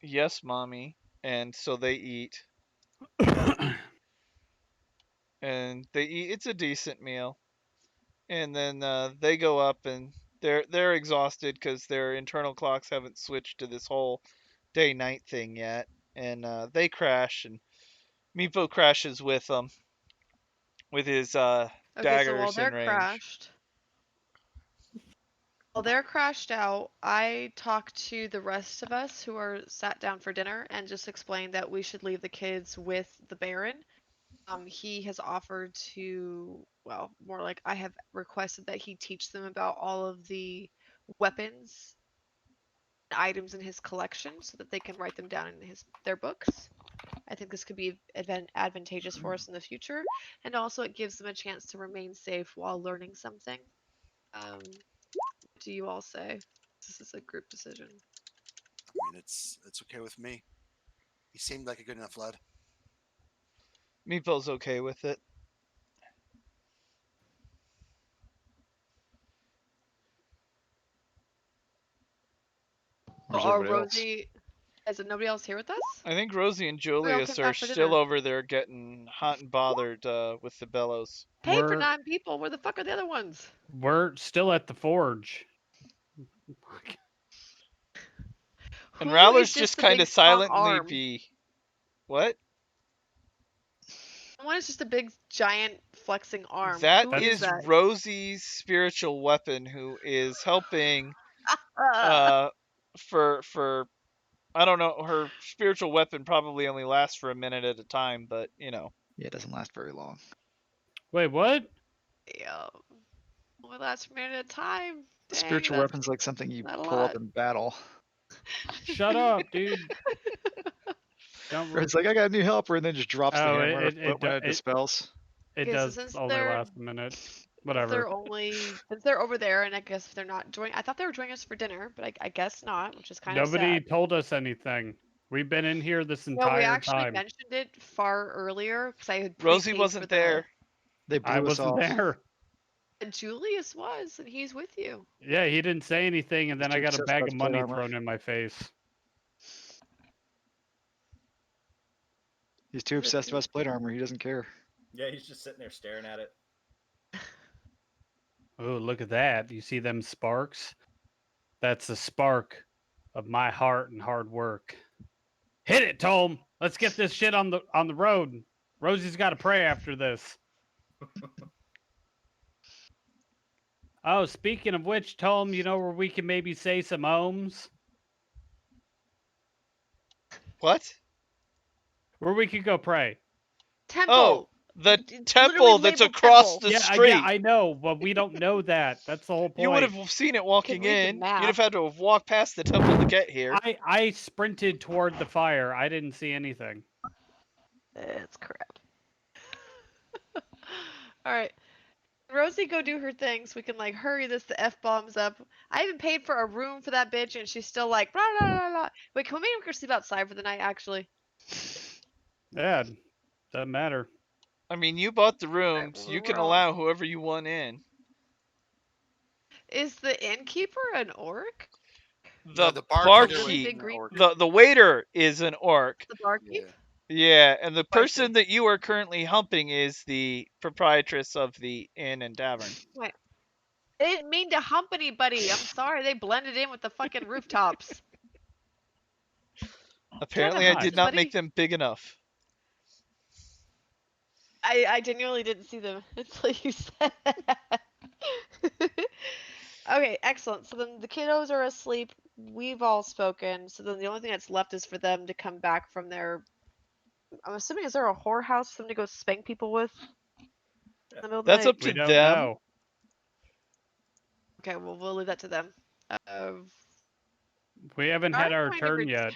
Yes, mommy. And so they eat. And they eat. It's a decent meal. And then they go up and they're exhausted because their internal clocks haven't switched to this whole day-night thing yet. And they crash, and Meepo crashes with them with his Okay, so while daggers in they're range. crashed out, I talked to the rest of us who are sat down for dinner and just explained that we should leave the kids with the Baron. He has offered to, well, more like I have requested that he teach them about all of the weapons and items in his collection so that they can write them down in their books. I think this could be advantageous for us in the future, and also it gives them a chance to remain safe while learning something. What do you all say? This is a group decision. I mean, it's okay with me. He seemed like a good enough lad. Meepo's okay with it. where's Are everybody else? Rosie? Is it nobody else here with us? I think Rosie and We all Julius came are back for still dinner. over there getting hot and bothered with the bellows. Hey, for 9 people, where the fuck are the other ones? We're still at the forge. And Who Rowler's is just a kind big of strong silently arm? What? One is just a big giant flexing arm. That Who is is that? Rosie's spiritual weapon, who is helping for I don't know. Her spiritual weapon probably only lasts for a minute at a time, but you know. Yeah, it doesn't last very long. Wait, what? Yeah. Only lasts a minute at a time. Dang, Spiritual that's weapon's like something you not a pull up lot. in battle. Shut up, dude. Don't. Or it's like I got a new helper, and then just drops the Oh, hammer when it dispels. it Okay, so does since only they're last a minute. since Whatever. they're over there, and I guess if they're not joining, I thought they were joining us for dinner, but I guess not, which is kind of Nobody sad. told us anything. We've been in here this No, we entire actually time. mentioned it far earlier because I had Rosie prepaid wasn't for there. They I blew us wasn't off. there. And Julius was, and he's with you. Yeah, he didn't say anything, and then He's I too got a obsessed bag about of plate money armor. thrown in my face. He's too obsessed about his plate armor. He doesn't care. Yeah, he's just sitting there staring at it. Oh, look at that. You see them sparks? That's the spark of my heart and hard work. Hit it, Tom. Let's get this shit on the road. Rosie's got to pray after this. Oh, speaking of which, Tom, you know where we can maybe say some ohms? What? Where we could go pray. Temple. Oh, the It's temple literally that's labeled across temple. the Yeah, street. I know, but we don't know that. That's the whole point. You would have seen it walking read the in. map. You'd have had to have walked past the temple to get here. I sprinted toward the fire. I didn't see anything. It's crap. All right. Rosie, go do her thing so we can like hurry the f bombs up. I even paid for a room for that bitch, and she's still like blah blah blah blah. Wait, can we make her sleep outside for the night? Actually, Yeah, doesn't matter. I mean, you bought the Alright, rooms. well, You can we're all- allow whoever you want in. Is the innkeeper an orc? The the bartender Really was barkeep, big an green- orc. the waiter is an orc. The barkeep? Yeah. Yeah, and the I see. person that you are currently humping is the proprietress of the inn and tavern. Wait. They didn't mean to hump anybody. I'm sorry. They blended in with the fucking rooftops. Apparently, I hump did not somebody. make them big enough. I genuinely didn't see them until you said that. Okay, excellent. So then the kiddos are asleep. We've all spoken. So then the only thing that's left is for them to come back from their. I'm assuming, is there a whorehouse for them to go spank people with? In the middle of the That's night? up to We don't them. know. Okay, well, we'll leave that to them. We haven't had our going to turn yet.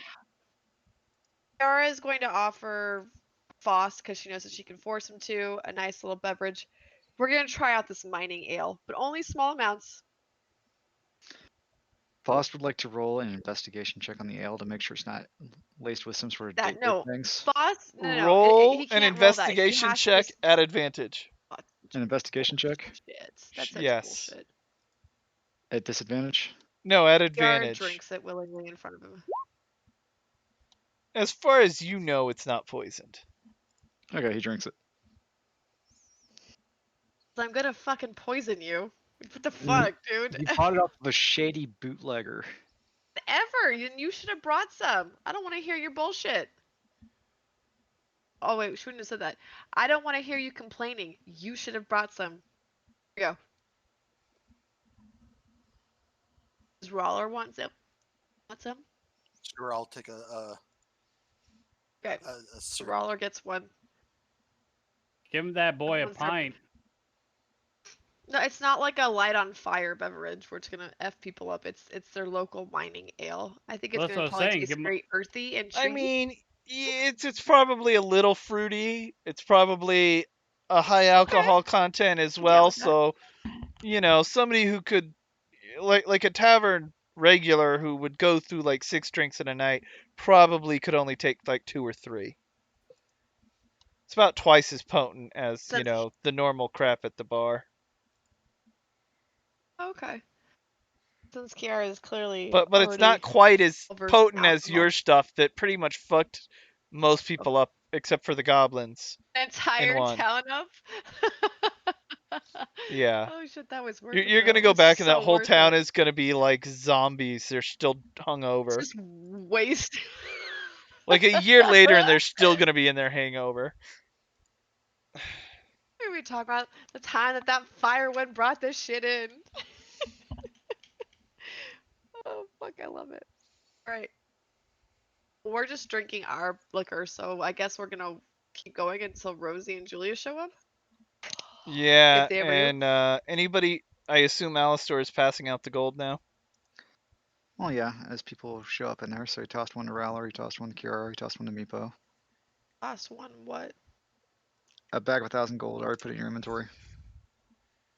Yara is going to offer Foss, because she knows that she can force him to, a nice little beverage. We're going to try out this mining ale, but only small amounts. Foss would like to roll an investigation check on the ale to make sure it's not laced with some sort of That date no, things. Foss, no, Roll he an can't investigation roll that. He check has to at advantage. An investigation check Shit, that's such Yes. bullshit. at disadvantage. No, at Yara advantage. drinks it willingly in front of him. As far as you know, it's not poisoned. Okay, he drinks it. I'm gonna fucking poison you. What the You- fuck, dude? He bought it off of a shady bootlegger. Ever. You should have brought some. I don't want to hear your bullshit. Oh wait, we shouldn't have said that. I don't want to hear you complaining. You should have brought some. Here you go. Does Roller want some? Want some? Sure, I'll take a Okay. sip. Roller gets one. Give him that boy a Everyone's happy. pint. No, it's not like a light on fire beverage where it's gonna f people up. It's their local mining ale. I think it's Well, that's gonna what I was probably saying, taste give 'em- very earthy and I treey. mean, it's probably a little fruity. It's probably a high alcohol content as I'm down well. with that. So, you know, somebody who could, like a tavern regular who would go through like 6 drinks in a night, probably could only take like 2 or 3. It's about twice as potent as, you Since- know, the normal crap at the bar. Okay. Since Kiara is clearly But it's already not quite as well-versed in potent as alcohol. your stuff that pretty much fucked most people up except for the goblins. entire one. town up. Yeah. Oh shit, that was worth You're it. gonna though. go It was back and that so whole worth town it. is gonna be like zombies. They're still hungover. Just waste. Like a year later and they're still gonna be in their hangover. What are we talking about? The time that fire wind brought this shit in. Oh fuck, I love it. All right. We're just drinking our liquor, so I guess we're gonna keep going until Rosie and Julia show up. Yeah, If they ever do. and anybody, I assume Alistair is passing out the gold now. Well, yeah, as people show up in there. So he tossed one to Rowler, he tossed one to Kiara, he tossed one to Meepo. Last one, what? A bag of 1,000 gold. Already put it in your inventory.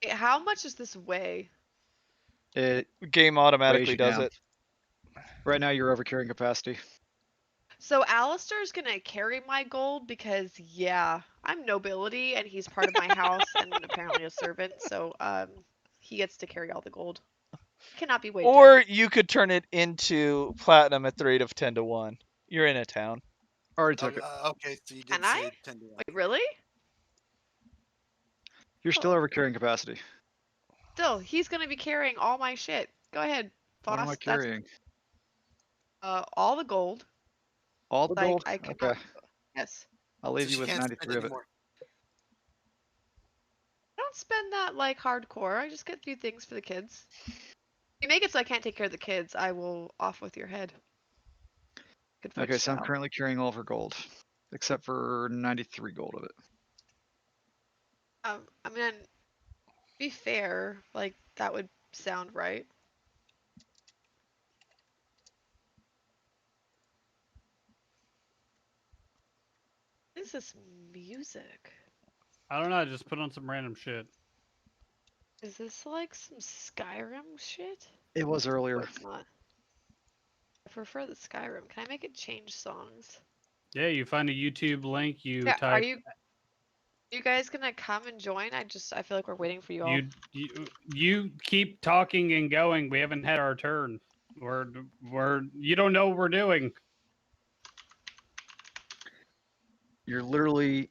Hey, how much does this weigh? It The game weighs automatically you does down. it. Right now, you're over carrying capacity. So Alistair's gonna carry my gold because, yeah, I'm nobility and he's part of my house and apparently a servant. So he gets to carry all the gold. Cannot be weighed down. Or you could turn it into platinum at the rate of 10 to 1. You're in a town. Already took it. Okay, so you did Can I? say 10 to 1. Wait, really? You're still Oh. over carrying capacity. Still, he's gonna be carrying all my shit. Go ahead, What am I boss. carrying? All the gold. All the Like gold? I cannot. Okay. Yes. I'll So leave you she with can't spend 93 of it. anymore. I don't spend that like hardcore. I just get a few things for the kids. If you make it so I can't take care of the kids, I will off with your head. Good foot Okay, so I'm shall. currently carrying all of her gold, except for 93 gold of it. I mean, to be fair, like that would sound right. What is this music? I don't know. I just put on some random shit. Is this like some Skyrim shit? It was earlier. Or it's not. I prefer the Skyrim. Can I make it change songs? Yeah, you find a YouTube link. You Yeah, type. you guys gonna come and join? I feel like we're waiting for you all. You keep talking and going. We haven't had our turn. You don't know what we're doing. You're literally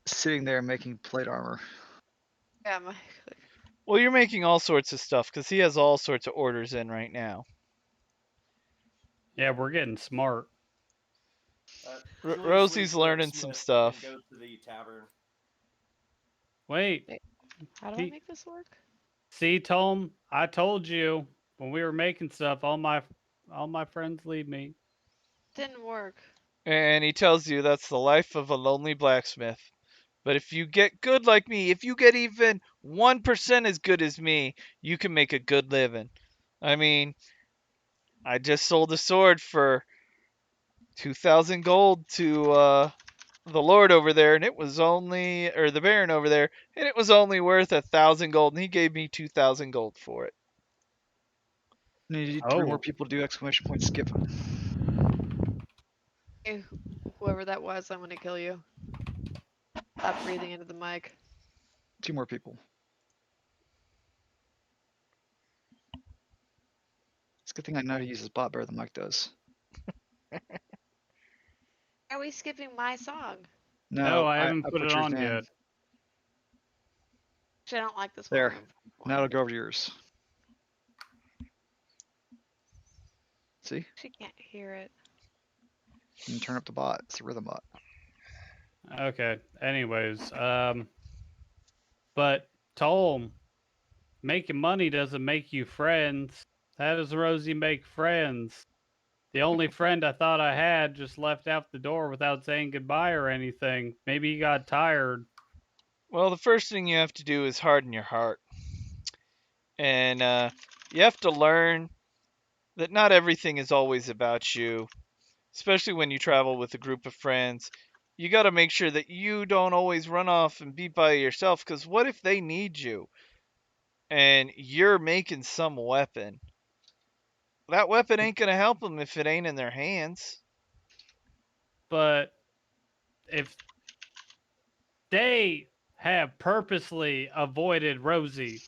sitting there making plate armor. Yeah, Well, you're making all sorts of stuff because he has all sorts of orders in right now. Yeah, we're getting smart. Julius Rosie's leaves the learning some smith stuff. And goes to the tavern. Wait, how do I make this work? see, Tom, I told you when we were making stuff, all my friends leave me. Didn't work. And he tells you that's the life of a lonely blacksmith. But if you get good like me, if you get even 1% as good as me, you can make a good living. I mean, I just sold a sword for 2,000 gold to the Lord over there, and it was only, or the Baron over there, and it was only worth 1,000 gold, and he gave me 2,000 gold for it. Need 3 more Oh. people to do exclamation point skip. Hey, whoever that was, I'm gonna kill you. Stop breathing into the mic. 2 more people. It's a good thing I know how to use this bot better than Mike does. Are we skipping my song? No, I haven't I put it yours on in. yet. Actually, I don't like this There. one. Now it'll go over to yours. See? She can't hear it. You can turn up the bot. It's a rhythm bot. Okay. Anyways, but Tom, making money doesn't make you friends. How does Rosie make friends? The only friend I thought I had just left out the door without saying goodbye or anything. Maybe he got tired. Well, the first thing you have to do is harden your heart. And you have to learn that not everything is always about you, especially when you travel with a group of friends. You got to make sure that you don't always run off and be by yourself, because what if they need you and you're making some weapon? That weapon ain't going to help them if it ain't in their hands. But if they have purposely avoided Rosie,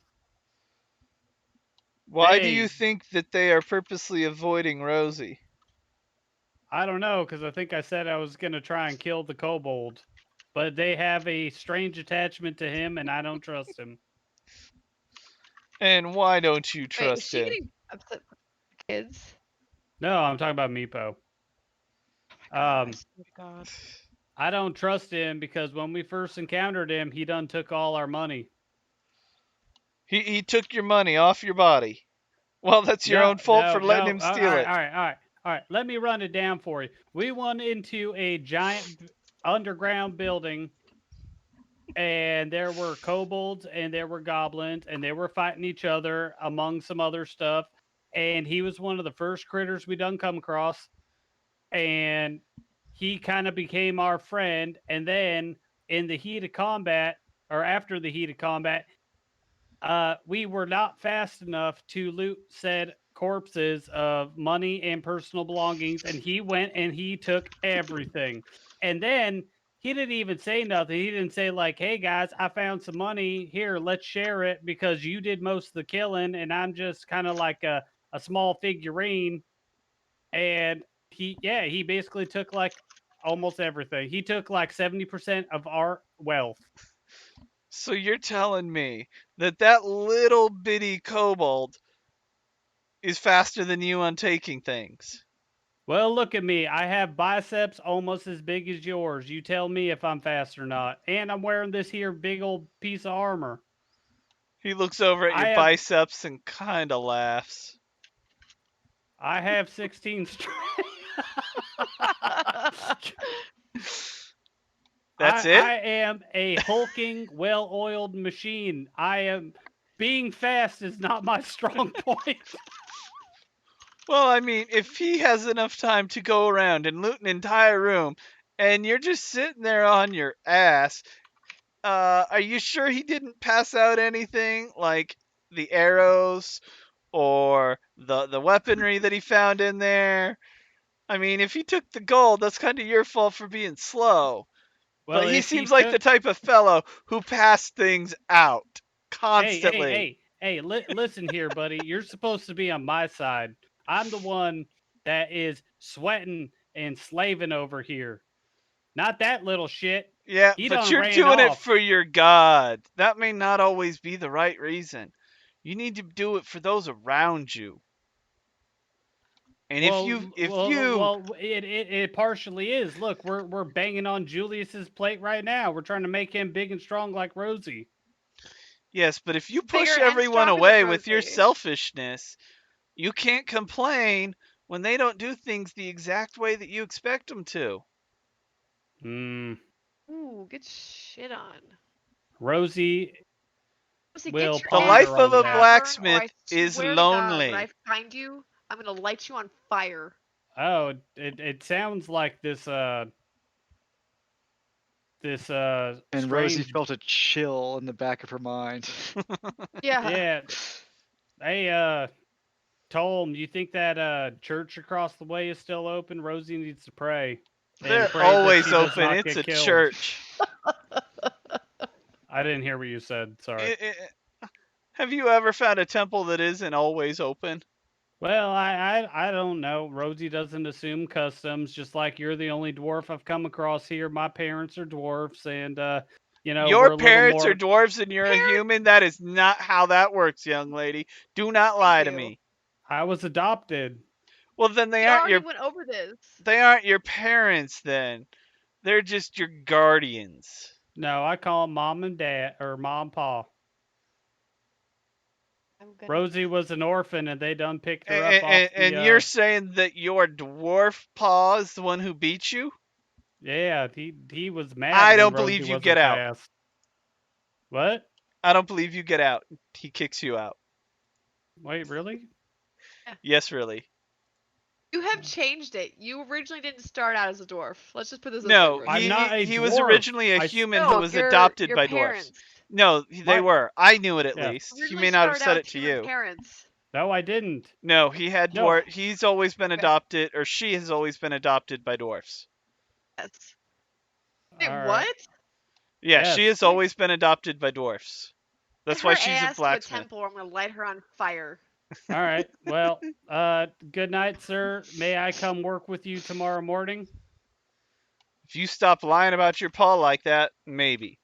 Why do you think that they are purposely avoiding Rosie? I don't know, because I think I said I was going to try and kill the kobold. But they have a strange attachment to him, and I don't trust him. And why don't you Wait, is trust she him? getting upset with the kids? No, I'm talking about Meepo. I swear to God. I don't trust him because when we first encountered him, he done took all our money. He took your money off your body. Well, that's your own fault for letting him steal it. All right. All right, let me run it down for you. We went into a giant underground building, and there were kobolds and there were goblins, and they were fighting each other among some other stuff. And he was one of the first critters we done come across, and he kind of became our friend. And then in the heat of combat, or after the heat of combat, we were not fast enough to loot said corpses of money and personal belongings, and he went and he took everything. And then he didn't even say nothing. He didn't say like, "Hey guys, I found some money here. Let's share it because you did most of the killing, and I'm just kind of like a small figurine." And he basically took like almost everything. He took like 70% of our wealth. So you're telling me that that little bitty kobold is faster than you on taking things? Well, look at me. I have biceps almost as big as yours. You tell me if I'm fast or not. And I'm wearing this here big old piece of armor. He looks over at I your have biceps and kind of laughs. I have 16 strength. That's I it? am a hulking, well-oiled machine. Being fast is not my strong point. Well, I mean, if he has enough time to go around and loot an entire room, and you're just sitting there on your ass, are you sure he didn't pass out anything like the arrows or the weaponry that he found in there? I mean, if he took the gold, that's kind of your fault for being slow. Well, But he if he seems like the took type of fellow who passed things out constantly. hey, listen here, buddy. You're supposed to be on my side. I'm the one that is sweating and slaving over here. Not that little shit. Yeah, He but done you're ran doing it off. for your god. That may not always be the right reason. You need to do it for those around you. And It partially is. Look, we're banging on Julius's plate right now. We're trying to make him big and strong like Rosie. yes, but if you Bigger push and everyone stronger away than with your Rosie. selfishness, you can't complain when they don't do things the exact way that you expect them to. Hmm. Ooh, get shit on. Rosie Rosie, will get your The ass ponder life in of on a the that. tavern, or blacksmith I is swear to God, when I lonely. find you, I'm gonna light you on fire. Oh, it sounds like this And Rosie strange. felt a chill in the back of her mind. Yeah. Yeah. Hey, Tolm, you think that church across the way is still open? Rosie needs to pray. And They're pray that always she does open. not It's get a killed. church. I didn't hear what you said. Sorry. Have you ever found a temple that isn't always open? Well, I don't know. Rosie doesn't assume customs, just like you're the only dwarf I've come across here. My parents are dwarfs, and Your we're a little parents are more. dwarves and you're a Parents, human? That is not how that works, young lady. Do not thank lie to you. me. I was adopted. Well, then We already went over this. they aren't your parents then. They're just your guardians. No, I call 'em mom and dad, or mom, pa. I'm gonna. Rosie was an orphan, and they done picked her up off And you're saying that your dwarf paw is the one who beat you? Yeah, he was mad I when don't Rosie believe you wasn't get out. fast. What? I don't believe you get out. He kicks you out. Wait, really? Yes, really. You have changed it. You originally didn't start out as a dwarf. Let's just put this way, No, Rosie. I'm not a he was dwarf. originally a I human No, who was your adopted by dwarfs. parents. No, they What? were. I knew it at Yeah. least. He Originally may not have started said out it with to human you. parents. No, I didn't. No, he had No. dwarf. He's always been Okay. adopted, or she has always been adopted by dwarfs. Yes. Wait, All right. what? Yeah, Yes. she has always been adopted by dwarfs. That's Get why her she's a ass to a blacksmith. temple, or I'm gonna light her on fire. All right. Well, good night, sir. May I come work with you tomorrow morning? If you stop lying about your paw like that, maybe.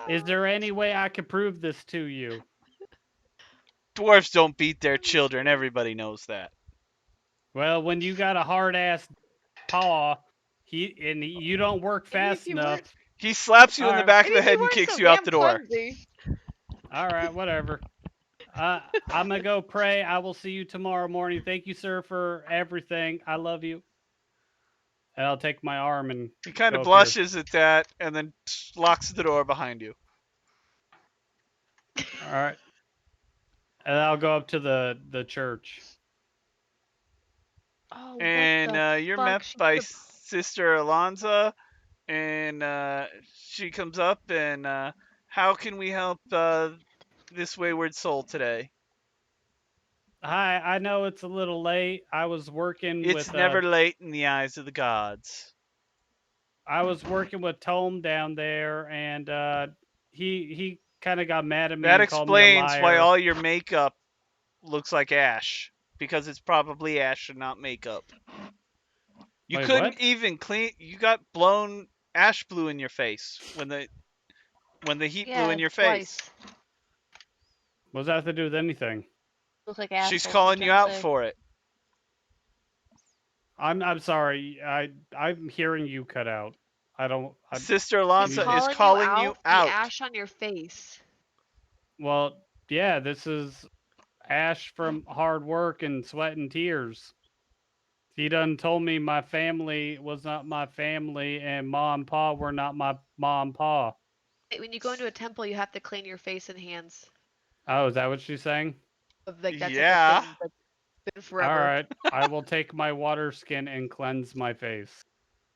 Is there any way I could prove this to you? Dwarfs don't beat their children. Everybody knows that. Well, when you got a hard ass paw, you don't work Maybe fast if you enough. weren't, He slaps you in the Alright. back of maybe the if you head and weren't kicks so you out damn the door. clumsy. All right, whatever. I'm gonna go pray. I will see you tomorrow morning. Thank you, sir, for everything. I love you. And I'll take my arm and He kind go of up here. blushes at that and then locks the door behind you. All right. And I'll go up to the church. Oh, And what the you're fuck? met She's by the Sister Alonza, and she comes up and how can we help this wayward soul today? Hi, I know it's a little late. I was working It's with never late in the eyes of the gods. Tome down there, and he kind of got mad at me That and called me a explains why liar. all your makeup looks like ash, because it's probably ash and not makeup. You Wait, couldn't what? even clean. You got blown ash blue in your face when the heat blew yeah, in your twice. face. What does that have to do with anything? Looks like She's asshole. calling you out for it. I'm sorry. I'm hearing you cut out. I don't. Sister She's Alonza is calling you the out. ash on your face. Well, yeah. This is ash from hard work and sweat and tears. He done told me my family was not my family, and ma and pa were not my ma and pa. When you go into a temple, you have to clean your face and hands. Oh, is that what she's saying? Like that's like a Yeah. thing that's been All forever. right. I will take my water skin and cleanse my face.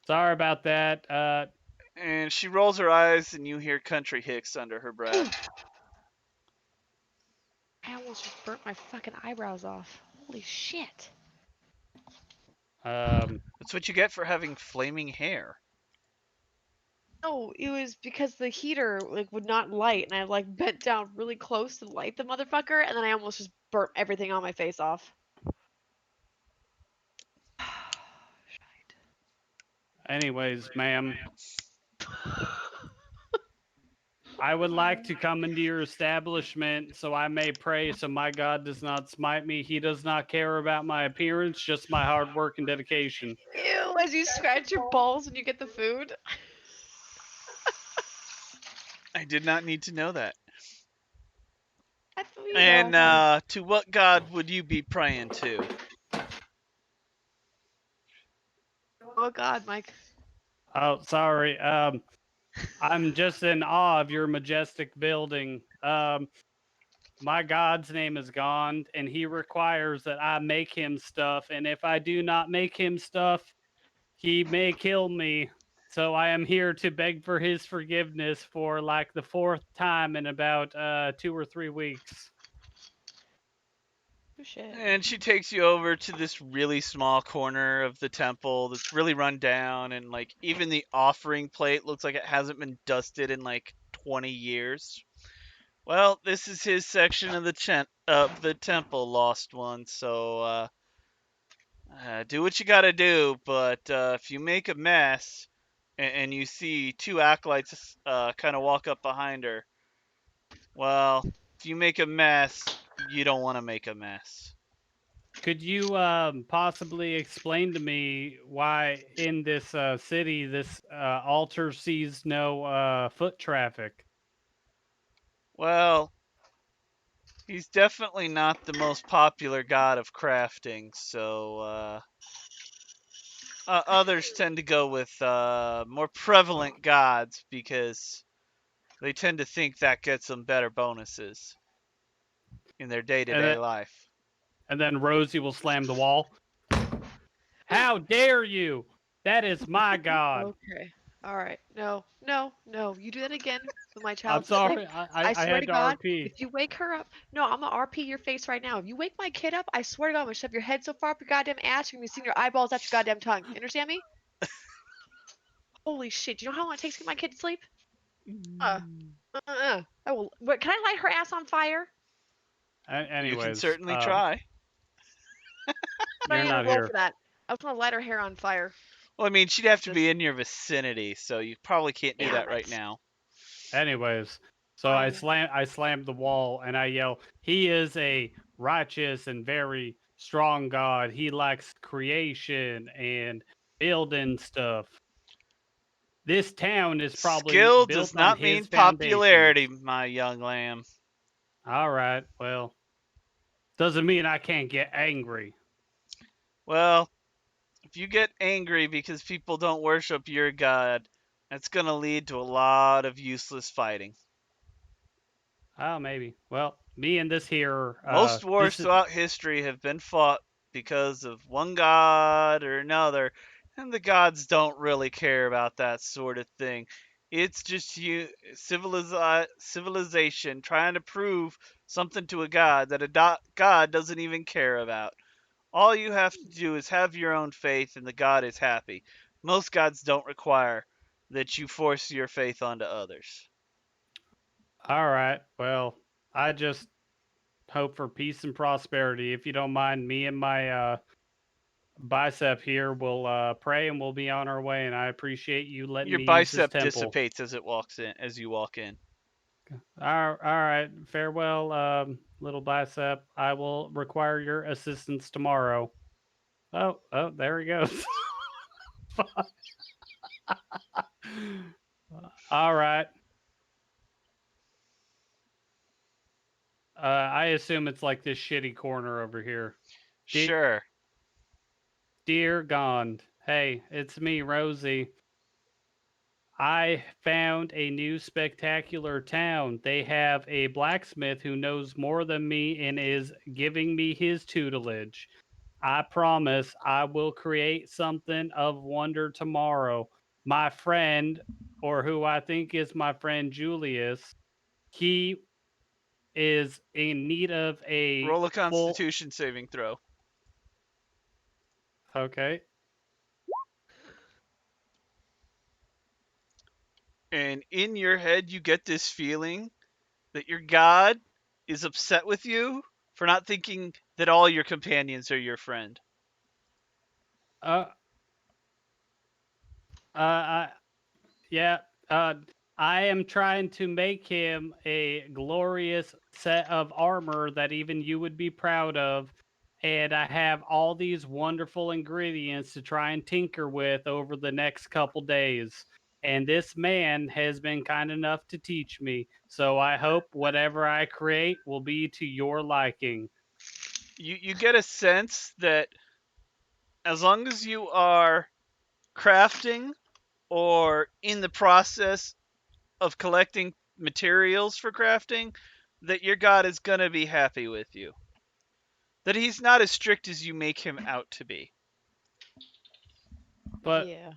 Sorry about that. And she rolls her eyes, and you hear country hicks under her breath. I almost just burnt my fucking eyebrows off. Holy shit. That's what you get for having flaming hair. No, it was because the heater like would not light, and I like bent down really close to light the motherfucker, and then I almost just burnt everything on my face off. anyways, ma'am, I would like to come into your establishment so I may pray so my God does not smite me. He does not care about my appearance, just my hard work and dedication. Ew, as you scratch your balls when you get the food. I did not need to know that. That's what And to what god would you be praying to? Oh God, Mike. Oh, sorry. I'm just in awe of your majestic building. My God's name is Gond, and he requires that I make him stuff. And if I do not make him stuff, he may kill me. So I am here to beg for his forgiveness for like the fourth time in about 2 or 3 weeks. Oh shit. And she takes you over to this really small corner of the temple that's really run down, and like even the offering plate looks like it hasn't been dusted in like 20 years. Well, this is his section of the temple, lost one. So do what you gotta do, but if you make a mess and you see two acolytes kind of walk up behind her, well, if you make a mess, you don't want to make a mess. Could you possibly explain to me why in this city this altar sees no foot traffic? Well, he's definitely not the most popular god of crafting, so others tend to go with more prevalent gods because they tend to think that gets them better bonuses in their And day-to-day then, life. and then Rosie will slam the wall. How dare you? That is my God. Okay. All right. No, no, no. You do that again with my I'm child's sorry. sleep. I swear had to to God, RP. if you wake her up, no, I'm gonna RP your face right now. If you wake my kid up, I swear to God, I'm gonna shove your head so far up your goddamn ass, you're gonna be seeing your eyeballs out your goddamn tongue. You understand me? Holy shit! Do you know how long it takes to get my kid to sleep? I will. But can I light her ass on fire? You can Anyways, certainly try. I you're ain't gonna not roll here. for that. I was gonna light her hair on fire. Well, I mean, she'd have to Just be in your vicinity, so you probably can't do damn that right it. now. Anyways, so I slammed the wall and I yell, "He is a righteous and very strong God. He likes creation and building stuff. This town is probably Skill built does on not his mean foundations." popularity, my young lamb. All right, well, Doesn't mean I can't get angry. Well, if you get angry because people don't worship your god, that's going to lead to a lot of useless fighting. Oh, maybe. Well, me and this here, Most wars this is throughout history have been fought because of one god or another, and the gods don't really care about that sort of thing. It's just civilization trying to prove something to a god that a god doesn't even care about. All you have to do is have your own faith, and the god is happy. Most gods don't require that you force your faith onto others. all right. Well, I just hope for peace and prosperity. If you don't mind, me and my bicep here will pray and we'll be on our way. And I appreciate you letting Your me use this bicep temple. dissipates as you walk in. All right. Farewell, little bicep. I will require your assistance tomorrow. Oh, there he goes. All right. I assume it's like this shitty corner over here. Sure. Dear Gond, hey, it's me, Rosie. I found a new spectacular town. They have a blacksmith who knows more than me and is giving me his tutelage. I promise I will create something of wonder tomorrow. My friend, or who I think is my friend Julius, he is in need of a Roll a full. Constitution saving throw. Okay. And in your head, you get this feeling that your god is upset with you for not thinking that all your companions are your friend. Uh, uh, yeah. I am trying to make him a glorious set of armor that even you would be proud of. And I have all these wonderful ingredients to try and tinker with over the next couple days. And this man has been kind enough to teach me. So I hope whatever I create will be to your liking. You get a sense that as long as you are crafting or in the process of collecting materials for crafting, that your god is going to be happy with you. That he's not as strict as you make him out to be. But Yeah.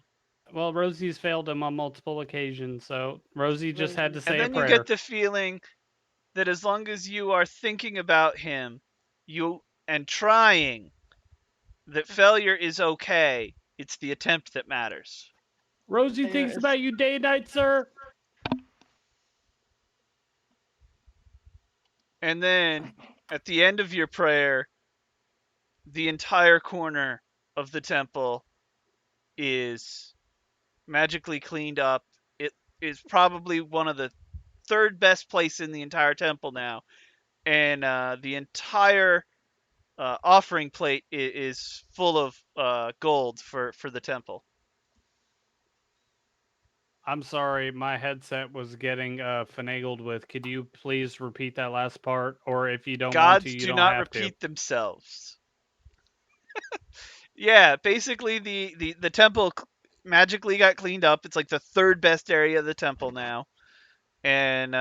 well, Rosie's failed him on multiple occasions, so Rosie just had to Rosie. say And a then you prayer. get the feeling that as long as you are thinking about him, you and trying, that failure is okay. It's the attempt that matters. Rosie Failure thinks is about you day and night, sir. And then at the end of your prayer, the entire corner of the temple is magically cleaned up. It is probably one of the third best place in the entire temple now, and the entire offering plate is full of gold for the temple. I'm sorry, my headset was getting finagled with. Could you please repeat that last part? Or if you don't want to, Gods you do don't not have to. repeat themselves. Yeah, basically the temple magically got cleaned up. It's like the third best area of the temple now, and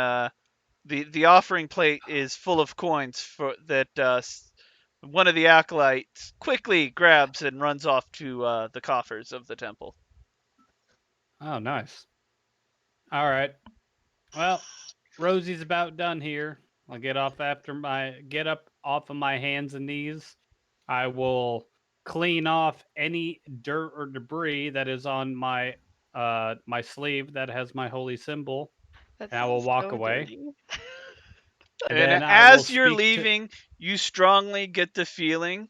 the offering plate is full of coins for that. One of the acolytes quickly grabs and runs off to the coffers of the temple. Oh, nice. All right. Well, Rosie's about done here. I'll get up off of my hands and knees. I will clean off any dirt or debris that is on my sleeve that has my holy symbol, That and I will sounds walk so away. dirty. And And then I will as you're speak to. leaving, you strongly get the feeling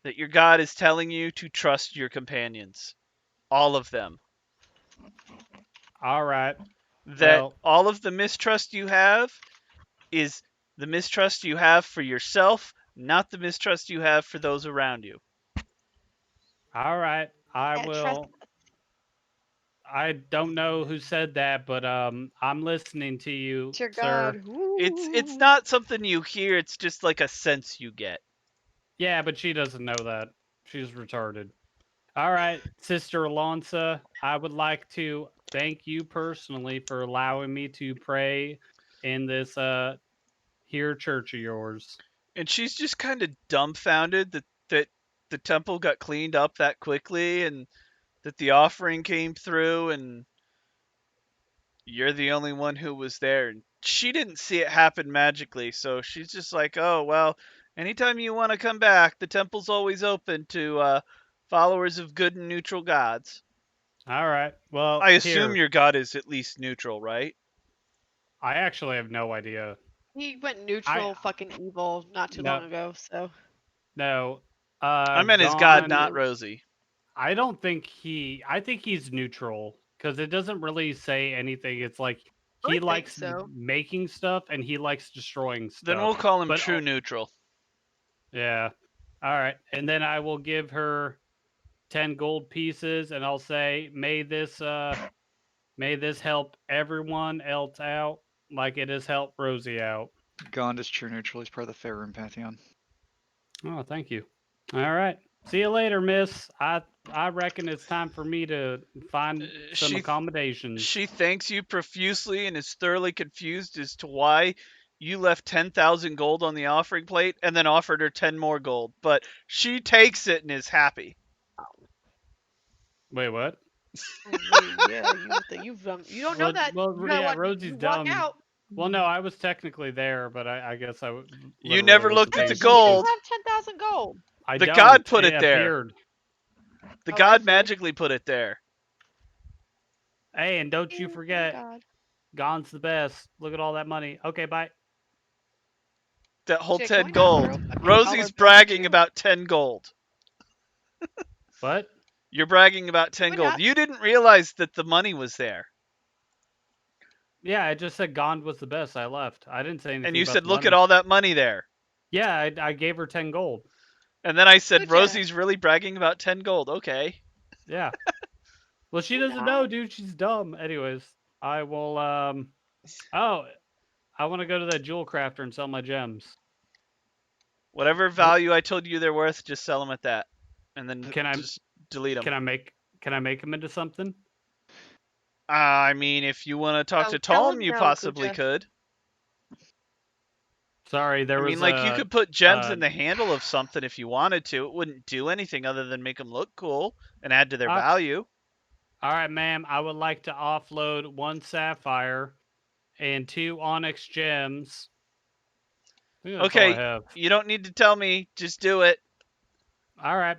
that your god is telling you to trust your companions, all of them. All right. That Well, all of the mistrust you have is the mistrust you have for yourself, not the mistrust you have for those around you. all right. I Can't trust. will. I don't know who said that, but I'm listening to you, Dear sir. God. It's Woo. not something you hear. It's just like a sense you get. Yeah, but she doesn't know that. She's retarded. All right, Sister Alonsa, I would like to thank you personally for allowing me to pray in this here church of yours. And she's just kind of dumbfounded that the temple got cleaned up that quickly and that the offering came through and you're the only one who was there. And she didn't see it happen magically, so she's just like, "Oh, well, anytime you want to come back, the temple's always open to followers of good and neutral gods." All right. Well, I assume here. your god is at least neutral, right? I actually have no idea. He went I neutral fucking evil not too no long ago, so. no. I meant his god, not Gone. Rosie. I don't think he. I think he's neutral because it doesn't really say anything. It's like I he would think likes so. making stuff and he likes destroying Then stuff. we'll call him But true neutral. yeah. All right. And then I will give her 10 gold pieces and I'll say, may this help everyone else out like it has helped Rosie out. Gond is true neutral. He's part of the Fair Room Pantheon. Oh, thank you. All right. See you later, miss. I reckon it's time for me to find some She accommodations. she thanks you profusely and is thoroughly confused as to why you left 10,000 gold on the offering plate and then offered her 10 more gold. But she takes it and is happy. Wait, what? Wait, yeah, you don't know Well, that. well, You gotta yeah, walk, Rosie's you walk dumb. out. Well, no, I was technically there, but I guess I You literally never was looked How at paying the does she attention. gold. have 10,000 gold? I The don't. god put it it there. appeared. The Oh, I god see. magically put it there. Hey, and don't you Oh my forget, God. Gon's the best. Look at all that money. Okay, bye. That whole Shit, can 10 we not gold. throw fucking dollar Rosie's bills at bragging you? about 10 gold. What? You're bragging about 10 Why gold. not? You didn't realize that the money was there. Yeah, I just said Gon was the best. I left. I didn't say And anything you about said, the look at money. all that money there. Yeah, I gave her 10 gold. And then I said, Good Rosie's really bragging about 10 gold. Okay. Yeah. Well, she Why doesn't know, not? dude. She's dumb. Anyways, I will. Oh, I want to go to that jewel crafter and sell my gems. Whatever value I told you they're worth, just sell them at that. And then Can I? just delete them. Can I make? Can I make them into something? I mean, if you want to talk No, to tell Tom, him you no, possibly Kuja. could. Sorry, there I was mean, like, you could put gems uh, in the handle of something if you wanted to. It wouldn't do anything other than make them look cool and add to their value. All right, ma'am. I would like to offload 1 sapphire and 2 onyx gems. I think that's all I Okay, have. you don't need to tell me. Just do it. All right,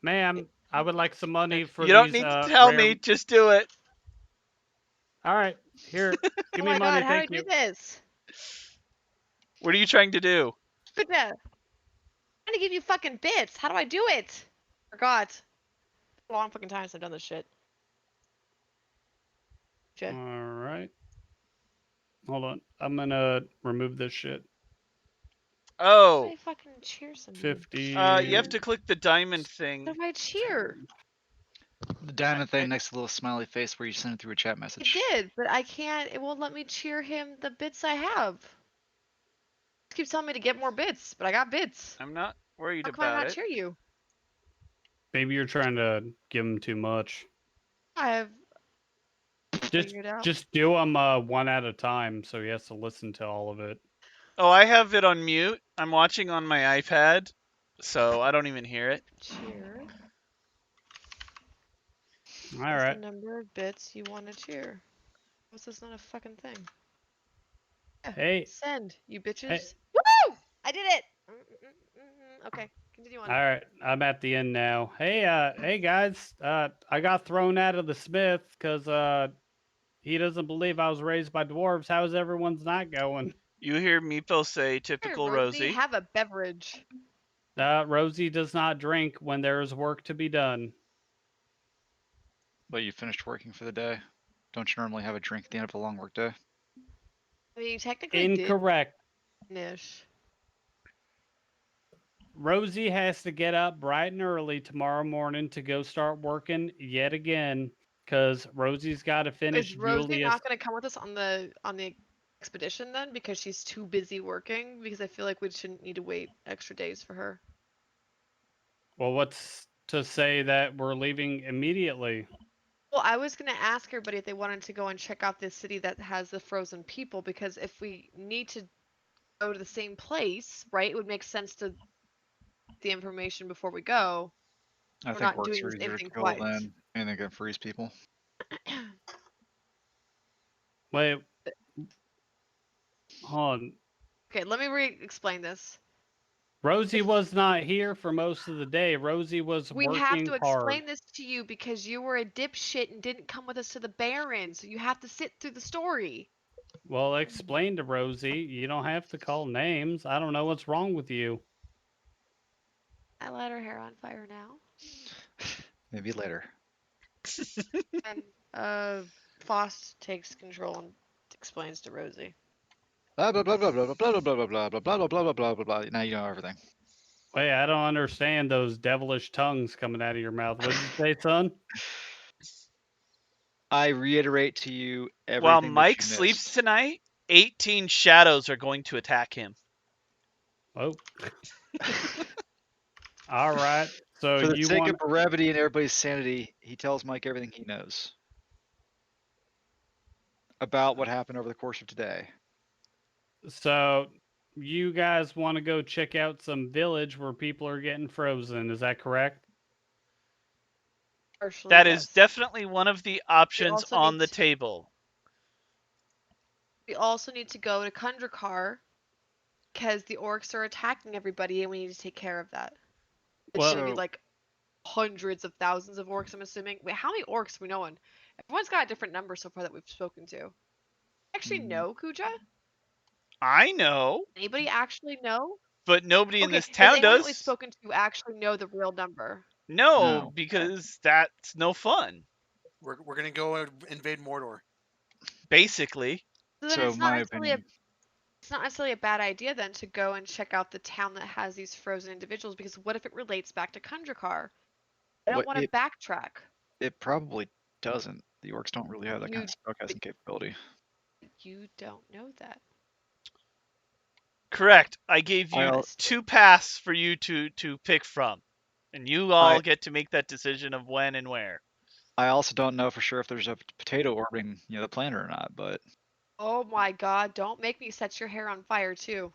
ma'am. I would like some money for You don't these need to tell rare. me. Just do it. All right, here. Give Oh me my money. God, how do I Thank do you. this? What are you trying to do? Kuja, I'm trying to give you fucking bits. How do I do it? Forgot. A long fucking time since I've done this shit. All Shit. right. Hold on. I'm gonna remove this shit. Oh, I fucking cheer somebody. 50. you have to click the diamond thing. How do I cheer? The diamond thing next to the little smiley face where you send it through a chat It message. did, but I can't. It won't let me cheer him the bits I have. It keeps telling me to get more bits, but I got bits. I'm not worried How come I about not it. cheer you? Maybe you're trying to give him too much. I have Just figured out. just do them one at a time, so he has to listen to all of it. Oh, I have it on mute. I'm watching on my iPad, so I don't even hear it. Cheer. All What's right. the number of bits you want to cheer? What's this not a fucking thing? Yeah, Hey. send, you bitches. Hey. Woo! I did it! Okay, continue on. All right, I'm at the end now. Hey guys. I got thrown out of the smith because he doesn't believe I was raised by dwarves. How's everyone's night going? You hear Meepo say Here, typical Rosie, Rosie. have a beverage. Rosie does not drink when there is work to be done. But you finished working for the day. Don't you normally have a drink at the end of a long work day? I mean, you technically Incorrect. did finish. Rosie has to get up bright and early tomorrow morning to go start working yet again. because Rosie's got to finish Is Rosie Julius. not going to come with us on the expedition then because she's too busy working? Because I feel like we shouldn't need to wait extra days for her. Well, what's to say that we're leaving immediately? Well, I was going to ask everybody if they wanted to go and check out this city that has the frozen people, because if we need to go to the same place, right, it would make sense to get the information before we go. I We're think not work's doing the same easier thing to kill twice. than anything can freeze people. Wait, hold on. Okay, let me re-explain this. Rosie was not here for most of the day. Rosie was We working have to hard. explain this to you because you were a dipshit and didn't come with us to the Baron, so you have to sit through the story. Well, explain to Rosie. You don't have to call names. I don't know what's wrong with you. I light her hair on fire now. Maybe later. And Faust takes control and explains to Rosie. Blah blah blah blah blah blah blah blah blah blah blah blah blah blah blah blah blah. Now you know everything. Wait, I don't understand those devilish tongues coming out of your mouth. What did you say, son? I reiterate to you everything While that Mike you sleeps missed. tonight, 18 shadows are going to attack him. Oh. All right. So For the you sake want of brevity and everybody's sanity, he tells Mike everything he knows about what happened over the course of today. so you guys want to go check out some village where people are getting frozen, is that correct? Partially, That is yes. definitely one of the options also on need the to- table. We also need to go to Kundrakar because the orcs are attacking everybody and we need to take care of that. It's Well- going to be So- like hundreds of thousands of orcs, I'm assuming. Wait, how many orcs do we know on? Everyone's got a different number so far that we've spoken to. Actually, no, Kuja? I know, Anybody actually know? but nobody in Okay, this has town anyone that we've does. spoken to actually know the real number? No, No. because that's no fun. We're gonna go invade Mordor. Basically, So then So it's not my necessarily opinion. it's not necessarily a bad idea then to go and check out the town that has these frozen individuals, because what if it relates back to Kundrakar? I don't What want to it- backtrack. It probably doesn't. The orcs don't really have that kind You- of spellcasting capability. You don't know that. correct. I gave you I'll- 2 paths for you to pick from, and you all I- get to make that decision of when and where. I also don't know for sure if there's a potato orbiting, the planet or not, but Oh my god, don't make me set your hair on fire too.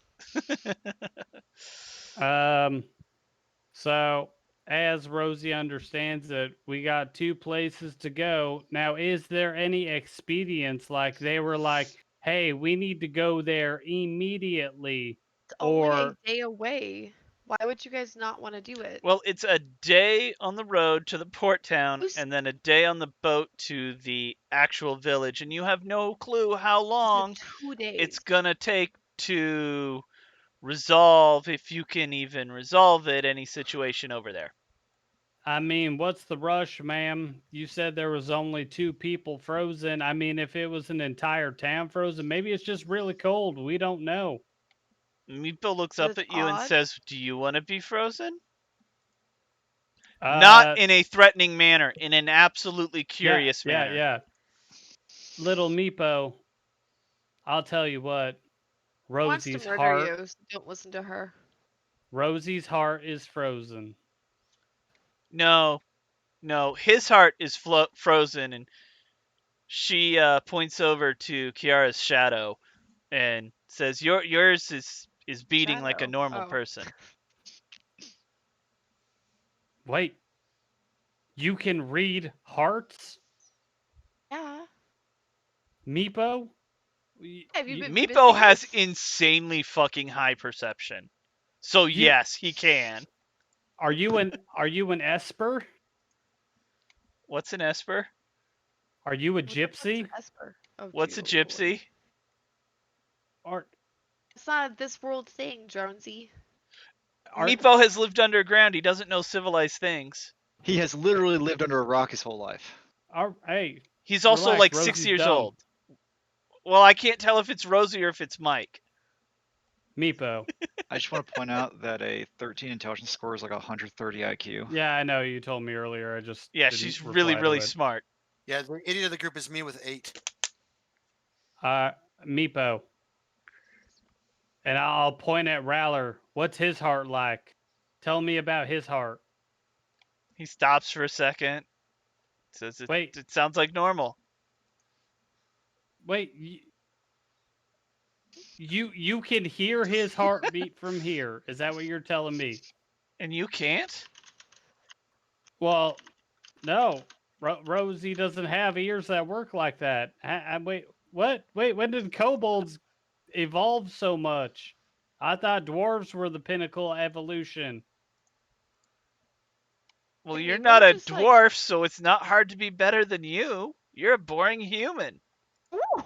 So as Rosie understands it, we got 2 places to go. Now, is there any expedience like they were like, hey, we need to go there immediately? It's only a Or day away. Why would you guys not want to do it? Well, it's a day on the road to the port town Who's- and then a day on the boat to the actual village, and you have no clue how long 2 days. it's gonna take to resolve, if you can even resolve it, any situation over there. I mean, what's the rush, ma'am? You said there was only 2 people frozen. I mean, if it was an entire town frozen, maybe it's just really cold. We don't know. Meepo looks That up is at you and odd. says, "Do you want to be frozen?" Uh, Not in a threatening manner, in an absolutely curious manner. Yeah. Little Meepo, I'll tell you what. She wants to Rosie's murder heart. you, so don't listen to her. Rosie's heart is frozen. No, his heart is frozen, and she points over to Kiara's shadow and says, yours is beating like a Shadow. normal Oh. person." Wait. You can read hearts? Yeah. Meepo? Have you been Meepo missing has this? insanely fucking high perception. So You- yes, he can. Are you an Esper? What's an Esper? Are you a What the fuck's gypsy? an Esper? Oh, What's a gee, oh, Lord. gypsy? Or It's not a this world thing, Jonesy. Meepo has lived underground. He doesn't know civilized things. he has literally lived under a rock his whole life. hey, He's also relax, like Rosie's 6 years dumb. old. Well, I can't tell if it's Rosie or if it's Mike. Meepo. I just want to point out that a 13 intelligence score is like 130 IQ. Yeah, I know you told me earlier. I just Yeah, didn't she's reply really, to really it. smart. Yeah, the idiot of the group is me with 8. Meepo. And I'll point at Raller. What's his heart like? Tell me about his heart. He stops for a second. Says Wait, it sounds like normal. wait. You can hear his heartbeat from here. Is that what you're telling me? And you can't? Well, no. Rosie doesn't have ears that work like that. Wait, what? Wait, when did kobolds evolve so much? I thought dwarves were the pinnacle of evolution. Well, And you're Meepo not a just, dwarf, so it's not hard to be better than you. You're a boring human. Ooh,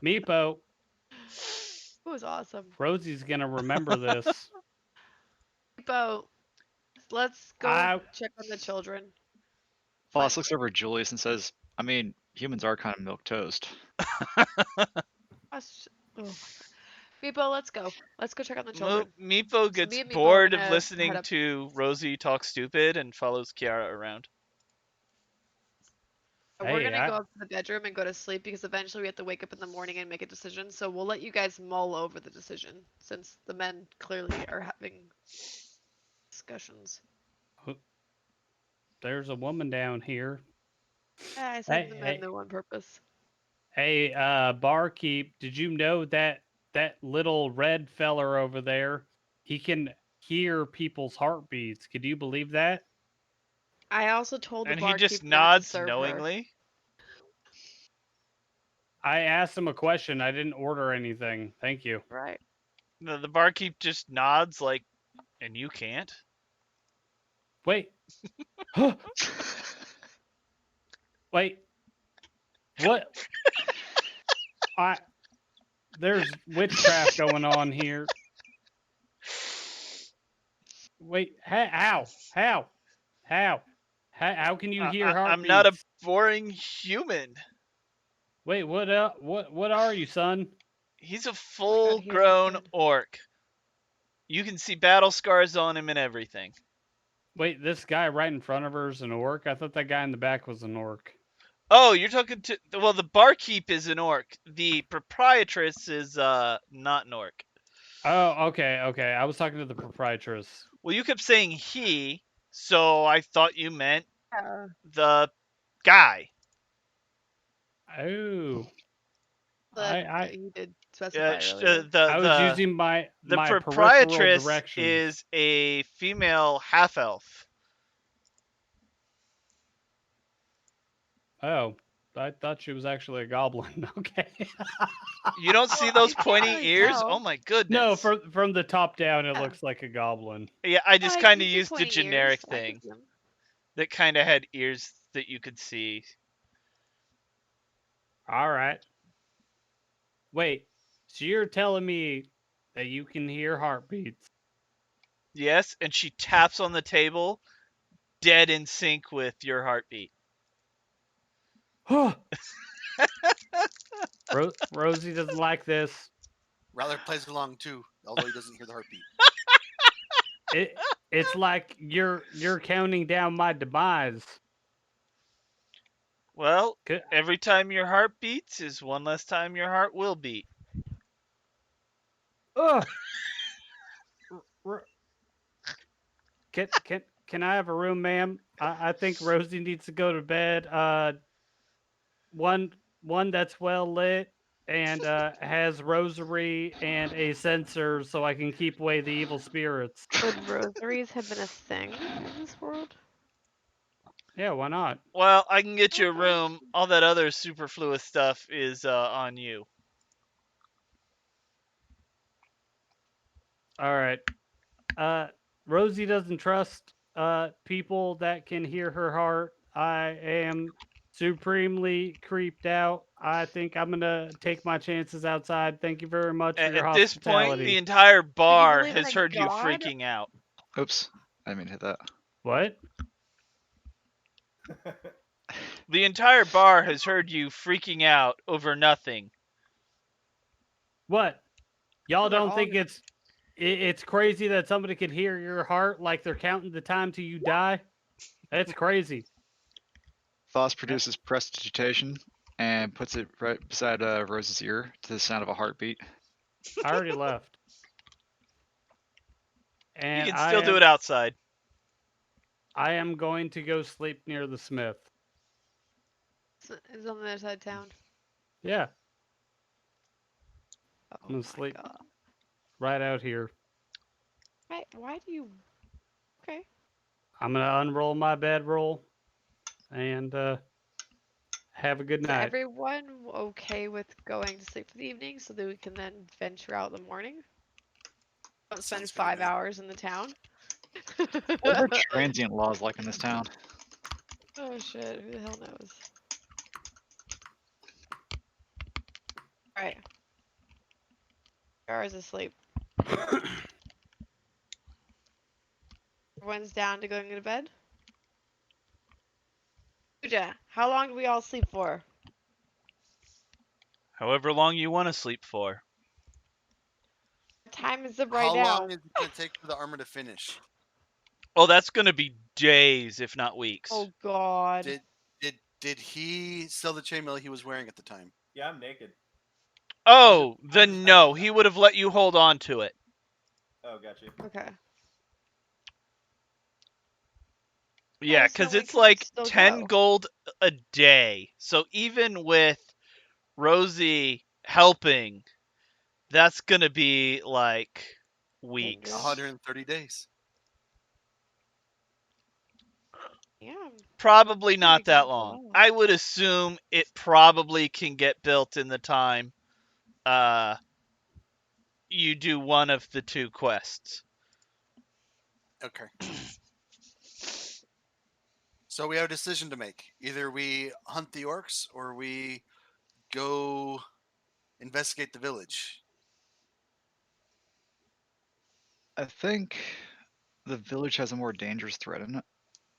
Meepo, it was awesome. Rosie's gonna remember this. Meepo, let's go I check on the children. Boss Fine. looks over at Julius and says, I mean, humans are kind of milk toast. Us- Oh my god. Meepo, let's go. Let's go check on the children. Meepo So gets me and Meepo are bored of gonna listening head up. to Rosie talk stupid and follows Kiara around. We're Hey, gonna go up to the bedroom and go to sleep because eventually we have to wake up in the morning and make a decision. So we'll let you guys mull over the decision since the men clearly are having discussions. there's a woman down here. Yeah, I said the men Hey, know on purpose. hey, barkeep, did you know that that little red feller over there, he can hear people's heartbeats? Could you believe that? I also told the And he just barkeep not to nods serve her. knowingly. I asked him a question. I didn't order anything. Thank you. Right. The barkeep just nods like, and you can't? Wait. Wait. What? There's witchcraft going on here. Wait. How? How can you hear heartbeats? I'm not a boring human. Wait, what are you, son? He's a he doesn't full-grown good. orc. You can see battle scars on him and everything. Wait, this guy right in front of her is an orc? I thought that guy in the back was an orc. Oh, you're talking to... Well, the barkeep is an orc. The proprietress is not an orc. Oh, okay. I was talking to the proprietress. Well, you kept saying he, so I thought you meant Yeah. the guy. Oh. But he did specify earlier. I was using my the peripheral proprietress directions. is a female half-elf. Oh, I thought she was actually a goblin. Okay. You don't see Well, those you can't pointy really ears? tell. Oh my goodness. No, from the top down, it Yeah. looks like a goblin. Yeah, I just you kind of see used the pointy ears, generic I can thing see 'em. that kind of had ears that you could see. All right. Wait, so you're telling me that you can hear heartbeats? Yes, and she taps on the table, dead in sync with your heartbeat. Rosie doesn't like this. Rattler plays along too, although he doesn't hear the heartbeat. It's like you're counting down my demise. Well, every time your heart beats is one less time your heart will beat. Ugh. Can I have a room, ma'am? I think Rosie needs to go to bed. One that's well lit and has rosary and a censer so I can keep away the evil spirits. Would rosaries have been a thing in this world? Yeah, why not? Well, I can get you a room. All that other superfluous stuff is on you. All right. Rosie doesn't trust people that can hear her heart. I am supremely creeped out. I think I'm gonna take my chances outside. Thank you very much for your At this point, hospitality. the entire bar believe in has a heard you god? freaking out. Oops. I didn't mean to hit that. What? The entire bar has heard you freaking out over nothing. What? Y'all They're don't all think gonna- it's crazy that somebody could hear your heart like they're counting the time till you die? That's crazy. Foss produces prestidigitation and puts it right beside Rose's ear to the sound of a heartbeat. I already left. You And can still do it outside. I am going to go sleep near the smith. It's on the other side of town. Yeah, Oh I'm gonna my sleep god. right out here. Why do you? Okay. I'm gonna unroll my bedroll and have a good Is night. everyone okay with going to sleep for the evening so that we can then venture out in the morning? Don't spend Sounds good to 5 me. hours in the town. What are transient laws like in this town? Oh shit, who the hell knows? Alright. Yara's asleep. Everyone's down to going to bed? Pooja, how long do we all sleep for? However long you want to sleep for. What time is it right How now? long is it going to take for the armor to finish? Oh, that's gonna be days, if not weeks. Oh god. Did he sell the chainmail he was wearing at the time? Yeah, I'm naked. Oh, I'm then just- no, he would have let you hold on to it. Oh, gotcha. Okay. Yeah, so because we it's can like still 10 go. gold a day. So even with Rosie helping, that's gonna be like weeks. 130 days. Yeah. Probably Pretty not that good for long. that. I would assume it probably can get built in the time you do one of the two quests. Okay. So we have a decision to make. Either we hunt the orcs or we go investigate the village. I think the village has a more dangerous threat in it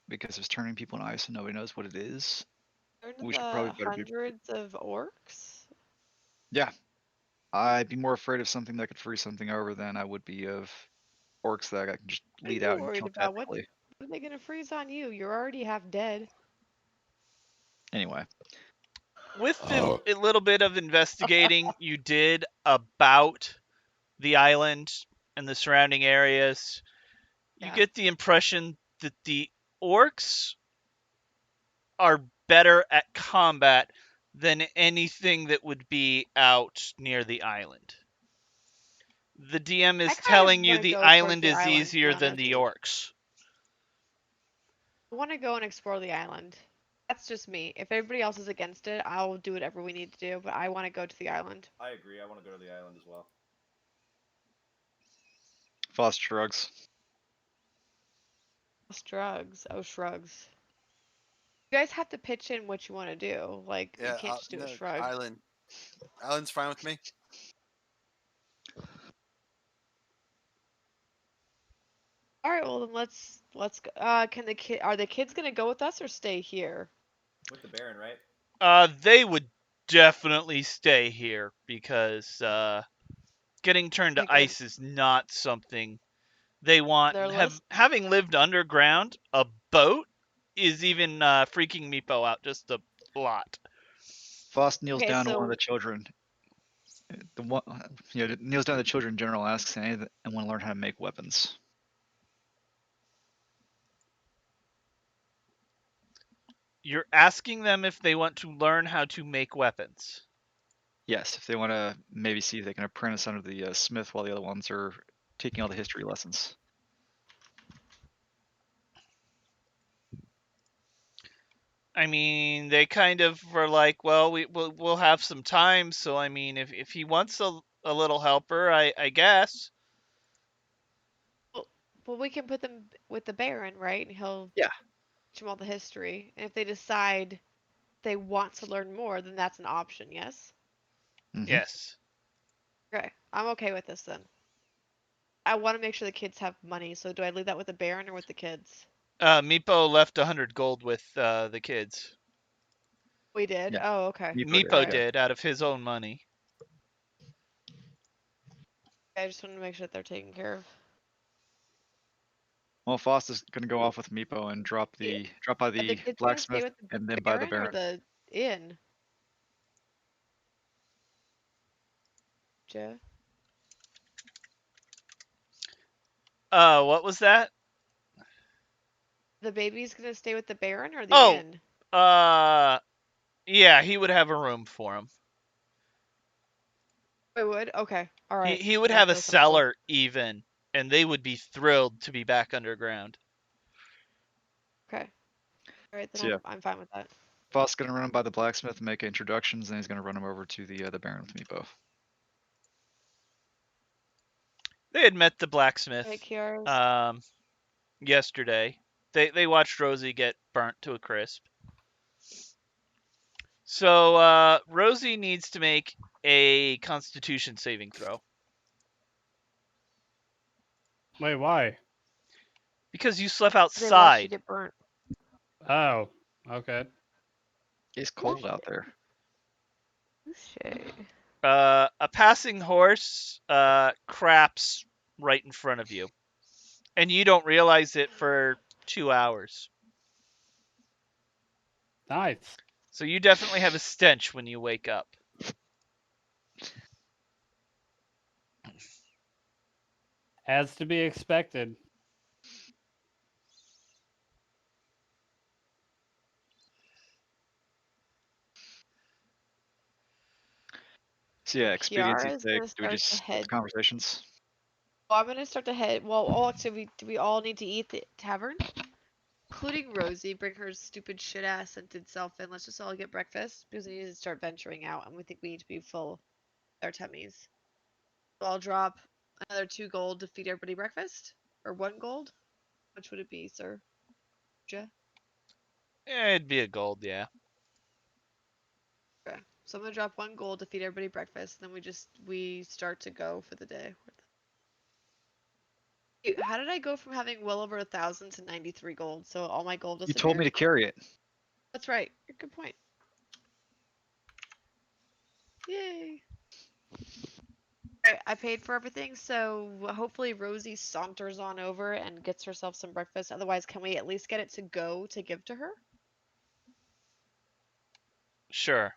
because it's turning people in ice and nobody knows what it is. Aren't We should the probably better be. hundreds of orcs? Yeah, I'd be more afraid of something that could freeze something over than I would be of orcs that I can just What are lead you out and worried kill about? What tactically. are they gonna freeze on you? You're already half dead. Anyway, With the a little bit of investigating you did about the island and the surrounding areas, you Yeah. get the impression that the orcs are better at combat than anything that would be out near the island. The DM I is kind of telling you want to the go towards island the is island, to be easier than honest. the orcs. I want to go and explore the island. That's just me. If everybody else is against it, I'll do whatever we need to do, but I want to go to the island. I agree. I want to go to the island as well. Foss shrugs. Shrugs. Oh, shrugs. You guys have to pitch in what you want to do. Like, you Yeah, can't just do a no, shrug. island. Island's fine with me. All right, well then let's go. Can the kid? Are the kids gonna go with us or stay here? With the Baron, right? They would definitely stay here because getting turned to Okay, good. ice is not something they want. Their list. Having lived underground, a boat is even freaking Meepo out just a lot. Foss kneels Okay, down to one of so the children. The one, kneels down to the children in general, asks anything, and want to learn how to make weapons. You're asking them if they want to learn how to make weapons. Yes, if they want to maybe see if they can apprentice under the smith while the other ones are taking all the history lessons. I mean, they kind of were like, well, we'll have some time. So I mean, if he wants a little helper, I guess. well, we can put them with the Baron, right? And he'll Yeah. teach them all the history. And if they decide they want to learn more, then that's an option. Yes. Mm-hmm. Yes. Okay, I'm okay with this then. I want to make sure the kids have money. So do I leave that with the Baron or with the kids? Meepo left 100 gold with the kids. We did. Yeah. Oh, okay. Meepo Meepo yeah. did out of his own money. I just want to make sure that they're taken care of. Well, Foster's gonna go off with Meepo and drop by Are the the kids gonna stay blacksmith with the and then by the Baron or Baron. the inn? Joe? What was that? The baby's gonna stay with the Baron or the Oh, inn? yeah, he would have a room for him. I would? Okay. Alright. He would That have a feels sensible. cellar even, and they would be thrilled to be back underground. Okay. Alright, then So yeah, I'm fine with that. Foster's gonna run him by the blacksmith, make introductions, and he's gonna run him over to the Baron with Meepo. They had met the blacksmith Alright, Kiara's. yesterday. They watched Rosie get burnt to a crisp. So Rosie needs to make a Constitution saving throw Wait, why? because you slept They watched you outside. get burnt. Oh, okay. It's cold out there. Touche. A passing horse craps right in front of you, and you don't realize it for 2 hours. Nice. So you definitely have a stench when you wake up. As to be expected. So yeah, expediency Kiara's sake, gonna do we start to just head. conversations? Well, I'm gonna start to head. Well, actually, do we all need to eat the tavern? Including Rosie, bring her stupid shit ass scented self in. Let's just all get breakfast because we need to start venturing out, and we think we need to be full our tummies. So I'll drop another 2 gold to feed everybody breakfast, or 1 gold. Which would it be, sir? Ja? It'd be a gold, yeah. Okay. So I'm gonna drop 1 gold to feed everybody breakfast, and then we start to go for the day. Wait, how did I go from having well over 1,000 to 93 gold? So all my gold You disappeared. told me to carry it. That's right. Good point. Yay. Alright, I paid for everything, so hopefully Rosie saunters on over and gets herself some breakfast. Otherwise, can we at least get it to go to give to her? Sure.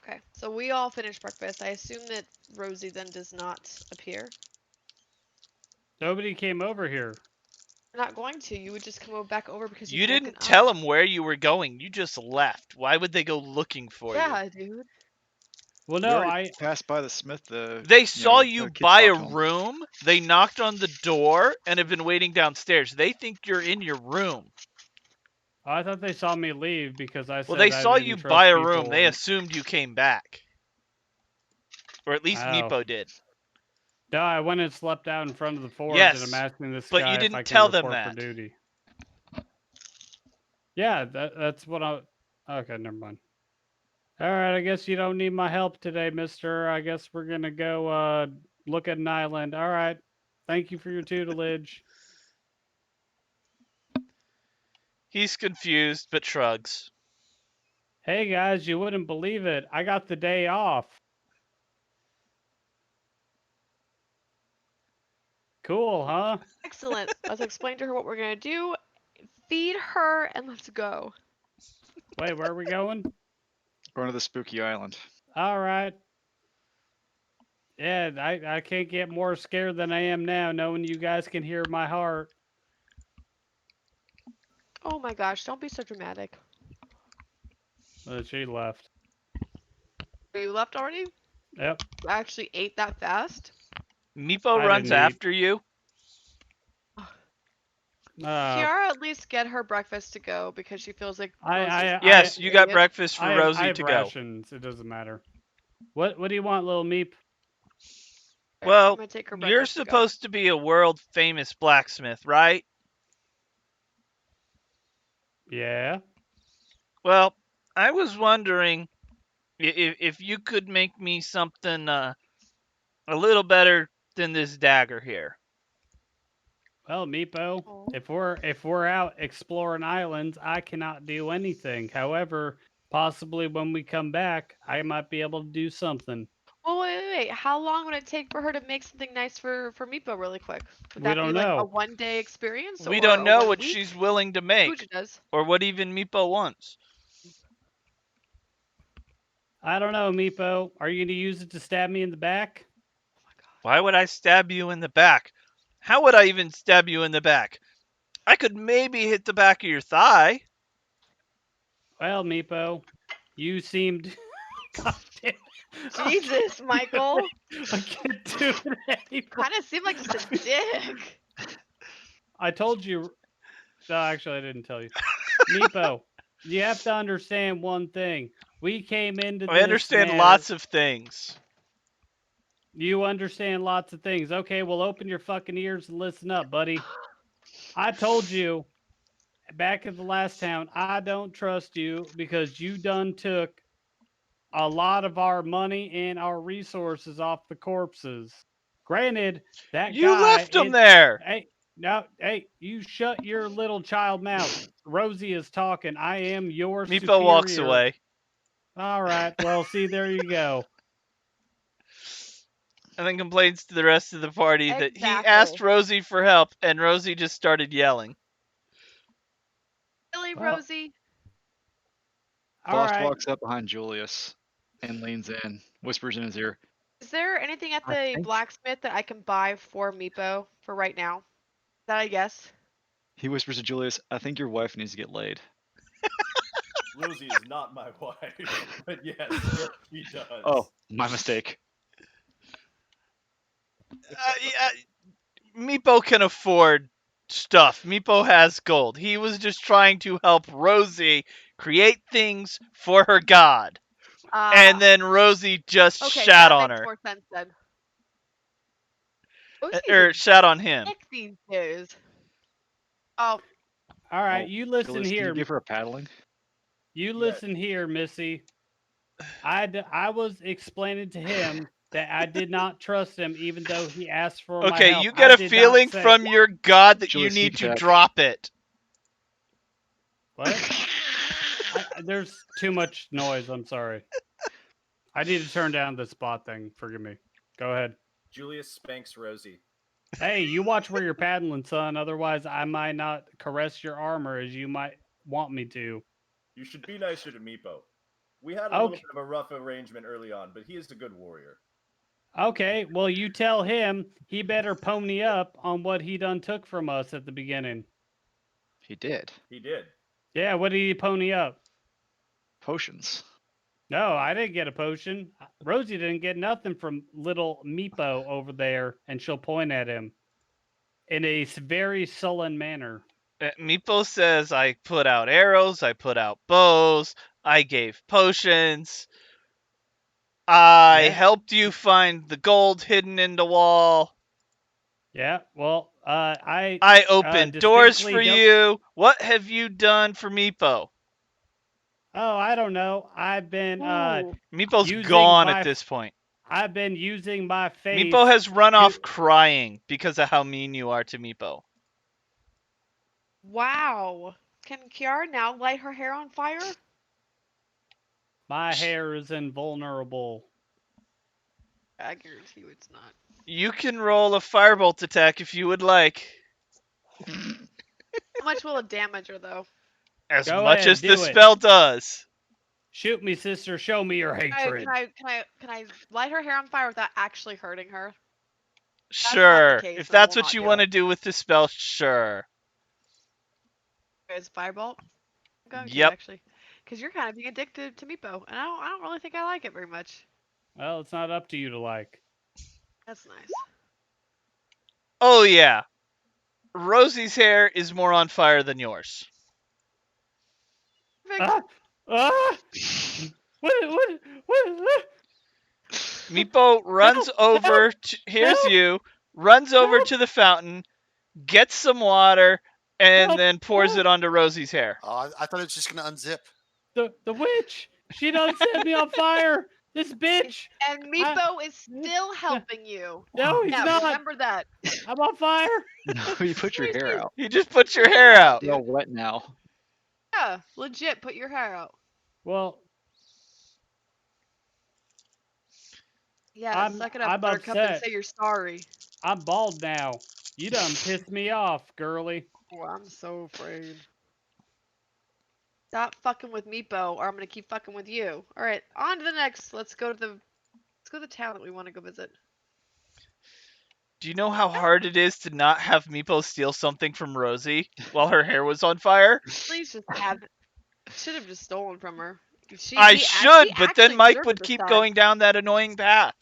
Okay, so we all finish breakfast. I assume that Rosie then does not appear. Nobody came over here. You're not going to. You would just come back over because You you've woken didn't up. tell them where you were going. You just left. Why would they go looking for you? Yeah, dude. Well, We no, already passed by the smith. They saw you the kids buy a talked to him. room, they knocked on the door, and have been waiting downstairs. They think you're in your room. I thought they saw me leave because I said Well, they I saw didn't you trust buy a people room. They and- assumed you came back. Or at least Oh. Meepo did. No, I went and slept out in front of the forge, Yes, and I'm asking this but you guy if didn't I can tell them report for that. duty. Yeah, that's what I. Okay, never mind. All right, I guess you don't need my help today, Mister. I guess we're gonna go look at an island. All right, thank you for your tutelage. He's confused, but shrugs. Hey guys, you wouldn't believe it. I got the day off. Cool, huh? Excellent. Let's explain to her what we're gonna do. Feed her and let's go. Wait, where are we going? Going to the spooky island. All right. Yeah, I can't get more scared than I am now, knowing you guys can hear my heart. Oh my gosh, don't be so dramatic. She left. Are you left already? Yep. You actually ate that fast? Meepo I runs didn't eat. after you. Kiara at least get her breakfast to go because she feels like Yes, you got idiot. breakfast for Rosie I have to go. rations. It doesn't matter. What do you want, little meep? I'm Well, gonna take her you're breakfast to go. supposed to be a world famous blacksmith, right? Yeah. Well, I was wondering if you could make me something a little better than this dagger here. Well, Meepo, Aw. if we're out exploring islands, I cannot do anything. However, possibly when we come back, I might be able to do something. Well, wait. say, how long would it take for her to make something nice for Meepo really quick? Would We that be don't like a know. 1-day experience We or don't a know 1 what week? she's willing to make, Pooja does. or what even Meepo wants. I don't know, Meepo. Are you gonna use it to stab me in the back? Oh my god. Why would I stab you in the back? How would I even stab you in the back? I could maybe hit the back of your thigh. Well, Meepo, you seemed. God damn. Jesus, Michael. I can't do it anymore. Kind of seemed like just a dick. I told you. No, actually, I didn't tell you. Meepo, you have to understand one thing. We came into I this understand manor- lots of things. You understand lots of things. Okay, well, open your fucking ears and listen up, buddy. I told you back at the last town, I don't trust you because you done took a lot of our money and our resources off the corpses. Granted, that You guy. left them there. Hey, no, hey, you shut your little child mouth. Rosie is talking. I am your Meepo superior. walks away. All right. Well, see, there you go. And then complains to the rest of the party that he Exactly. asked Rosie for help, and Rosie just started yelling. Really, Well, Rosie? All Boss right. walks up behind Julius and leans in, whispers in his ear. Is there anything at I the think- blacksmith that I can buy for Meepo for right now? Is that I guess? He whispers to Julius, I think your wife needs to get laid. Rosie is not my wife, but yes, she does. Oh, my mistake. Meepo can afford stuff. Meepo has gold. He was just trying to help Rosie create things for her god. And then Rosie just Okay, shat that on makes her. more sense then. Or Rosie's shat on him. a dick these days. Oh, All right. Well, You listen Julius, can here. you give her a paddling? You listen here, Missy. I was explaining to him that I did not trust him, even though he asked for my Okay, help. you get I a did not feeling say- from your god that Julius, you need sneak to attack. drop it. What? There's too much noise. I'm sorry. I need to turn down the spot thing. Forgive me. Go ahead. Julius spanks Rosie. Hey, you watch where you're paddling, son. Otherwise, I might not caress your armor as you might want me to. You should be nicer to Meepo. We had a little Okay. bit of a rough arrangement early on, but he is a good warrior. Okay, well, you tell him he better pony up on what he done took from us at the beginning. He did. He did. Yeah, what did he pony up? Potions. No, I didn't get a potion. Rosie didn't get nothing from little Meepo over there, and she'll point at him in a very sullen manner. Meepo says, I put out arrows, I put out bows, I gave potions, I Yeah. helped you find the gold hidden in the wall, Yeah, well, I opened doors for distinctly don't- you. What have you done for Meepo? Oh, I don't know. I've been ooh. Meepo's using gone my at this point. I've been using my face. Meepo has run off to- crying because of how mean you are to Meepo. Wow. Can Kiara now light her hair on fire? My hair is invulnerable. I guarantee you it's not. You can roll a firebolt attack if you would like. How much will it damage her though? As Go much ahead, as the do it. spell does. Shoot me, sister. Show me your hatred. Can I light her hair on fire without actually hurting her? not the Sure. case, If then I that's will what not you do want to it. do with the spell, sure. Is firebolt? I'm going to Yep. actually, because you're kind of being addicted to Meepo, and I don't really think I like it very much. Well, it's not up to you to like. That's nice. Oh, yeah. Rosie's hair is more on fire than yours. Perfect. Ah! What? Meepo runs over to, here's help, you, runs over help. to the fountain, gets some water, and Help, then pours help. it onto Rosie's hair. I thought it was just gonna unzip. The witch. She done set me on fire. This bitch. And Meepo is still helping you. No, he's Yeah, not. remember that. I'm on fire. No, you put your hair out. You just put your hair out. You're all wet now. Yeah, legit. Put your hair out. Well, Yeah, suck it up, I'm Buttercup, and upset. say you're sorry. I'm bald now. You done pissed me off, girly. Oh, I'm so afraid. Stop fucking with Meepo, or I'm gonna keep fucking with you. All right, on to the next. Let's go to the town that we want to go visit. Do you know how hard it is to not have Meepo steal something from Rosie while her hair was on fire? Please just have. Should have just stolen from her. I She should, but then actually Mike deserves would this keep time. going down that annoying path.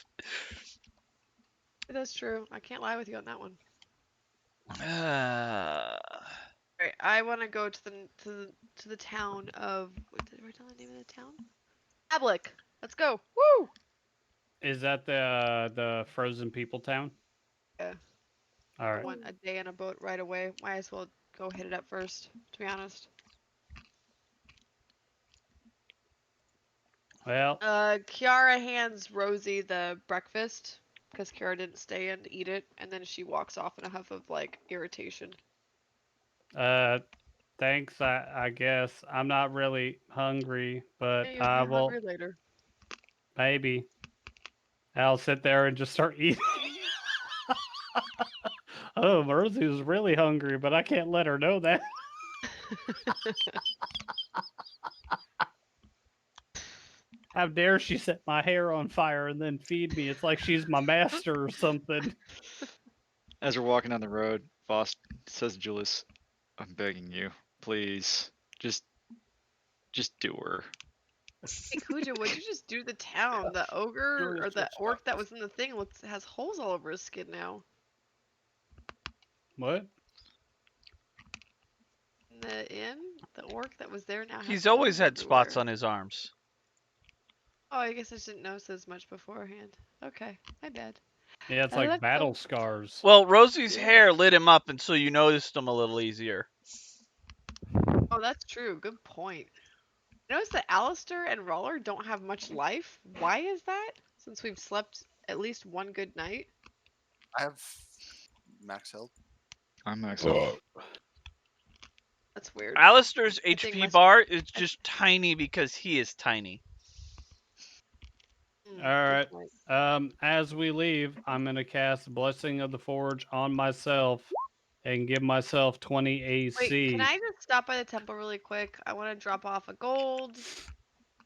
That's true. I can't lie with you on that one. Uh, Alright, I want to go to the town of. What did I tell the name of the town? Ablick. Let's go. Woo! Is that the frozen people town? Yeah. All I right. want a day on a boat right away. Might as well go hit it up first, to be honest. Well, Kiara hands Rosie the breakfast because Kiara didn't stay and eat it, and then she walks off in a huff of like irritation. thanks. I guess I'm not really hungry, but Yeah, you'll I be will hungry later. maybe. I'll sit there and just start eating. Oh, Rosie was really hungry, but I can't let her know that. How dare she set my hair on fire and then feed me? It's like she's my master or something. As we're walking down the road, Voss says to Julius, "I'm begging you, please, just do her." Hey Kuja, what'd you just do to the town? The ogre or the orc that was in the thing has holes all over his skin now. What? In the inn, the orc that was there now has he's always holes had spots everywhere. on his arms. Oh, I guess I just didn't notice as much beforehand. Okay, my bad. Yeah, it's Let's like battle go. scars. Well, Rosie's Yeah. hair lit him up, and so you noticed him a little easier. Oh, that's true. Good point. Notice that Alistair and Roller don't have much life. Why is that? Since we've slept at least one good night. I have max health. I'm max health. That's weird. Alistair's I think HP my- bar is just tiny because he is tiny. Hmm, All good right. point. As we leave, I'm gonna cast Blessing of the Forge on myself and give myself 20 AC. Wait, can I just stop by the temple really quick? I want to drop off a gold.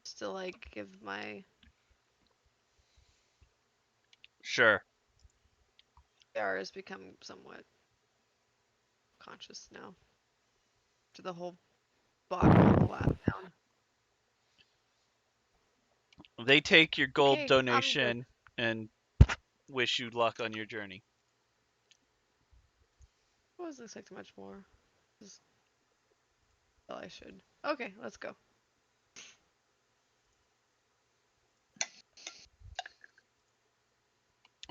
Just to like give my Sure. AR has become somewhat conscious now. To the whole bottom of the last town. They take your gold Okay, donation and wish you luck on your journey. I wasn't expecting much more. Just well, I should. Okay, let's go.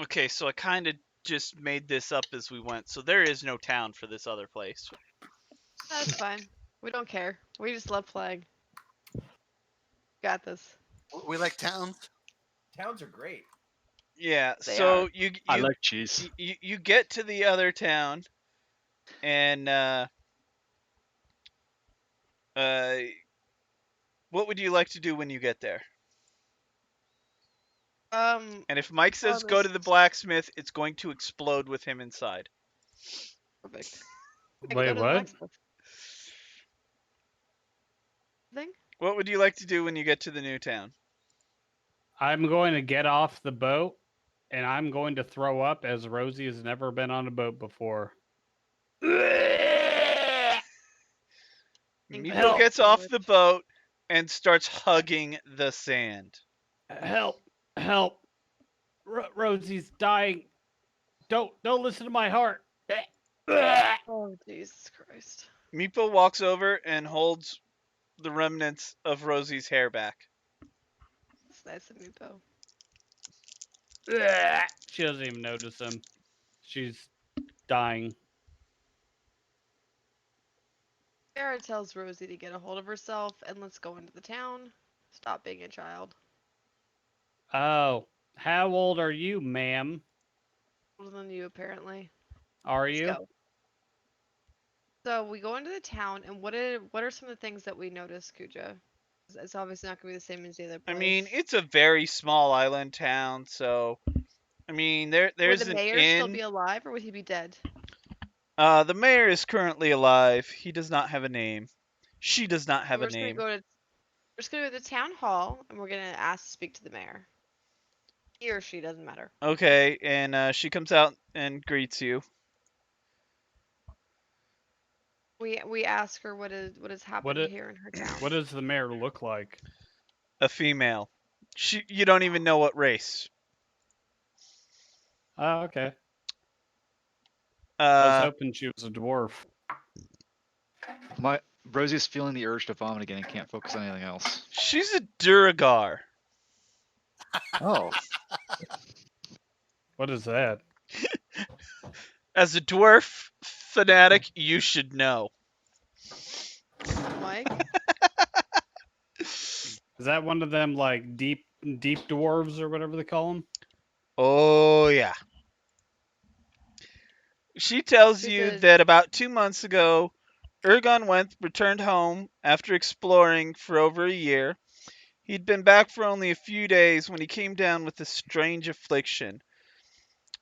Okay, so I kind of just made this up as we went. So there is no town for this other place. That's fine. We don't care. We just love playing. Got this. We like towns. Towns are great. Yeah, They so are. I like cheese. you get to the other town, and what would you like to do when you get there? And if Mike says go to the blacksmith, it's going to explode with him inside. Perfect. I Wait, go to the what? blacksmith. Thing? What would you like to do when you get to the new town? I'm going to get off the boat and I'm going to throw up as Rosie has never been on a boat before. Meepo Help. gets off the boat and starts hugging the sand. Help! Help! Rosie's dying. Don't listen to my heart. Oh, Jesus Christ. Meepo walks over and holds the remnants of Rosie's hair back. It's nice of Meepo. She doesn't even notice him. She's dying. Sarah tells Rosie to get a hold of herself and let's go into the town. Stop being a child. Oh, how old are you, ma'am? Older than you, apparently. Are Let's you? go. So we go into the town, and what are some of the things that we notice, Kuja? It's obviously not gonna be the same as the other I place. mean, it's a very small island town, so I mean, Would there's the an mayor still be inn. alive, or would he be dead? The mayor is currently alive. He does not have a name. She does not have We're a just gonna name. go to we're just gonna go to the town hall, and we're gonna ask to speak to the mayor. He or she doesn't matter. Okay, and she comes out and greets you. We ask her what is What happening it, here in her town. what does the mayor look like? A female. You don't even know what race. Oh, okay. I was Uh, hoping she was a dwarf. My Rosie's feeling the urge to vomit again and can't focus on anything else. she's a Duragar. Oh. What is that? As a dwarf fanatic, you should know. Mike, Is that one of them like deep dwarves or whatever they call them? Oh yeah. She tells she you said, that about 2 months ago, Ergon Wenth returned home after exploring for over a year. He'd been back for only a few days when he came down with a strange affliction,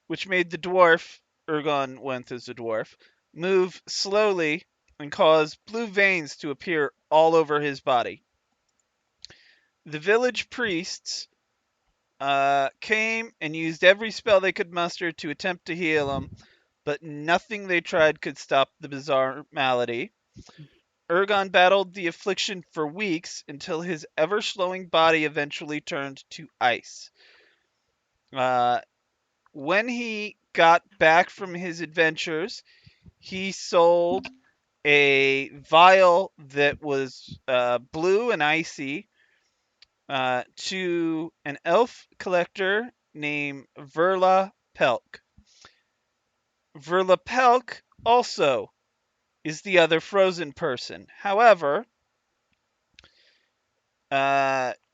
which made the dwarf, Ergon Wenth is a dwarf, move slowly and cause blue veins to appear all over his body. The village priests came and used every spell they could muster to attempt to heal him, but nothing they tried could stop the bizarre malady. Ergon battled the affliction for weeks until his ever slowing body eventually turned to ice. Uh, when he got back from his adventures, he sold a vial that was blue and icy to an elf collector named Verla Pelk. Verla Pelk also is the other frozen person. However,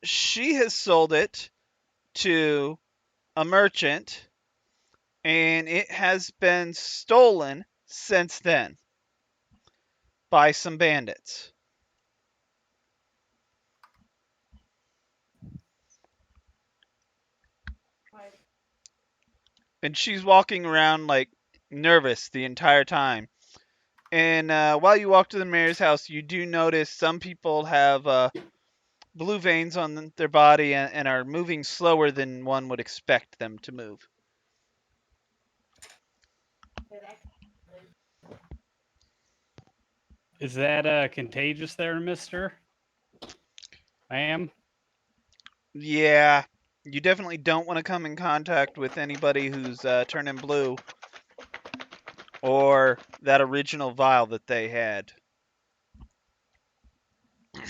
she has sold it to a merchant, and it has been stolen since then by some bandits. And she's walking around like nervous the entire time. And while you walk to the mayor's house, you do notice some people have blue veins on their body and are moving slower than one would expect them to move. Is that contagious there, mister? Ma'am? Yeah, you definitely don't want to come in contact with anybody who's turning blue or that original vial that they had. Do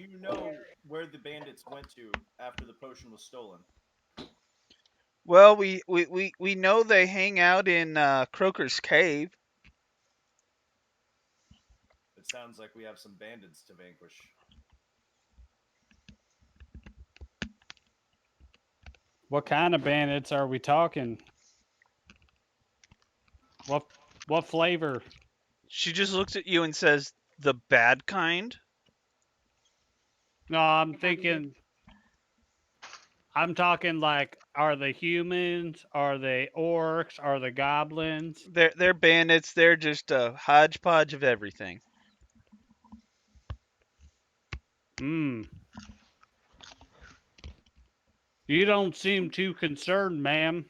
you know where the bandits went to after the potion was stolen? Well, we know they hang out in Croker's Cave. It sounds like we have some bandits to vanquish. What kind of bandits are we talking? What flavor? She just looks at you and says, "The bad kind." No, I'm talking like, are they humans? Are they orcs? Are they goblins? They're bandits. They're just a hodgepodge of everything. Hmm. You don't seem too concerned, ma'am.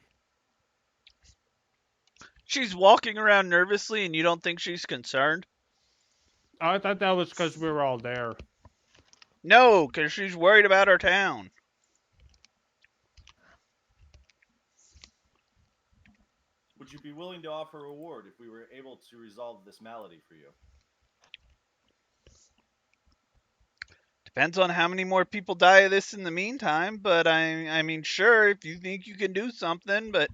She's walking around nervously, and you don't think she's concerned? I thought that was because we were all there. No, because she's worried about her town. Would you be willing to offer a reward if we were able to resolve this malady for you? Depends on how many more people die of this in the meantime, but I mean, sure, if you think you can do something, but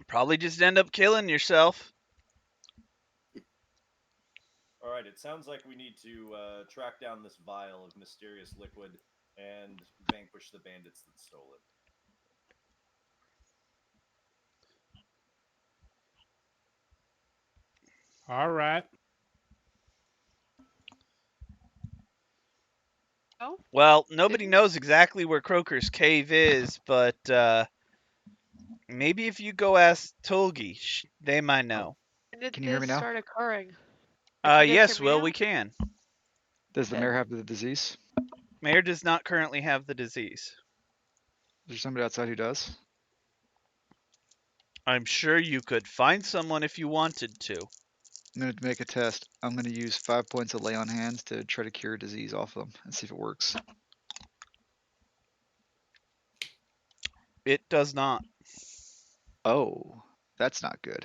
probably just end up killing yourself. All right, it sounds like we need to track down this vial of mysterious liquid and vanquish the bandits that stole it. All right. Oh, Well, nobody Didn't- knows exactly where Croker's cave is, but maybe if you go ask Tolgi, they might know. when did Can you hear me this now? start occurring? Can you guys Yes, hear me Will, now? we can. Does the Okay. mayor have the disease? Mayor does not currently have the disease. Is there somebody outside who does? I'm sure you could find someone if you wanted to. I'm going to make a test. I'm going to use 5 points of lay on hands to try to cure disease off them and see if it works. It does not. Oh, that's not good.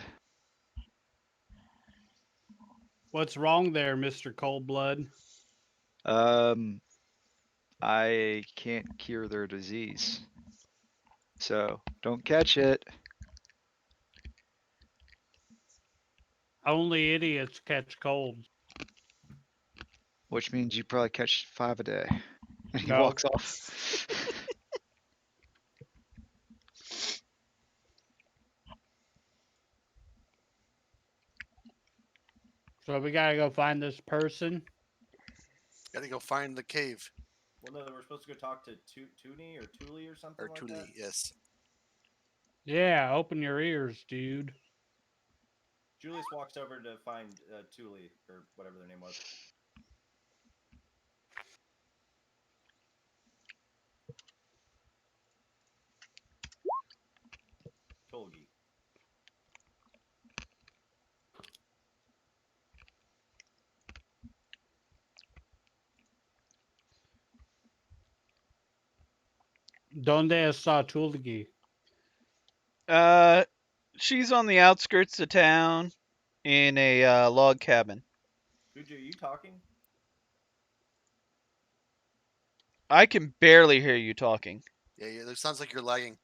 What's wrong there, Mr. Coldblood? I can't cure their disease. So don't catch it. Only idiots catch colds. Which means you probably catch 5 a day. And he No. walks off. So we gotta go find this person. Gotta go find the cave. Well, no, we're supposed to go talk to Toonie or Tuli or something Or like Tuli, that. yes. Yeah, open your ears, dude. Julius walks over to find Tuli or whatever their name was. Tolgi. Donde está Tulgi? She's on the outskirts of town in a log cabin. Guju, are you talking? I can barely hear you talking. Yeah, it sounds like you're lagging.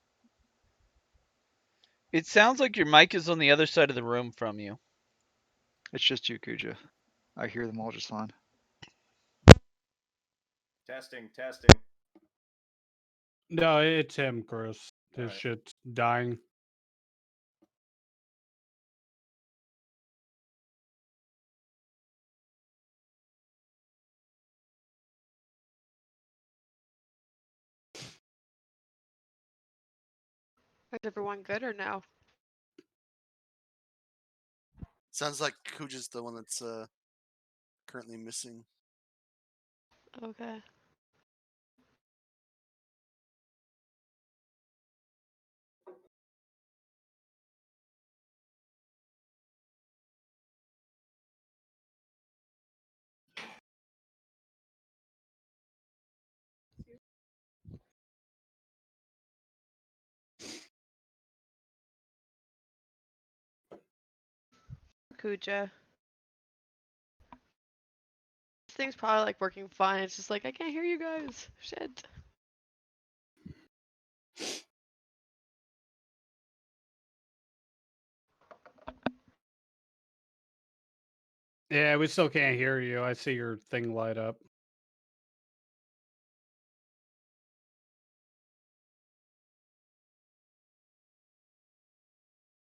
It sounds like your mic is on the other side of the room from you. It's just you, Kuja. I hear them all just fine. Testing, testing. No, it's him, Chris. His Alright. shit's dying. Is everyone good or no? Sounds like Kuja's the one that's currently missing. Okay. Kuja. This thing's probably like working fine. It's just like I can't hear you guys. Shit. Yeah, we still can't hear you. I see your thing light up.